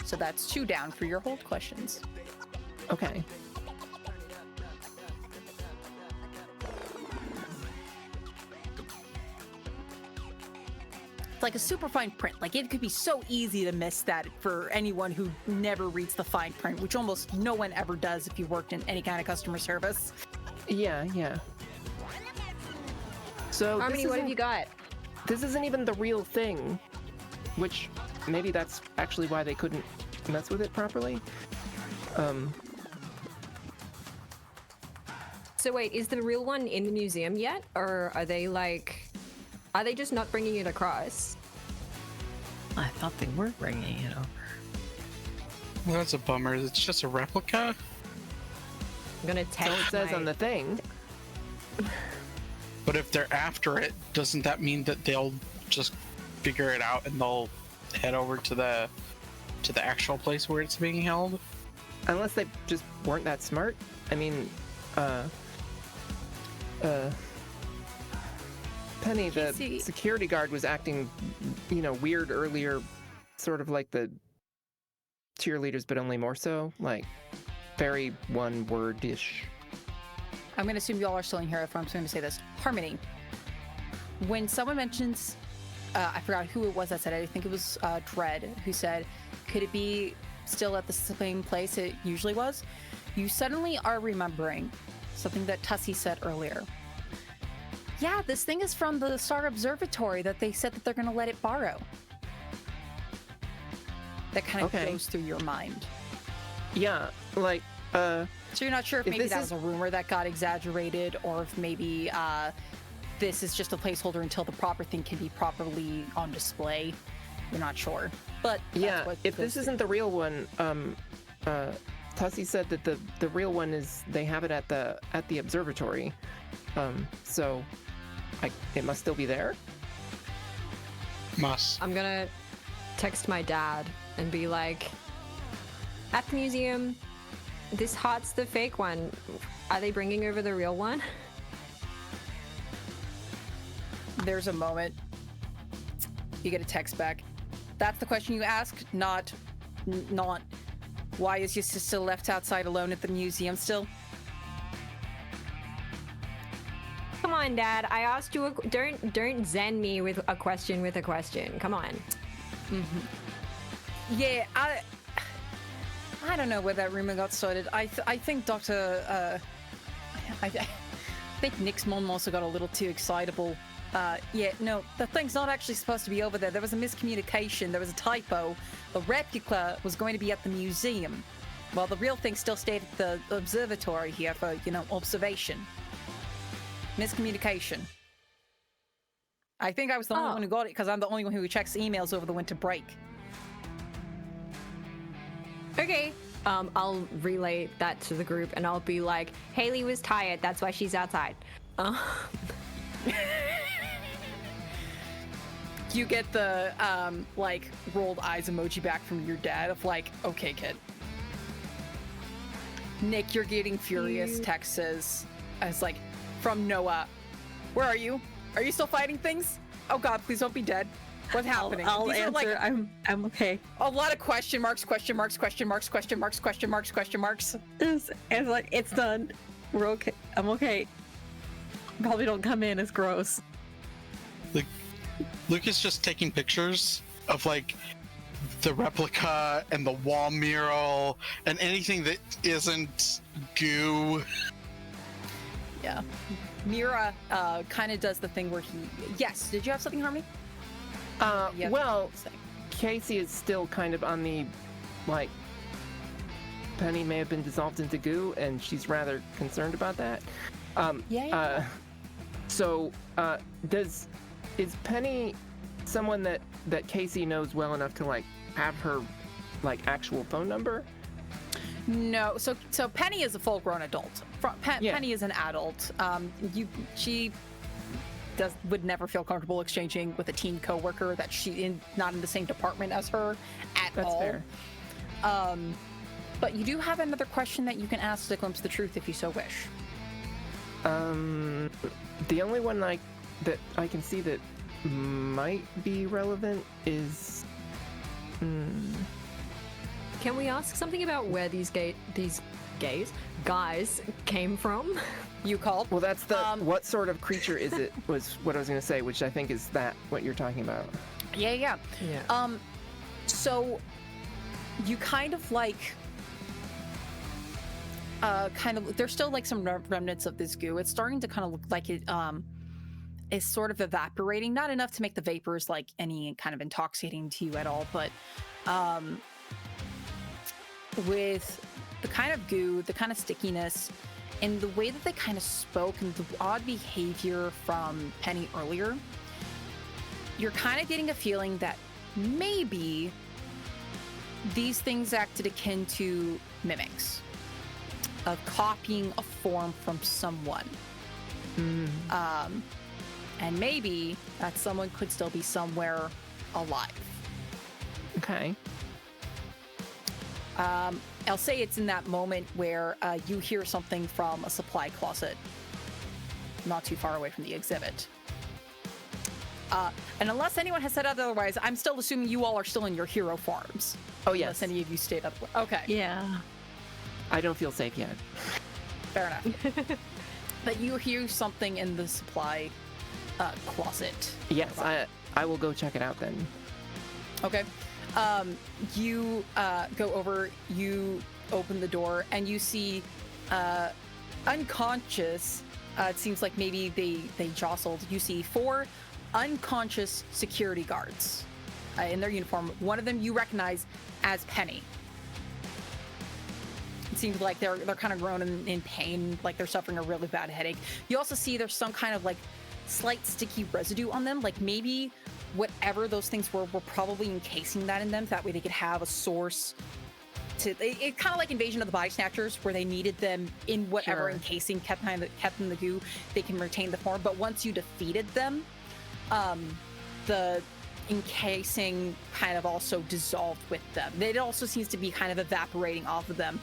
Speaker 1: So that's 2 down for your hold questions.
Speaker 3: Okay.
Speaker 1: It's like a super fine print. Like, it could be so easy to miss that for anyone who never reads the fine print, which almost no one ever does if you worked in any kind of customer service.
Speaker 3: Yeah. So
Speaker 5: Harmony, what have you got?
Speaker 3: This isn't even the real thing, which maybe that's actually why they couldn't mess with it properly.
Speaker 5: So wait, is the real one in the museum yet, or are they just not bringing it across?
Speaker 2: I thought they were bringing it over.
Speaker 4: Well, that's a bummer. It's just a replica.
Speaker 5: I'm gonna
Speaker 3: So
Speaker 5: text
Speaker 3: it says
Speaker 5: my-
Speaker 3: on the thing.
Speaker 4: But if they're after it, doesn't that mean that they'll just figure it out and they'll head over to the actual place where it's being held?
Speaker 3: Unless they just weren't that smart. I mean, Penny, the
Speaker 1: Casey.
Speaker 3: security guard, was acting, weird earlier, sort of like the cheerleaders, but only more so. Like, very one-word-ish.
Speaker 1: I'm going to assume you all are still in here if I'm just going to say this. Harmony, when someone mentions, I forgot who it was that said it, I think it was Dread, who said, could it be still at the same place it usually was? You suddenly are remembering something that Tussie said earlier. Yeah, this thing is from the Star Observatory that they said that they're going to let it borrow. That kind of
Speaker 3: Okay.
Speaker 1: goes through your mind.
Speaker 3: Yeah, like,
Speaker 1: So you're not sure if
Speaker 3: If
Speaker 1: maybe
Speaker 3: this
Speaker 1: that
Speaker 3: is-
Speaker 1: was a rumor that got exaggerated, or if maybe this is just a placeholder until the proper thing can be properly on display. You're not sure, but that's
Speaker 3: yeah,
Speaker 1: what
Speaker 3: if this isn't the real one, Tussie said that the real one is they have it at the observatory, so it must still be there.
Speaker 4: Must.
Speaker 5: I'm gonna text my dad and be like, at the museum, this heart's the fake one. Are they bringing over the real one?
Speaker 1: There's a moment. You get a text back. That's the question you asked, not why is your sister left outside alone at the museum still?
Speaker 5: Come on, Dad. I asked you. Don't zen me with a question with a question. Come on.
Speaker 1: Yeah, I don't know where that rumor got started. I think Dr. I think Nick's mom also got a little too excitable. Yeah, no, the thing's not actually supposed to be over there. There was a miscommunication. There was a typo. The replica was going to be at the museum, while the real thing still stayed at the observatory here for, observation. Miscommunication. I think I was the only one who got it because I'm the only one who checks emails over the winter break.
Speaker 5: Okay. I'll relay that to the group and I'll be like, Haley was tired. That's why she's outside.
Speaker 1: You get the rolled eyes emoji back from your dad of like, okay, kid. Nick, you're getting furious. Text says, it's like, from Noah, where are you? Are you still fighting things? Oh God, please don't be dead. What's happening?
Speaker 2: I'll
Speaker 1: These are,
Speaker 2: answer. I'm okay.
Speaker 1: a lot of question marks, question marks, question marks, question marks, question marks, question marks.
Speaker 2: It's like it's done. We're okay. I'm okay. Probably don't come in. It's gross.
Speaker 4: Luke is just taking pictures of like the replica and the wall mural and anything that isn't goo.
Speaker 1: Yeah. Mira kind of does the thing where he... Yes, did you have something, Harmony? Yeah.
Speaker 3: Well, Casey is still kind of on the, like, Penny may have been dissolved into goo, and she's rather concerned about that. So, is Penny someone that Casey knows well enough to, like, have her, like, actual phone number?
Speaker 1: No. So Penny is a full-grown adult. Penny is an adult. She would never feel comfortable exchanging with a teen coworker that not in the same department as her at all.
Speaker 3: That's fair.
Speaker 1: But you do have another question that you can ask to glimpse the truth if you so wish.
Speaker 3: The only one that I can see that might be relevant is.
Speaker 5: Can we ask something about where these guys came from?
Speaker 1: You called?
Speaker 3: Well, that's the what sort of creature is it? Was what I was going to say, which I think is that what you're talking about.
Speaker 1: Yeah.
Speaker 5: Yeah.
Speaker 1: So you kind of like. There's still like some remnants of this goo. It's starting to kind of look like it is sort of evaporating, not enough to make the vapors like any kind of intoxicating to you at all, but with the kind of goo, the kind of stickiness, and the way that they kind of spoke and the odd behavior from Penny earlier, you're kind of getting a feeling that maybe these things acted akin to mimics. Of copying a form from someone. And maybe that someone could still be somewhere alive.
Speaker 3: Okay.
Speaker 1: I'll say it's in that moment where you hear something from a supply closet not too far away from the exhibit. And unless anyone has said otherwise, I'm still assuming you all are still in your hero forms.
Speaker 3: Oh, yes.
Speaker 1: Unless any of you stayed up. Okay.
Speaker 2: Yeah.
Speaker 3: I don't feel safe yet.
Speaker 1: Fair enough. But you hear something in the supply closet.
Speaker 3: Yes, I will go check it out then.
Speaker 1: Okay. You go over, you open the door, and you see unconscious, it seems like maybe they jostled. You see 4 unconscious security guards in their uniform. One of them you recognize as Penny. It seems like they're kind of groaning in pain, like they're suffering a really bad headache. You also see there's some kind of like slight sticky residue on them, like maybe whatever those things were probably encasing that in them. That way they could have a source to. It kind of like Invasion of the Body Snatchers, where they needed them in whatever encasing kept in the goo. They can retain the form, but once you defeated them, the encasing kind of also dissolved with them. It also seems to be kind of evaporating off of them.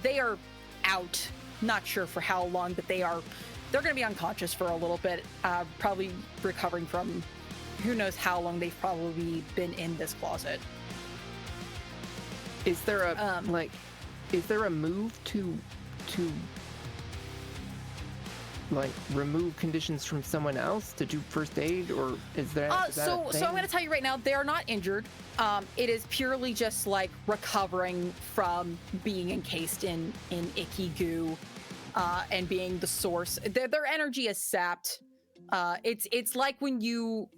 Speaker 1: They are out, not sure for how long, but they're going to be unconscious for a little bit, probably recovering from who knows how long they've probably been in this closet.
Speaker 3: Is there a is there a move to like remove conditions from someone else to do first aid, or is that
Speaker 1: so I'm going to tell you right now, they are not injured. It is purely just like recovering from being encased in icky goo, and being the source. Their energy is sapped. It's like when you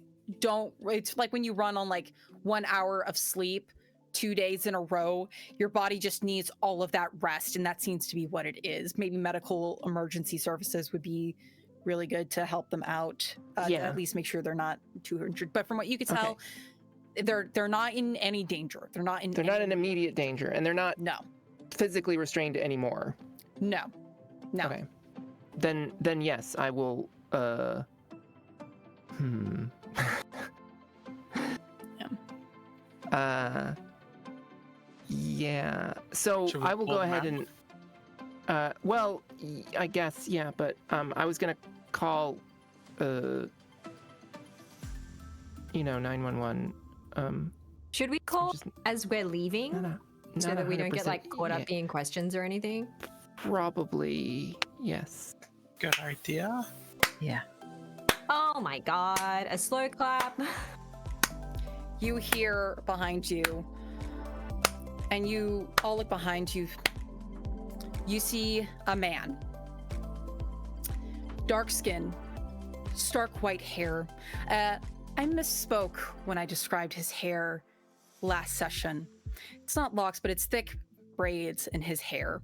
Speaker 1: run on like 1 hour of sleep 2 days in a row. Your body just needs all of that rest, and that seems to be what it is. Maybe medical emergency services would be really good to help them out, to at least make sure they're not too injured. But from what you can tell, they're not in any danger. They're not in
Speaker 3: immediate danger, and they're not physically restrained anymore.
Speaker 1: No.
Speaker 3: Okay. Then yes, I will. Yeah. So I will go ahead and. Well, I guess but I was gonna call. 911.
Speaker 5: Should we call as we're leaving, so that we don't get like caught up in questions or anything?
Speaker 3: Probably yes.
Speaker 4: Good idea.
Speaker 2: Yeah.
Speaker 5: Oh my god, a slow clap.
Speaker 1: You hear behind you, and you all look behind you. You see a man. Dark skin, stark white hair. I misspoke when I described his hair last session. It's not locks, but it's thick braids in his hair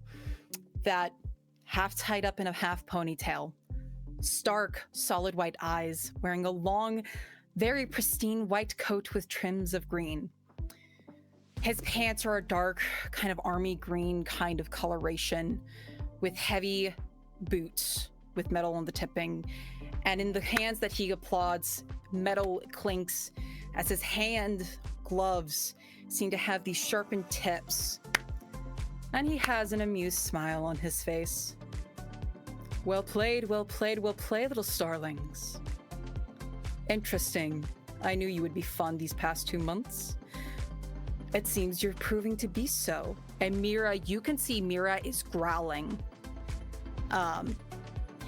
Speaker 1: that half tied up in a half ponytail. Stark, solid white eyes, wearing a long, very pristine white coat with trims of green. His pants are a dark, kind of army green kind of coloration, with heavy boots with metal on the tipping. And in the hands that he applauds, metal clinks as his hand gloves seem to have these sharpened tips. And he has an amused smile on his face. Well played, well played, well played, little starlings. Interesting. I knew you would be fun these past 2 months. It seems you're proving to be so. And Mira, you can see Mira is growling.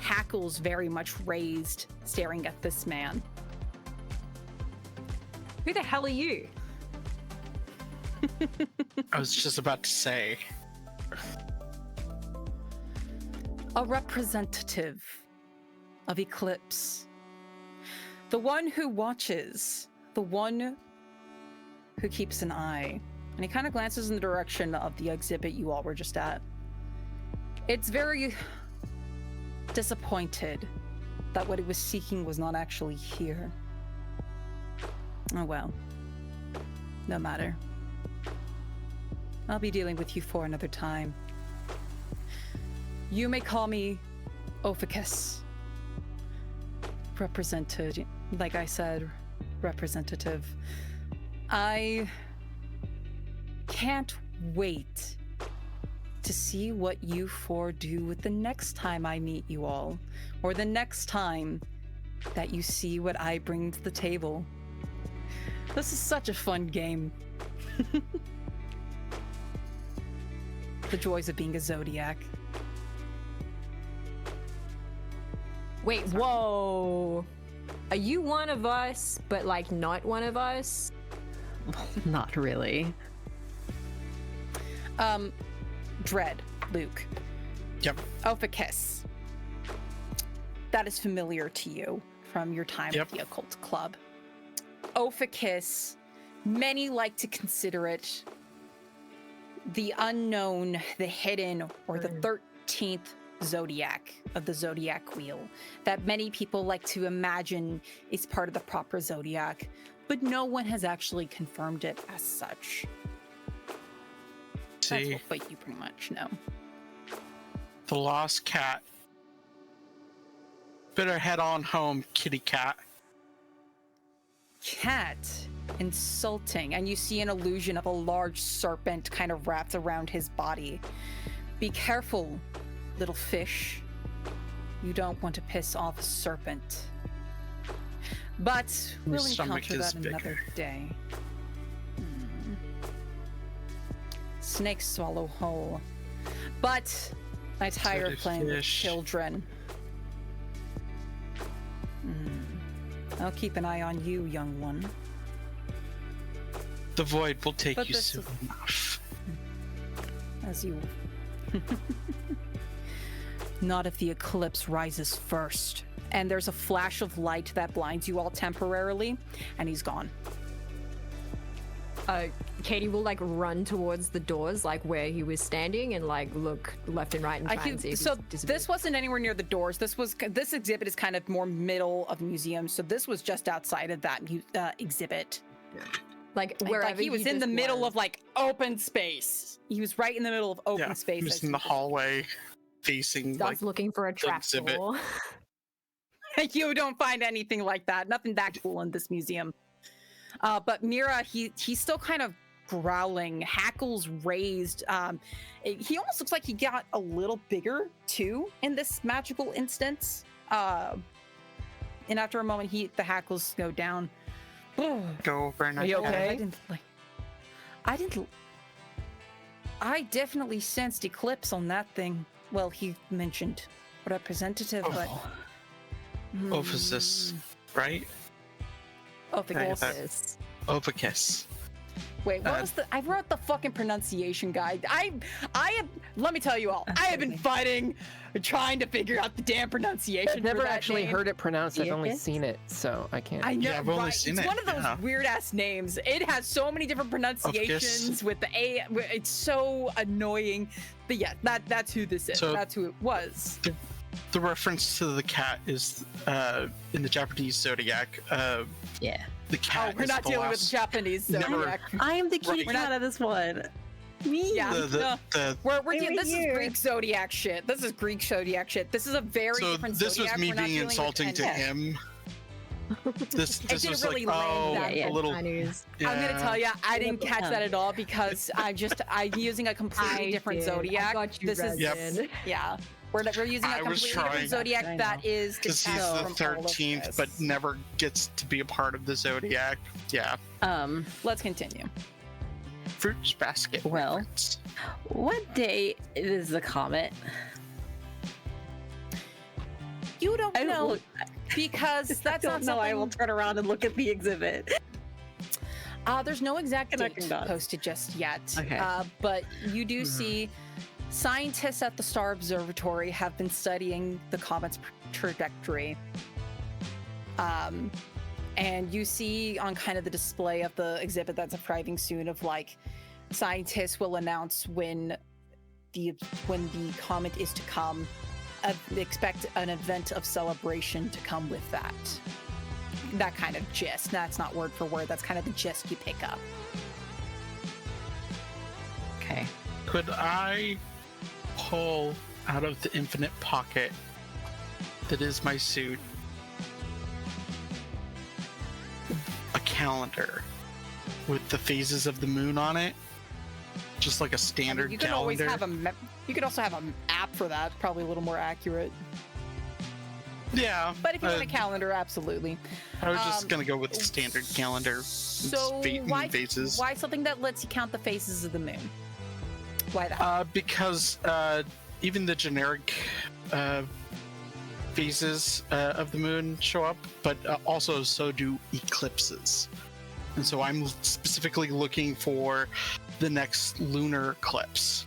Speaker 1: Hackles very much raised, staring at this man.
Speaker 5: Who the hell are you?
Speaker 4: I was just about to say.
Speaker 1: A representative of Eclipse. The one who watches. The one who keeps an eye. And he kind of glances in the direction of the exhibit you all were just at. It's very disappointed that what it was seeking was not actually here. Oh well. No matter. I'll be dealing with you for another time. You may call me Ophiuchus. Represented, like I said, representative. I can't wait to see what you four do with the next time I meet you all, or the next time that you see what I bring to the table. This is such a fun game. The joys of being a Zodiac.
Speaker 5: Wait, whoa. Are you one of us, but like not one of us?
Speaker 2: Not really.
Speaker 1: Dread, Luke.
Speaker 4: Yep.
Speaker 1: Ophiuchus. That is familiar to you from your time at the Occult Club. Ophiuchus, many like to consider it the unknown, the hidden, or the 13th Zodiac of the Zodiac Wheel that many people like to imagine is part of the proper Zodiac, but no one has actually confirmed it as such. That's
Speaker 4: See,
Speaker 1: what you pretty much know.
Speaker 4: the lost cat. Better head on home, kitty cat.
Speaker 1: Cat, insulting, and you see an illusion of a large serpent kind of wrapped around his body. Be careful, little fish. You don't want to piss off a serpent. But we'll
Speaker 4: stomach
Speaker 1: encounter
Speaker 4: is
Speaker 1: that another
Speaker 4: bigger.
Speaker 1: day. Snakes swallow whole. But I tire of
Speaker 4: Dirty
Speaker 1: playing with
Speaker 4: fish.
Speaker 1: children. I'll keep an eye on you, young one.
Speaker 4: The void will take
Speaker 1: But
Speaker 4: you
Speaker 1: this
Speaker 4: soon
Speaker 1: is-
Speaker 4: enough.
Speaker 1: As you... Not if the eclipse rises first. And there's a flash of light that blinds you all temporarily, and he's gone.
Speaker 5: Katie will like run towards the doors, like where he was standing, and like look left and right and try and see if
Speaker 1: So
Speaker 5: he's disappeared.
Speaker 1: this wasn't anywhere near the doors. This exhibit is kind of more middle of museum, so this was just outside of that exhibit.
Speaker 5: like
Speaker 1: Like,
Speaker 5: wherever
Speaker 1: he was in
Speaker 5: just
Speaker 1: the middle
Speaker 5: was.
Speaker 1: of like open space. He was right in the middle of open space.
Speaker 4: He was
Speaker 1: as
Speaker 4: in
Speaker 1: you
Speaker 4: the
Speaker 1: just-
Speaker 4: hallway, facing
Speaker 5: That's
Speaker 4: like
Speaker 5: looking for a trap
Speaker 4: exhibit.
Speaker 5: door.
Speaker 1: You don't find anything like that. Nothing that cool in this museum. But Mira, he's still kind of growling, hackles raised. He almost looks like he got a little bigger too in this magical instance. And after a moment, the hackles go down.
Speaker 4: Go over and
Speaker 3: Are you okay?
Speaker 1: I definitely sensed eclipse on that thing. Well, he mentioned representative, but
Speaker 4: Ophisis, right?
Speaker 1: Ophisis.
Speaker 4: Ophicis.
Speaker 1: Wait, what was the? I wrote the fucking pronunciation guide. I have. Let me tell you all. I have been fighting, trying to figure out the damn pronunciation.
Speaker 3: I've never
Speaker 1: for that
Speaker 3: actually
Speaker 1: name.
Speaker 3: heard it pronounced. I've only
Speaker 2: Iacus?
Speaker 3: seen it, so I can't.
Speaker 1: I know,
Speaker 4: Yeah, I've only
Speaker 1: right?
Speaker 4: seen
Speaker 1: It's
Speaker 4: it,
Speaker 1: one of those
Speaker 4: yeah.
Speaker 1: weird ass names. It has so many different pronunciations with the A. It's so annoying. But yeah, that's who this is.
Speaker 4: So-
Speaker 1: That's who it was.
Speaker 4: The reference to the cat is in the Japanese Zodiac.
Speaker 2: Yeah.
Speaker 4: The
Speaker 1: Oh,
Speaker 4: cat
Speaker 1: we're
Speaker 4: is
Speaker 1: not
Speaker 4: the
Speaker 1: dealing with
Speaker 4: last-
Speaker 1: Japanese
Speaker 4: Never-
Speaker 1: Zodiac.
Speaker 2: I am the kitty
Speaker 1: We're
Speaker 2: cat
Speaker 1: not-
Speaker 2: of this one. Me.
Speaker 1: Yeah.
Speaker 4: the
Speaker 1: We're
Speaker 2: Over
Speaker 1: dealing. This is
Speaker 2: here.
Speaker 1: Greek Zodiac shit. This is Greek Zodiac shit. This is a very
Speaker 4: so
Speaker 1: different
Speaker 4: this
Speaker 1: Zodiac.
Speaker 4: was me
Speaker 1: We're not
Speaker 4: being
Speaker 1: dealing with
Speaker 4: insulting to
Speaker 1: any-
Speaker 4: him. This
Speaker 1: didn't
Speaker 4: was
Speaker 1: really
Speaker 4: like,
Speaker 1: land
Speaker 4: oh,
Speaker 1: that
Speaker 2: Yeah,
Speaker 4: a little.
Speaker 5: Chinese.
Speaker 4: Yeah.
Speaker 1: I'm gonna tell you, I didn't catch that at all because I'm using a completely different Zodiac.
Speaker 5: I got you,
Speaker 1: This is
Speaker 5: Resin.
Speaker 1: yeah. We're using a
Speaker 4: I was
Speaker 1: completely
Speaker 4: trying.
Speaker 1: different Zodiac
Speaker 2: I
Speaker 1: that
Speaker 2: know.
Speaker 1: is
Speaker 4: Because he's
Speaker 1: detached
Speaker 4: the
Speaker 1: from all of
Speaker 4: 13th,
Speaker 1: this.
Speaker 4: but never gets to be a part of the Zodiac. Yeah.
Speaker 1: Let's continue.
Speaker 4: Fruits basket.
Speaker 2: Well.
Speaker 4: reference.
Speaker 2: What day is the comet?
Speaker 1: You don't
Speaker 2: I
Speaker 1: know
Speaker 2: look-
Speaker 1: because that's
Speaker 2: I
Speaker 1: not
Speaker 2: don't know. I will
Speaker 1: something.
Speaker 2: turn around and look at the exhibit.
Speaker 1: There's no exact
Speaker 2: Connecting
Speaker 1: date
Speaker 2: dots.
Speaker 1: posted just yet.
Speaker 2: Okay.
Speaker 1: But you do see scientists at the Star Observatory have been studying the comet's trajectory. And you see on kind of the display of the exhibit that's arriving soon of like scientists will announce when the comet is to come. Expect an event of celebration to come with that. That kind of gist. That's not word for word. That's kind of the gist you pick up.
Speaker 2: Okay.
Speaker 4: Could I pull out of the infinite pocket that is my suit a calendar with the phases of the moon on it? Just like a standard
Speaker 1: you can
Speaker 4: calendar.
Speaker 1: always have you could also have an app for that. Probably a little more accurate.
Speaker 4: Yeah.
Speaker 1: But if you want a calendar, absolutely.
Speaker 4: I was just
Speaker 1: um,
Speaker 4: gonna go with the standard calendar.
Speaker 1: So
Speaker 4: moon phases.
Speaker 1: why something that lets you count the phases of the moon? Why that?
Speaker 4: Because even the generic phases of the moon show up, but also so do eclipses. And so I'm specifically looking for the next lunar eclipse.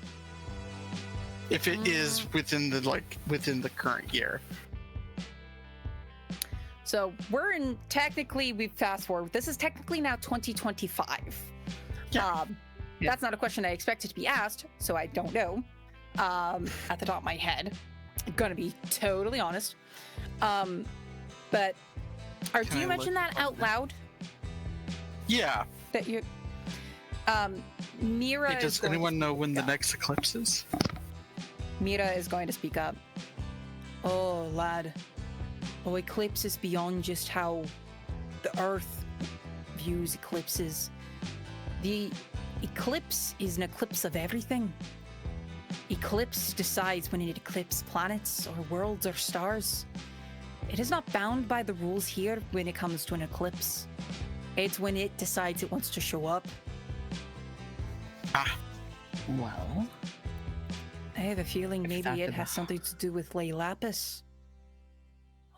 Speaker 4: If it is within the current year.
Speaker 1: So we fast forward. This is technically now 2025.
Speaker 4: Yeah.
Speaker 1: That's not a question I expected to be asked, so I don't know. At the top of my head, I'm gonna be totally honest. But do you mention that out loud?
Speaker 4: Yeah.
Speaker 1: That you, Mira.
Speaker 4: Does anyone know when the next eclipse is?
Speaker 1: Mira is going to speak up. Oh, lad. Oh, eclipse is beyond just how the Earth views eclipses. The eclipse is an eclipse of everything. Eclipse decides when it eclipses planets or worlds or stars. It is not bound by the rules here when it comes to an eclipse. It's when it decides it wants to show up.
Speaker 2: Well,
Speaker 1: I have a feeling
Speaker 2: If
Speaker 1: maybe
Speaker 2: after
Speaker 1: it has
Speaker 2: the-
Speaker 1: something to do with Lay Lapis.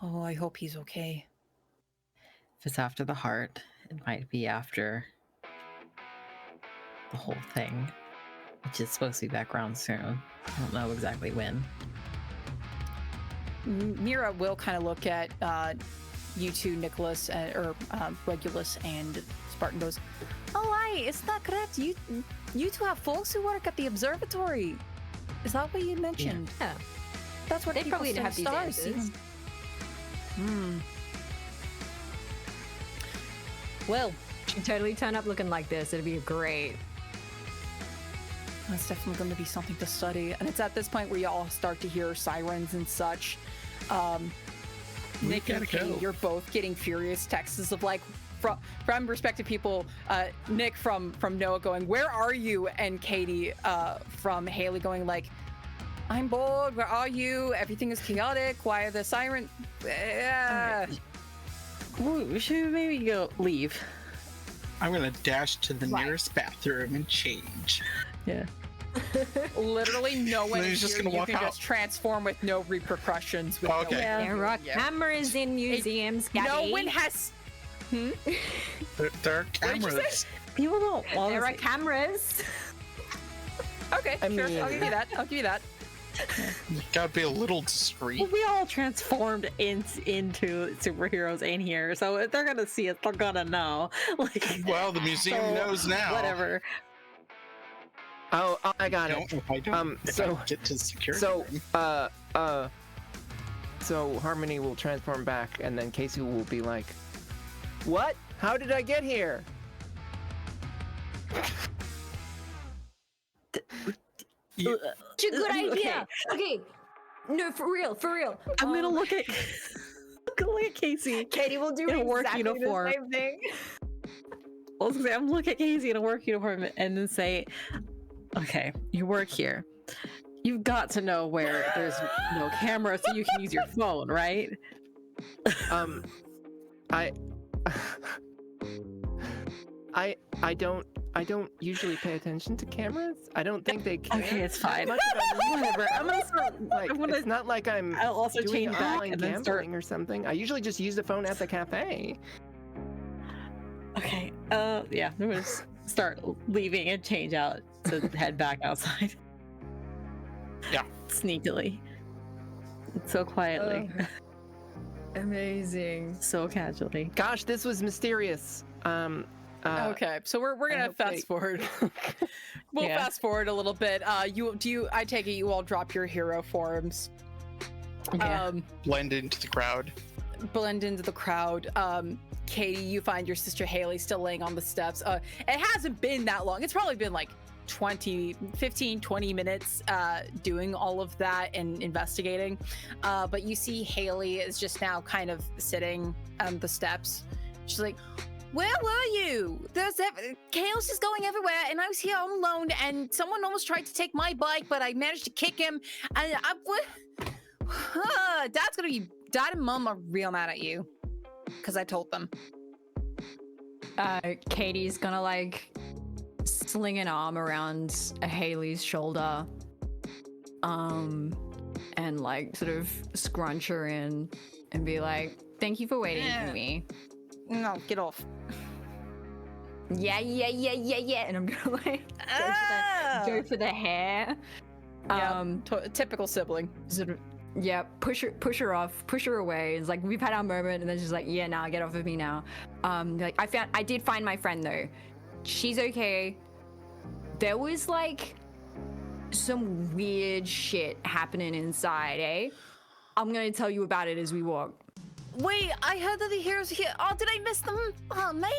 Speaker 1: Oh, I hope he's okay.
Speaker 2: if it's after the heart, it might be after the whole thing, which is supposed to be back around soon. I don't know exactly when.
Speaker 1: Mira will kind of look at you two, Nicholas, or Regulus, and Spartan goes, "Oh, aye, is that correct? You two have folks who work at the observatory. Is that what you mentioned?
Speaker 5: Yeah.
Speaker 1: That's what
Speaker 5: They
Speaker 1: people
Speaker 5: probably
Speaker 1: study
Speaker 5: have these
Speaker 1: stars see
Speaker 5: answers.
Speaker 1: them." Well,
Speaker 5: You totally turn up looking like this. It'd be great.
Speaker 1: that's definitely going to be something to study. And it's at this point where you all start to hear sirens and such. Nick and
Speaker 4: gotta
Speaker 1: Katie,
Speaker 4: go.
Speaker 1: you're both getting furious texts of like from respective people. Nick from Noah going, "Where are you?" And Katie from Haley going like, "I'm bored. Where are you? Everything is chaotic. Why are the sirens?"
Speaker 2: We should maybe go leave.
Speaker 4: I'm gonna dash to the
Speaker 1: Right.
Speaker 4: nearest bathroom and change.
Speaker 2: Yeah.
Speaker 1: Literally, no one
Speaker 4: he's
Speaker 1: is
Speaker 4: just
Speaker 1: here.
Speaker 4: gonna
Speaker 1: You
Speaker 4: walk
Speaker 1: can
Speaker 4: out.
Speaker 1: just transform with no repercussions. With
Speaker 4: Okay.
Speaker 1: no,
Speaker 2: Yeah.
Speaker 5: There are
Speaker 1: Yeah.
Speaker 5: cameras in museums, Gabby.
Speaker 1: no one has.
Speaker 4: There are
Speaker 1: did you say?
Speaker 4: cameras.
Speaker 2: People don't want
Speaker 5: There
Speaker 2: to
Speaker 5: are cameras.
Speaker 1: Okay,
Speaker 3: I
Speaker 1: sure.
Speaker 3: mean-
Speaker 1: I'll give you that. I'll give you that.
Speaker 4: You gotta be a little discreet.
Speaker 2: Well, we all transformed into superheroes in here, so if they're gonna see it, they're gonna know. Like,
Speaker 4: Well, the museum
Speaker 2: so,
Speaker 4: knows now.
Speaker 2: Whatever.
Speaker 3: Oh, I got it.
Speaker 4: If I don't, if
Speaker 3: so-
Speaker 4: I get to the security
Speaker 3: So,
Speaker 4: room.
Speaker 3: so Harmony will transform back, and then Casey will be like, "What? How did I get here?"
Speaker 4: You-
Speaker 5: It's a good idea. Okay. No, for real, for real.
Speaker 2: I'm gonna look at look at Casey.
Speaker 5: Katie will do
Speaker 2: in a work
Speaker 5: exactly
Speaker 2: uniform.
Speaker 5: the same thing.
Speaker 2: I was gonna say, I'm gonna look at Casey in a work uniform and then say, "Okay, you work here. You've got to know where there's no camera, so you can use your phone, right?"
Speaker 3: I don't usually pay attention to cameras. I don't think they care.
Speaker 2: Okay, it's fine.
Speaker 3: much about me.
Speaker 2: Whatever. I'm gonna start.
Speaker 3: Like,
Speaker 2: I'm gonna.
Speaker 3: it's not like I'm
Speaker 2: I'll also
Speaker 3: doing
Speaker 2: change back
Speaker 3: online
Speaker 2: and then start.
Speaker 3: gambling or something. I usually just use the phone at the cafe.
Speaker 2: Okay. Yeah. I'm gonna start leaving and change out to head back outside.
Speaker 4: Yeah.
Speaker 2: Sneakily. So quietly.
Speaker 5: Amazing.
Speaker 2: So casually.
Speaker 3: Gosh, this was mysterious.
Speaker 1: Okay, so we're gonna
Speaker 3: hope
Speaker 1: fast forward. We'll
Speaker 2: Yeah.
Speaker 1: fast forward a little bit. I take it you all drop your hero forms.
Speaker 2: Yeah.
Speaker 4: Blend into the crowd.
Speaker 1: Blend into the crowd. Katie, you find your sister Haley still laying on the steps. It hasn't been that long. It's probably been like 15, 20 minutes doing all of that and investigating. But you see Haley is just now kind of sitting on the steps. She's like, "Where were you? Chaos is going everywhere, and I was here all alone, and someone almost tried to take my bike, but I managed to kick him. And Dad and Mom are real mad at you, because I told them."
Speaker 5: Katie's gonna like sling an arm around Haley's shoulder, and like sort of scrunch her in and be like, "Thank you for waiting for me."
Speaker 1: No, get off.
Speaker 5: Yeah, and I'm gonna like go for the hair.
Speaker 1: Typical sibling.
Speaker 5: Sort of, yeah, push her off, push her away. It's like, we've had our moment, and then she's like, "Yeah, now get off of me now." Like, I did find my friend though. She's okay. there was like some weird shit happening inside, eh? I'm gonna tell you about it as we walk.
Speaker 1: Wait, I heard that the heroes here. Oh, did I miss them? Oh man.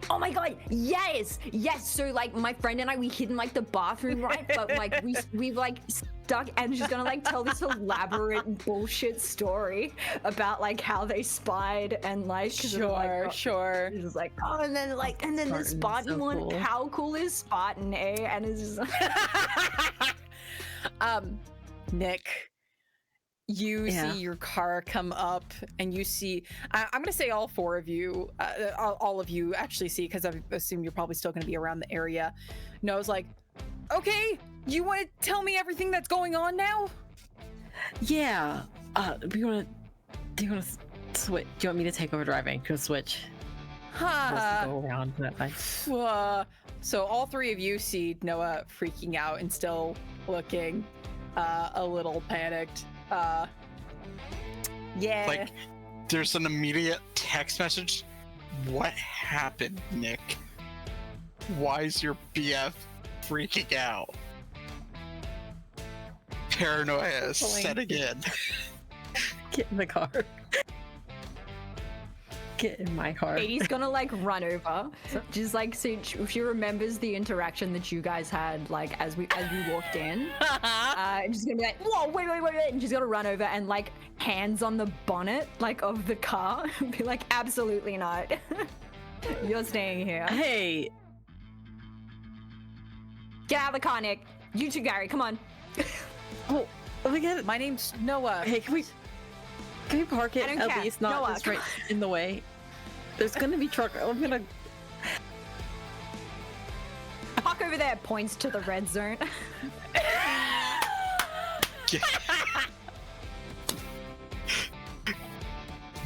Speaker 5: Oh my god, yes! Yes, so like my friend and I, we hid in like the bathroom, right? But like we like stuck, and she's gonna like tell this elaborate bullshit story about like how they spied and like
Speaker 1: Sure.
Speaker 5: It's just like, oh, and then the
Speaker 2: Spartan's
Speaker 5: Spartan
Speaker 2: so
Speaker 5: one,
Speaker 2: cool.
Speaker 5: how cool is Spartan, eh? And it's just
Speaker 1: Nick, you
Speaker 2: Yeah.
Speaker 1: see your car come up, and you see. I'm gonna say all four of you, all of you actually see, because I assume you're probably still gonna be around the area. Noah's like, okay, you want to tell me everything that's going on now?
Speaker 2: Yeah. Do you want to switch? Do you want me to take over driving? Can switch?
Speaker 1: Huh.
Speaker 2: Go around that way.
Speaker 1: So all three of you see Noah freaking out and still looking a little panicked. Yeah.
Speaker 4: Like, there's an immediate text message. What happened, Nick? Why is your BF freaking out? Paranoia is set again.
Speaker 2: Get in the car. Get in my car.
Speaker 5: Katie's gonna like run over, just like so she remembers the interaction that you guys had like as we walked in. And she's gonna be like, whoa, wait, and she's gonna run over and like hands on the bonnet like of the car and be like, absolutely not. You're staying here.
Speaker 2: Hey,
Speaker 5: Get out of the car, Nick. You too, Gary. Come on.
Speaker 2: oh my god.
Speaker 1: My name's Noah.
Speaker 2: Hey, can we park it
Speaker 5: I don't
Speaker 2: at
Speaker 5: care.
Speaker 2: least, not
Speaker 5: Noah,
Speaker 2: just right in the way? There's gonna be truck. I'm gonna.
Speaker 5: Park over there. Points to the red zone.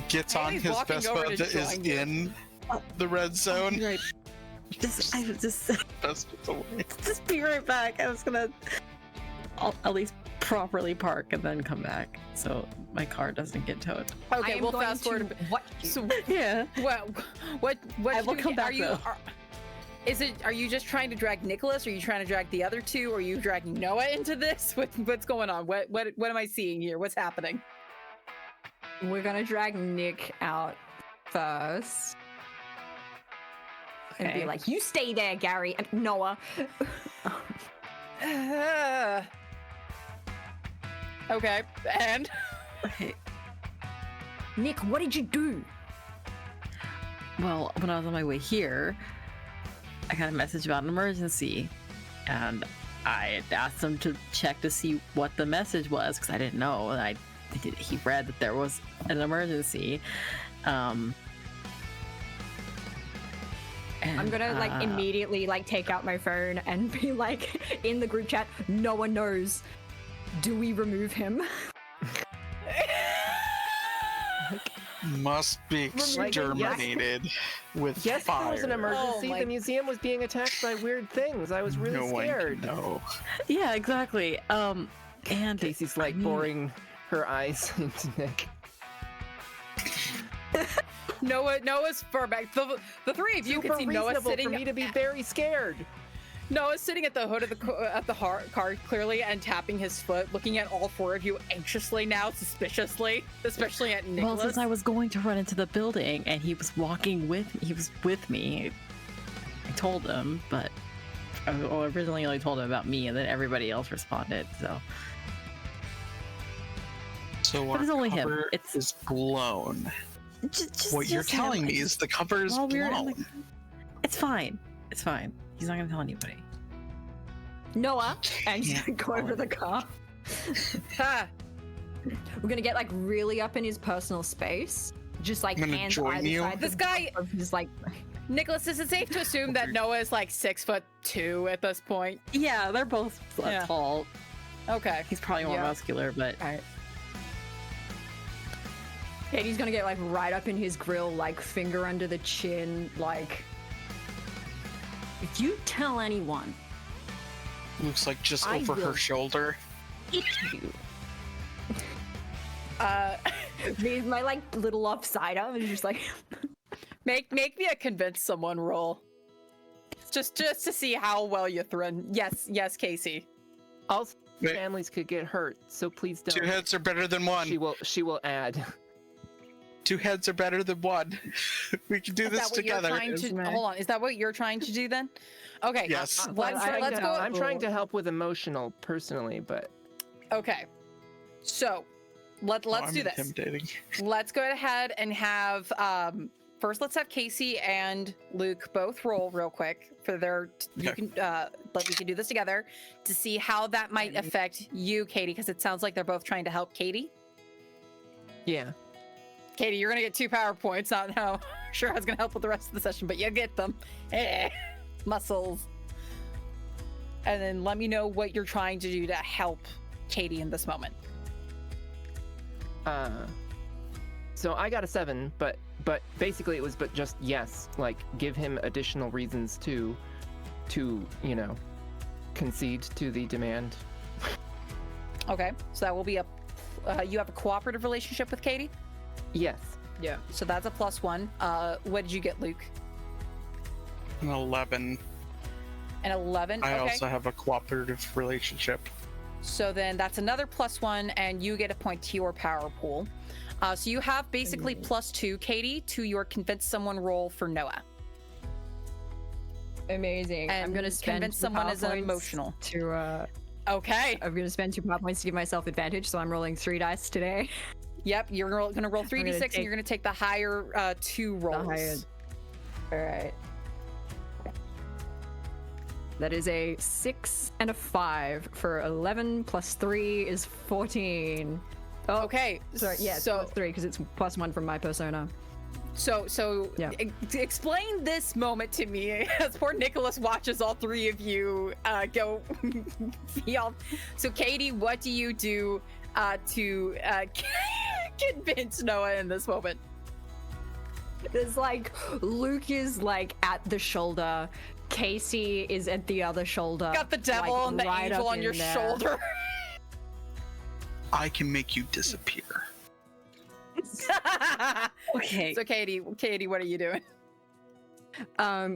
Speaker 4: Gets on
Speaker 1: Haley's
Speaker 4: his
Speaker 1: walking
Speaker 4: Vespa
Speaker 1: over to
Speaker 4: that is
Speaker 1: join you.
Speaker 4: in the red zone.
Speaker 2: Right. Just
Speaker 4: Vespa's away.
Speaker 2: just be right back. I'll at least properly park and then come back so my car doesn't get towed.
Speaker 5: I
Speaker 1: Okay,
Speaker 5: am
Speaker 1: we'll
Speaker 5: going
Speaker 1: fast forward.
Speaker 5: to watch you.
Speaker 1: So,
Speaker 2: Yeah.
Speaker 1: what?
Speaker 2: I will come back, though.
Speaker 1: Are you just trying to drag Nicholas? Or are you trying to drag the other two? Or are you dragging Noah into this? What's going on? What am I seeing here? What's happening?
Speaker 5: We're gonna drag Nick out first. And be
Speaker 2: Okay.
Speaker 5: like, you stay there, Gary. And Noah.
Speaker 1: Okay, and
Speaker 2: Okay.
Speaker 5: Nick, what did you do?
Speaker 2: Well, when I was on my way here, I got a message about an emergency, and I asked him to check to see what the message was because I didn't know. And he read that there was an emergency.
Speaker 5: I'm gonna like immediately like take out my phone and be like in the group chat, no one knows. Do we remove him?
Speaker 4: Must be exterminated with
Speaker 3: Yes,
Speaker 4: fire.
Speaker 3: there was an emergency.
Speaker 1: Oh my-
Speaker 3: The museum was being attacked by weird things. I was really
Speaker 4: no
Speaker 3: scared.
Speaker 4: One can know.
Speaker 2: Yeah, exactly. And
Speaker 3: Casey's like boring her eyes into Nick.
Speaker 1: Noah's far back. The three of you can see Noah
Speaker 3: reasonable
Speaker 1: sitting.
Speaker 3: for me to be very scared.
Speaker 1: Noah's sitting at the hood of the car clearly and tapping his foot, looking at all four of you anxiously now, suspiciously, especially at Nicholas.
Speaker 2: well, since I was going to run into the building and he was with me, I told him, but I originally only told him about me, and then everybody else responded.
Speaker 4: So
Speaker 2: But
Speaker 4: our
Speaker 2: it's only him.
Speaker 4: cover
Speaker 2: It's-
Speaker 4: is blown.
Speaker 2: Just
Speaker 4: What you're
Speaker 2: just him.
Speaker 4: telling me is the cover is
Speaker 2: While we were in
Speaker 4: blown.
Speaker 2: the- It's fine. It's fine. He's not gonna tell anybody.
Speaker 5: Noah, and
Speaker 2: Yeah.
Speaker 5: go over to the car.
Speaker 1: Ha!
Speaker 5: We're gonna get like really up in his personal space, just like
Speaker 4: I'm gonna
Speaker 5: hands
Speaker 4: join
Speaker 5: either
Speaker 4: you.
Speaker 5: side
Speaker 1: This guy,
Speaker 5: of his like.
Speaker 1: Nicholas, is it safe to assume that Noah is like 6'2" at this point?
Speaker 2: Yeah, they're both
Speaker 1: Yeah.
Speaker 2: tall.
Speaker 1: Okay.
Speaker 2: He's probably more
Speaker 1: Yeah.
Speaker 2: muscular, but
Speaker 5: Katie's gonna get like right up in his grill, like finger under the chin, like. If you tell anyone,
Speaker 4: Looks like just
Speaker 5: I
Speaker 4: over her
Speaker 5: will-
Speaker 4: shoulder.
Speaker 5: eat you.
Speaker 1: Uh,
Speaker 5: Me, my like little offsider is just like.
Speaker 1: make me a convince someone roll. just to see how well you threaten. Yes, Casey.
Speaker 3: Also,
Speaker 4: Wait.
Speaker 3: families could get hurt, so please don't.
Speaker 4: 2 heads are better than 1.
Speaker 3: She will add.
Speaker 4: 2 heads are better than 1. We can do
Speaker 1: Is
Speaker 4: this
Speaker 1: that what
Speaker 4: together.
Speaker 1: you're trying to? Hold on. Is that what you're trying to do then? Okay.
Speaker 4: Yes.
Speaker 1: Let's go.
Speaker 3: I'm trying to help with emotional, personally, but
Speaker 1: Okay. So, let's
Speaker 4: I'm
Speaker 1: do this.
Speaker 4: intimidating.
Speaker 1: Let's go ahead and have first. Let's have Casey and Luke both roll real quick for their. You
Speaker 4: Okay.
Speaker 1: can, but we can do this together to see how that might affect you, Katie, because it sounds like they're both trying to help Katie.
Speaker 3: yeah.
Speaker 1: Katie, you're gonna get 2 power points. Not how sure I was gonna help with the rest of the session, but you get them. Muscles. And then let me know what you're trying to do to help Katie in this moment.
Speaker 3: So I got a 7, but basically it was just yes, like give him additional reasons to concede to the demand.
Speaker 1: Okay, so that will be a. You have a cooperative relationship with Katie.
Speaker 3: Yes.
Speaker 1: Yeah. So that's a +1. What did you get, Luke?
Speaker 4: An 11.
Speaker 1: An 11.
Speaker 4: I
Speaker 1: Okay.
Speaker 4: also have a cooperative relationship.
Speaker 1: So then that's another +1, and you get a point to your power pool. So you have basically +2, Katie, to your convince someone roll for Noah.
Speaker 5: Amazing.
Speaker 1: And
Speaker 5: I'm gonna spend
Speaker 1: convince
Speaker 5: 2
Speaker 1: someone
Speaker 5: power
Speaker 1: is an
Speaker 5: points
Speaker 1: emotional.
Speaker 5: to
Speaker 1: Okay.
Speaker 5: I'm gonna spend 2 power points to give myself advantage, so I'm rolling 3 dice today.
Speaker 1: Yep. You're gonna roll 3d6, and you're gonna take the higher 2 rolls.
Speaker 5: All right. That is a 6 and a 5 for 11 plus 3 is 14. Oh,
Speaker 1: Okay.
Speaker 5: sorry. Yeah,
Speaker 1: So
Speaker 5: 3 because it's +1 from my persona.
Speaker 1: So
Speaker 5: Yeah.
Speaker 1: Explain this moment to me as poor Nicholas watches all 3 of you go feel. So Katie, what do you do to convince Noah in this moment?
Speaker 5: It's like Luke is like at the shoulder, Casey is at the other shoulder.
Speaker 1: Got the devil
Speaker 5: like,
Speaker 1: and the
Speaker 5: right
Speaker 1: angel
Speaker 5: up
Speaker 1: on
Speaker 5: in
Speaker 1: your
Speaker 5: there.
Speaker 1: shoulder.
Speaker 4: I can make you disappear.
Speaker 2: Okay.
Speaker 1: So Katie, what are you doing?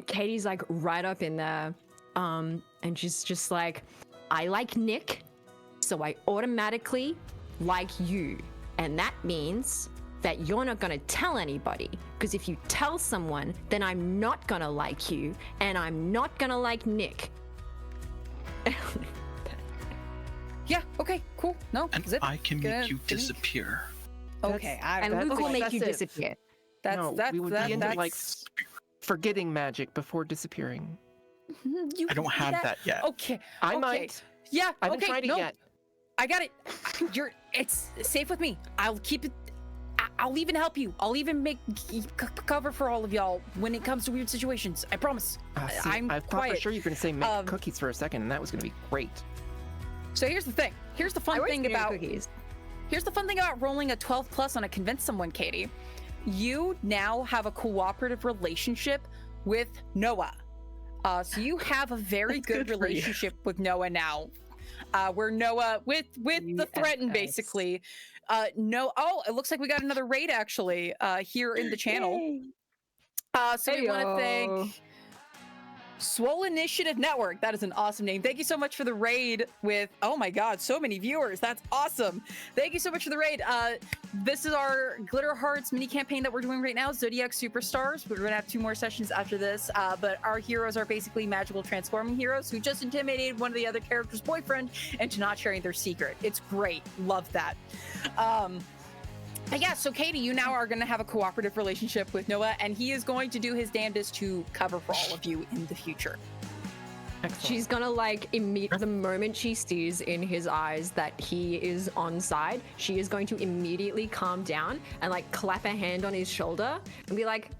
Speaker 5: Katie's like right up in there, and she's just like, I like Nick, so I automatically like you, and that means that you're not gonna tell anybody, because if you tell someone, then I'm not gonna like you, and I'm not gonna like Nick.
Speaker 1: Yeah. Okay. Cool. No.
Speaker 4: And
Speaker 1: zip.
Speaker 4: I can
Speaker 1: Gonna
Speaker 4: make you
Speaker 1: finish.
Speaker 4: disappear.
Speaker 1: Okay.
Speaker 5: And
Speaker 3: That's
Speaker 5: Luke will make you
Speaker 3: excessive.
Speaker 5: disappear.
Speaker 1: That's
Speaker 3: No,
Speaker 1: that's
Speaker 3: we would
Speaker 1: that,
Speaker 3: be into
Speaker 1: that's
Speaker 3: like forgetting magic before disappearing.
Speaker 1: you
Speaker 4: I don't
Speaker 1: can do
Speaker 4: have that yet.
Speaker 1: Okay.
Speaker 3: I
Speaker 1: okay.
Speaker 3: might.
Speaker 1: Yeah.
Speaker 3: I haven't
Speaker 1: okay.
Speaker 3: tried it
Speaker 1: no.
Speaker 3: yet.
Speaker 1: I got it. It's safe with me. I'll keep it. I'll even help you. I'll even make cover for all of y'all when it comes to weird situations. I promise.
Speaker 3: See,
Speaker 1: I'm
Speaker 3: I thought
Speaker 1: quiet.
Speaker 3: for sure you were going to say make
Speaker 1: Um,
Speaker 3: cookies for a second, and that was going to be great.
Speaker 1: So here's the thing. Here's the fun thing about
Speaker 5: cookies.
Speaker 1: Here's the fun thing about rolling a 12 plus on a convince someone, Katie. You now have a cooperative relationship with Noah. So you have a very good
Speaker 2: good for you.
Speaker 1: relationship with Noah now. Where Noah with the threaten
Speaker 2: UFS.
Speaker 1: basically. No, oh, it looks like we got another raid actually here in the channel.
Speaker 2: Yay.
Speaker 1: So we want to
Speaker 5: Heyo.
Speaker 1: thank Swole Initiative Network. That is an awesome name. Thank you so much for the raid with, oh my God, so many viewers. That's awesome. Thank you so much for the raid. This is our Glitter Hearts mini campaign that we're doing right now, Zodiac Superstars. We're going to have 2 more sessions after this, but our heroes are basically magical transforming heroes who just intimidated one of the other characters' boyfriend into not sharing their secret. It's great. Love that. But yeah, so Katie, you now are going to have a cooperative relationship with Noah, and he is going to do his damnedest to cover for all of you in the future.
Speaker 3: Excellent.
Speaker 5: She's gonna like the moment she sees in his eyes that he is on side, she is going to immediately calm down and like clap a hand on his shoulder and be like,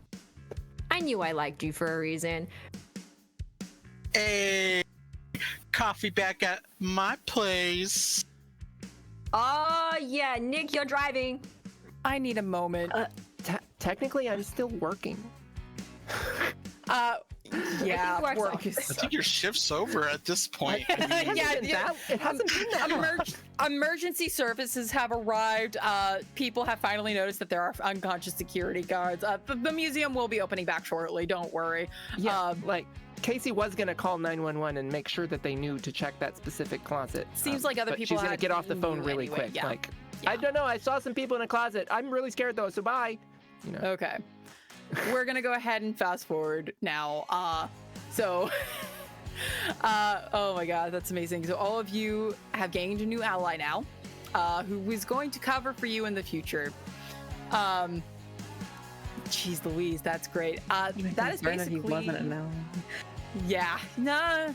Speaker 5: I knew I liked you for a reason.
Speaker 4: Hey, coffee back at my place.
Speaker 5: Oh yeah, Nick, you're driving.
Speaker 1: I need a moment.
Speaker 3: Technically, I'm still working.
Speaker 1: Yeah,
Speaker 5: works
Speaker 1: poor
Speaker 5: off.
Speaker 1: Gus.
Speaker 4: I think your shift's over at this point. I mean,
Speaker 1: Yeah,
Speaker 3: It hasn't been that long.
Speaker 1: Emergency services have arrived. People have finally noticed that there are unconscious security guards. The museum will be opening back shortly. Don't worry.
Speaker 3: Yeah, like Casey was gonna call 911 and make sure that they knew to check that specific closet.
Speaker 1: Seems like other
Speaker 3: but
Speaker 1: people
Speaker 3: she's gonna get off the phone
Speaker 1: knew
Speaker 3: really
Speaker 1: anyway,
Speaker 3: quick.
Speaker 1: yeah.
Speaker 3: Like,
Speaker 1: Yeah.
Speaker 3: I don't know. I saw some people in a closet. I'm really scared though. So bye. You know.
Speaker 1: Okay. We're gonna go ahead and fast forward now. Oh my god, that's amazing. So all of you have gained a new ally now, who is going to cover for you in the future. Jeez Louise, that's great. That is basically.
Speaker 2: He wasn't it now.
Speaker 1: Yeah, nah.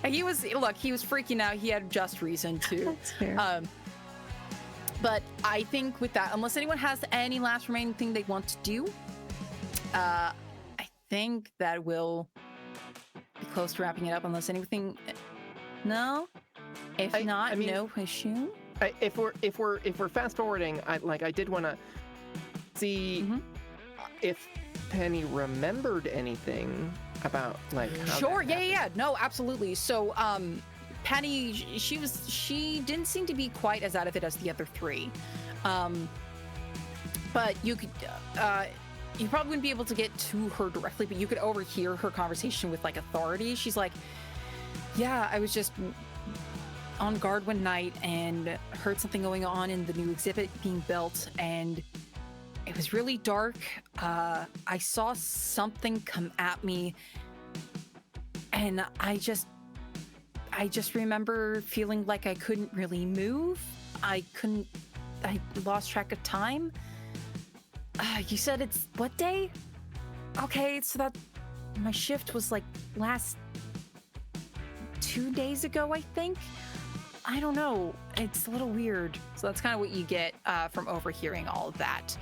Speaker 1: He was freaking out. He had just reason to.
Speaker 2: That's fair.
Speaker 1: But I think with that, unless anyone has any last remaining thing they want to do, I think that will be close to wrapping it up. Unless anything, no. If not,
Speaker 3: I mean,
Speaker 1: no issue.
Speaker 3: If we're fast forwarding, I did want to see if Penny remembered anything about like. How
Speaker 1: Sure.
Speaker 3: that
Speaker 1: Yeah.
Speaker 3: happened.
Speaker 1: Yeah. No. Absolutely. So, Penny, she didn't seem to be quite as out of it as the other three, but you could. You probably wouldn't be able to get to her directly, but you could overhear her conversation with like authorities. She's like, yeah, I was just on guard one night and heard something going on in the new exhibit being built, and it was really dark. I saw something come at me, and I just remember feeling like I couldn't really move. I lost track of time. You said it's what day? Okay, so that my shift was like last 2 days ago, I think. I don't know. It's a little weird. So that's kind of what you get from overhearing all of that.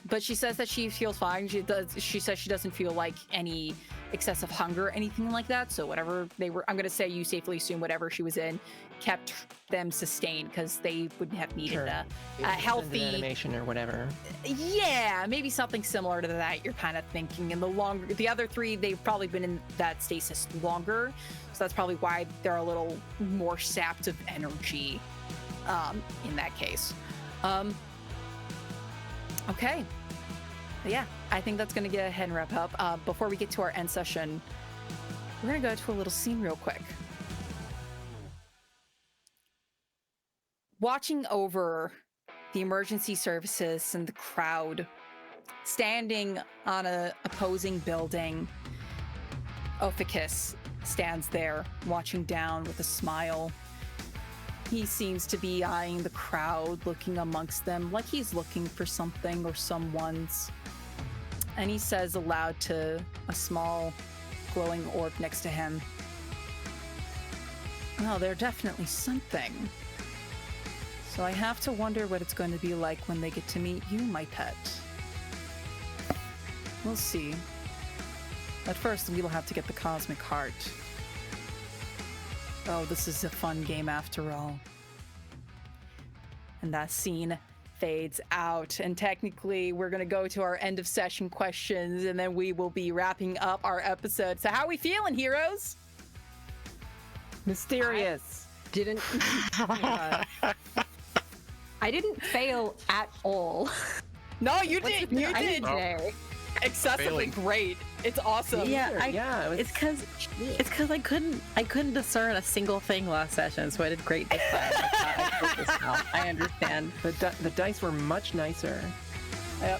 Speaker 1: But she says that she feels fine. She says she doesn't feel like any excessive hunger or anything like that. So whatever they were, I'm going to say you safely assume whatever she was in kept them sustained, because they wouldn't have needed
Speaker 3: Sure.
Speaker 1: a
Speaker 3: It was
Speaker 1: healthy
Speaker 3: an animation or whatever.
Speaker 1: Yeah, maybe something similar to that. You're kind of thinking. And the other three, they've probably been in that stasis longer, so that's probably why they're a little more sapped of energy. In that case, okay. But yeah, I think that's going to get ahead and wrap up. Before we get to our end session, we're going to go to a little scene real quick. Watching over the emergency services and the crowd standing on a opposing building, Ophiuchus stands there watching down with a smile. He seems to be eyeing the crowd, looking amongst them like he's looking for something or someone's. And he says aloud to a small glowing orb next to him, "Well, they're definitely something. So I have to wonder what it's going to be like when they get to meet you, my pet. We'll see. But first, we'll have to get the cosmic heart. Oh, this is a fun game after all." And that scene fades out. And technically, we're going to go to our end of session questions, and then we will be wrapping up our episode. So how are we feeling, heroes?
Speaker 3: Mysterious.
Speaker 5: Didn't. I didn't fail at all.
Speaker 1: No, you
Speaker 5: What's
Speaker 1: did.
Speaker 5: the-
Speaker 1: You
Speaker 5: I
Speaker 1: did.
Speaker 5: today.
Speaker 1: Excessively
Speaker 4: Failing.
Speaker 1: great. It's awesome.
Speaker 2: Yeah,
Speaker 3: Yeah, it was-
Speaker 2: it's because I couldn't discern a single thing last session, so I did great this time. I figured this out. I understand.
Speaker 3: the dice were much nicer.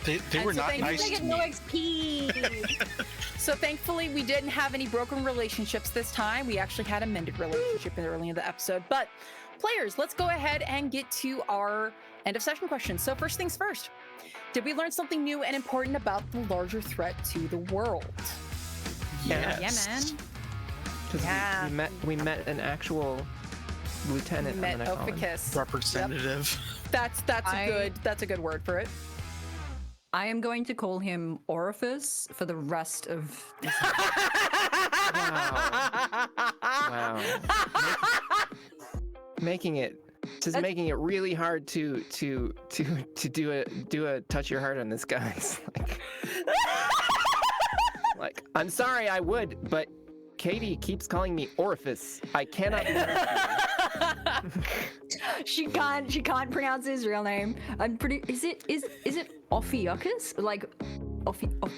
Speaker 4: They
Speaker 1: And
Speaker 4: were
Speaker 1: so
Speaker 4: not
Speaker 1: thank you.
Speaker 4: nice
Speaker 5: I
Speaker 4: to
Speaker 5: get no
Speaker 4: me.
Speaker 5: XP.
Speaker 1: So thankfully, we didn't have any broken relationships this time. We actually had a mended relationship early in the episode. But players, let's go ahead and get to our end of session questions. So first things first, did we learn something new and important about the larger threat to the world?
Speaker 3: Yeah.
Speaker 1: Yeah, man.
Speaker 3: 'Cause
Speaker 1: Yeah.
Speaker 3: we met an actual lieutenant.
Speaker 1: We
Speaker 3: I'm
Speaker 1: met
Speaker 3: gonna call him.
Speaker 1: Ophiuchus.
Speaker 4: Representative.
Speaker 1: That's a good word for it.
Speaker 5: I am going to call him Orifice for the rest of this.
Speaker 3: Wow. making it making it really hard to do a touch your heart on this guy. It's like I'm sorry, I would, but Katie keeps calling me Orifice. I cannot be
Speaker 5: She can't pronounce his real name. I'm pretty. Is it Ophiuchus? Like,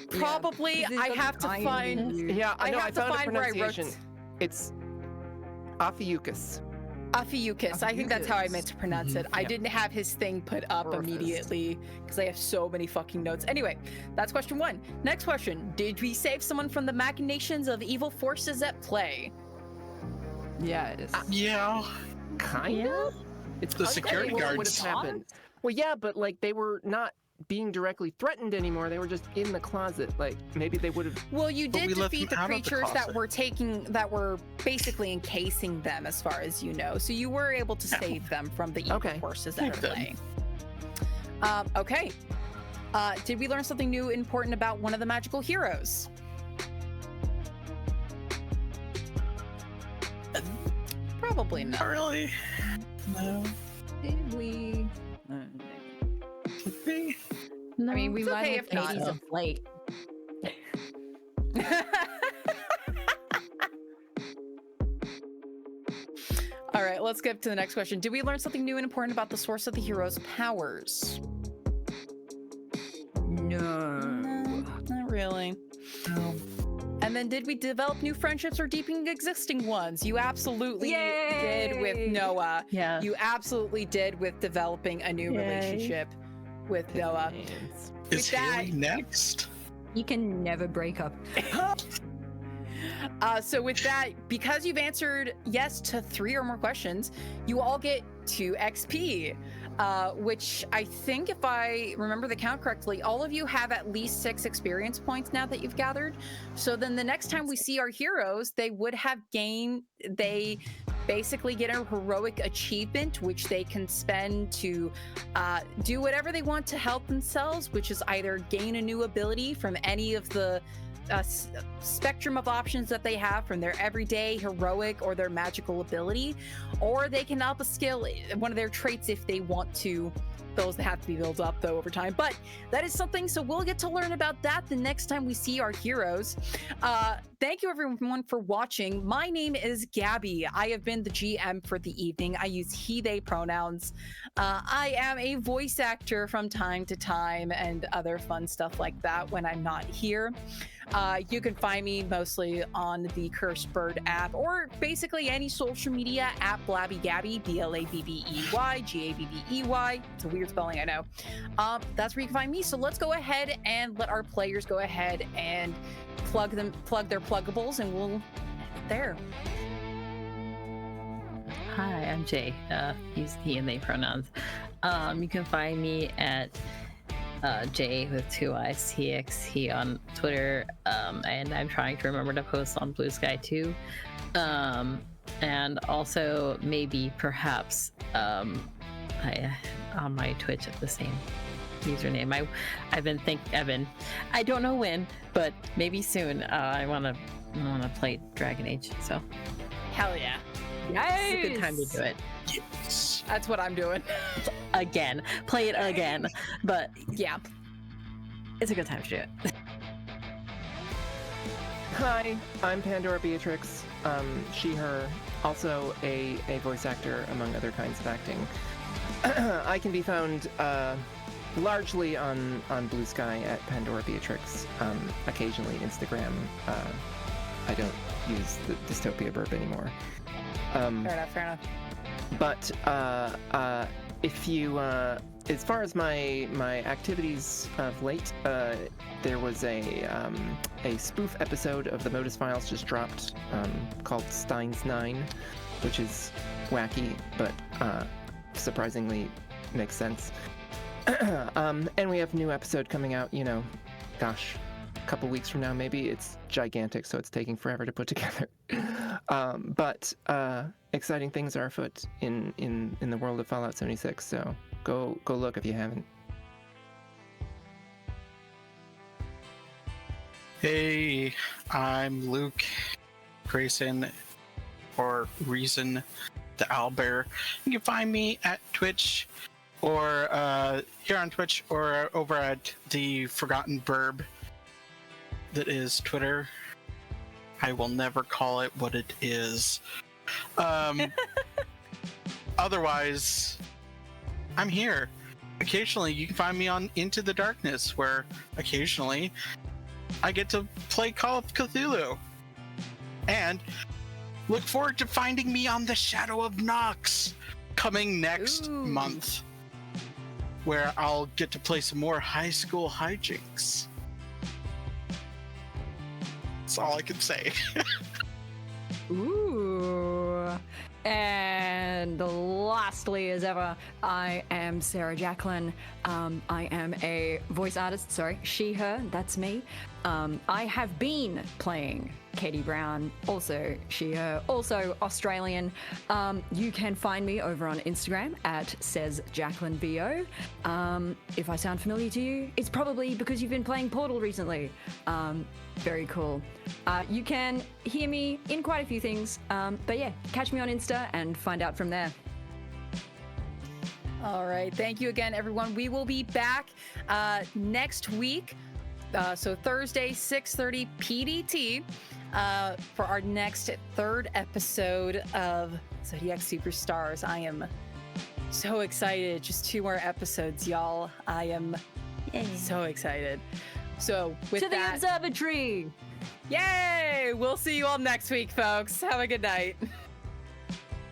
Speaker 1: Probably.
Speaker 5: Yeah.
Speaker 1: I have to find.
Speaker 3: Yeah,
Speaker 1: I
Speaker 3: know,
Speaker 1: have to
Speaker 3: found a
Speaker 1: find where I wrote.
Speaker 3: pronunciation. It's Ophiuchus.
Speaker 1: Ophiuchus. I think that's how I meant to pronounce it. I
Speaker 3: Yeah.
Speaker 1: didn't have his thing put up
Speaker 3: Orifice.
Speaker 1: immediately because I have so many fucking notes. Anyway, that's question 1. Next question. Did we save someone from the machinations of evil forces at play?
Speaker 5: Yeah, it is.
Speaker 4: Yeah.
Speaker 3: Kind of? It's
Speaker 4: The
Speaker 3: unclear
Speaker 4: security
Speaker 3: what would
Speaker 4: guards.
Speaker 3: have happened. Well, yeah, but like they were not being directly threatened anymore. They were just in the closet. Like maybe they would have.
Speaker 1: Well, you
Speaker 4: But
Speaker 1: did
Speaker 4: we let
Speaker 1: defeat the
Speaker 4: them out of the
Speaker 1: creatures that
Speaker 4: closet.
Speaker 1: were basically encasing them, as far as you know. So you were able to save them from the evil
Speaker 3: Okay.
Speaker 1: forces that
Speaker 4: Save
Speaker 1: are
Speaker 4: them.
Speaker 1: playing. Okay. Did we learn something new important about one of the magical heroes? Probably
Speaker 4: Not
Speaker 1: not.
Speaker 4: really. No.
Speaker 5: Did we?
Speaker 4: Could be.
Speaker 2: No.
Speaker 5: I mean, we
Speaker 1: It's
Speaker 5: might
Speaker 1: okay
Speaker 5: have
Speaker 1: if not.
Speaker 5: Katie's of late.
Speaker 1: All right, let's get to the next question. Did we learn something new and important about the source of the hero's powers?
Speaker 5: No.
Speaker 1: Not really.
Speaker 4: No.
Speaker 1: And then did we develop new friendships or deepen existing ones? You absolutely did with
Speaker 5: Yay!
Speaker 1: Noah.
Speaker 2: Yeah.
Speaker 1: You absolutely did with developing a new
Speaker 2: Yay.
Speaker 1: relationship with Noah.
Speaker 4: Is
Speaker 1: that-
Speaker 4: Haley next?
Speaker 5: You can never break up.
Speaker 1: So with that, because you've answered yes to 3 or more questions, you all get 2 XP, which I think, if I remember the count correctly, all of you have at least 6 experience points now that you've gathered. So then the next time we see our heroes, they basically get a heroic achievement, which they can spend to do whatever they want to help themselves, which is either gain a new ability from any of the spectrum of options that they have, from their everyday heroic or their magical ability, or they can up a skill, one of their traits, if they want to. Those that have to be built up though over time, but that is something, so we'll get to learn about that the next time we see our heroes. Thank you everyone for watching. My name is Gabby. I have been the GM for the evening. I use he they pronouns. I am a voice actor from time to time and other fun stuff like that when I'm not here. You can find me mostly on the Cursed Bird app, or basically any social media at Blabby Gabby, BLABBEY GABBEY. It's a weird spelling, I know. That's where you can find me. So let's go ahead and let our players go ahead and plug their pluggables, and we'll there.
Speaker 2: Hi, I'm Jay. Use he and they pronouns. You can find me at J with 2 I's TXT on Twitter, and I'm trying to remember to post on Blue Sky too, and also maybe perhaps on my Twitch at the same username. I don't know when, but maybe soon. I want to play Dragon Age, so
Speaker 1: Hell yeah.
Speaker 2: it's a good time to do it
Speaker 4: Yes.
Speaker 1: That's what I'm doing.
Speaker 2: again. Play it again, but
Speaker 1: Yeah.
Speaker 2: it's a good time to do it.
Speaker 3: Hi, I'm Pandora Beatrix. She, her, also a voice actor among other kinds of acting. I can be found largely on Blue Sky at Pandora Beatrix. Occasionally Instagram. I don't use the Dystopia burp anymore.
Speaker 1: Fair enough.
Speaker 3: But if you, as far as my activities of late, there was a spoof episode of the Modus Files just dropped called Stein's 9, which is wacky but surprisingly makes sense. And we have a new episode coming out, gosh, a couple weeks from now maybe. It's gigantic, so it's taking forever to put together. But exciting things are afoot in the world of Fallout 76, so go look if you haven't.
Speaker 4: Hey, I'm Luke Grayson, or Reason the Owlbear. You can find me at Twitch, or here on Twitch, or over at the Forgotten Burb that is Twitter. I will never call it what it is. Otherwise, I'm here. Occasionally, you can find me on Into the Darkness, where occasionally I get to play Call of Cthulhu. And look forward to finding me on The Shadow of Nox coming next month, where I'll get to play some more high school hijinks. That's all I can say.
Speaker 5: Ooh. And lastly, as ever, I am Sarah Jacqueline. I am a voice artist. Sorry, she, her, that's me. I have been playing Katie Brown, also she, her, also Australian. You can find me over on Instagram at saysjacquelinevo. If I sound familiar to you, it's probably because you've been playing Portal recently. Very cool. You can hear me in quite a few things, but yeah, catch me on Insta and find out from there.
Speaker 1: All right. Thank you again, everyone. We will be back next week. So Thursday, 6:30 PDT, for our next third episode of Zodiac Superstars. I am so excited. Just 2 more episodes, y'all. I am so excited. So with
Speaker 5: to
Speaker 1: that,
Speaker 5: the observatory.
Speaker 1: Yay! We'll see you all next week, folks. Have a good night.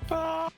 Speaker 4: Bye.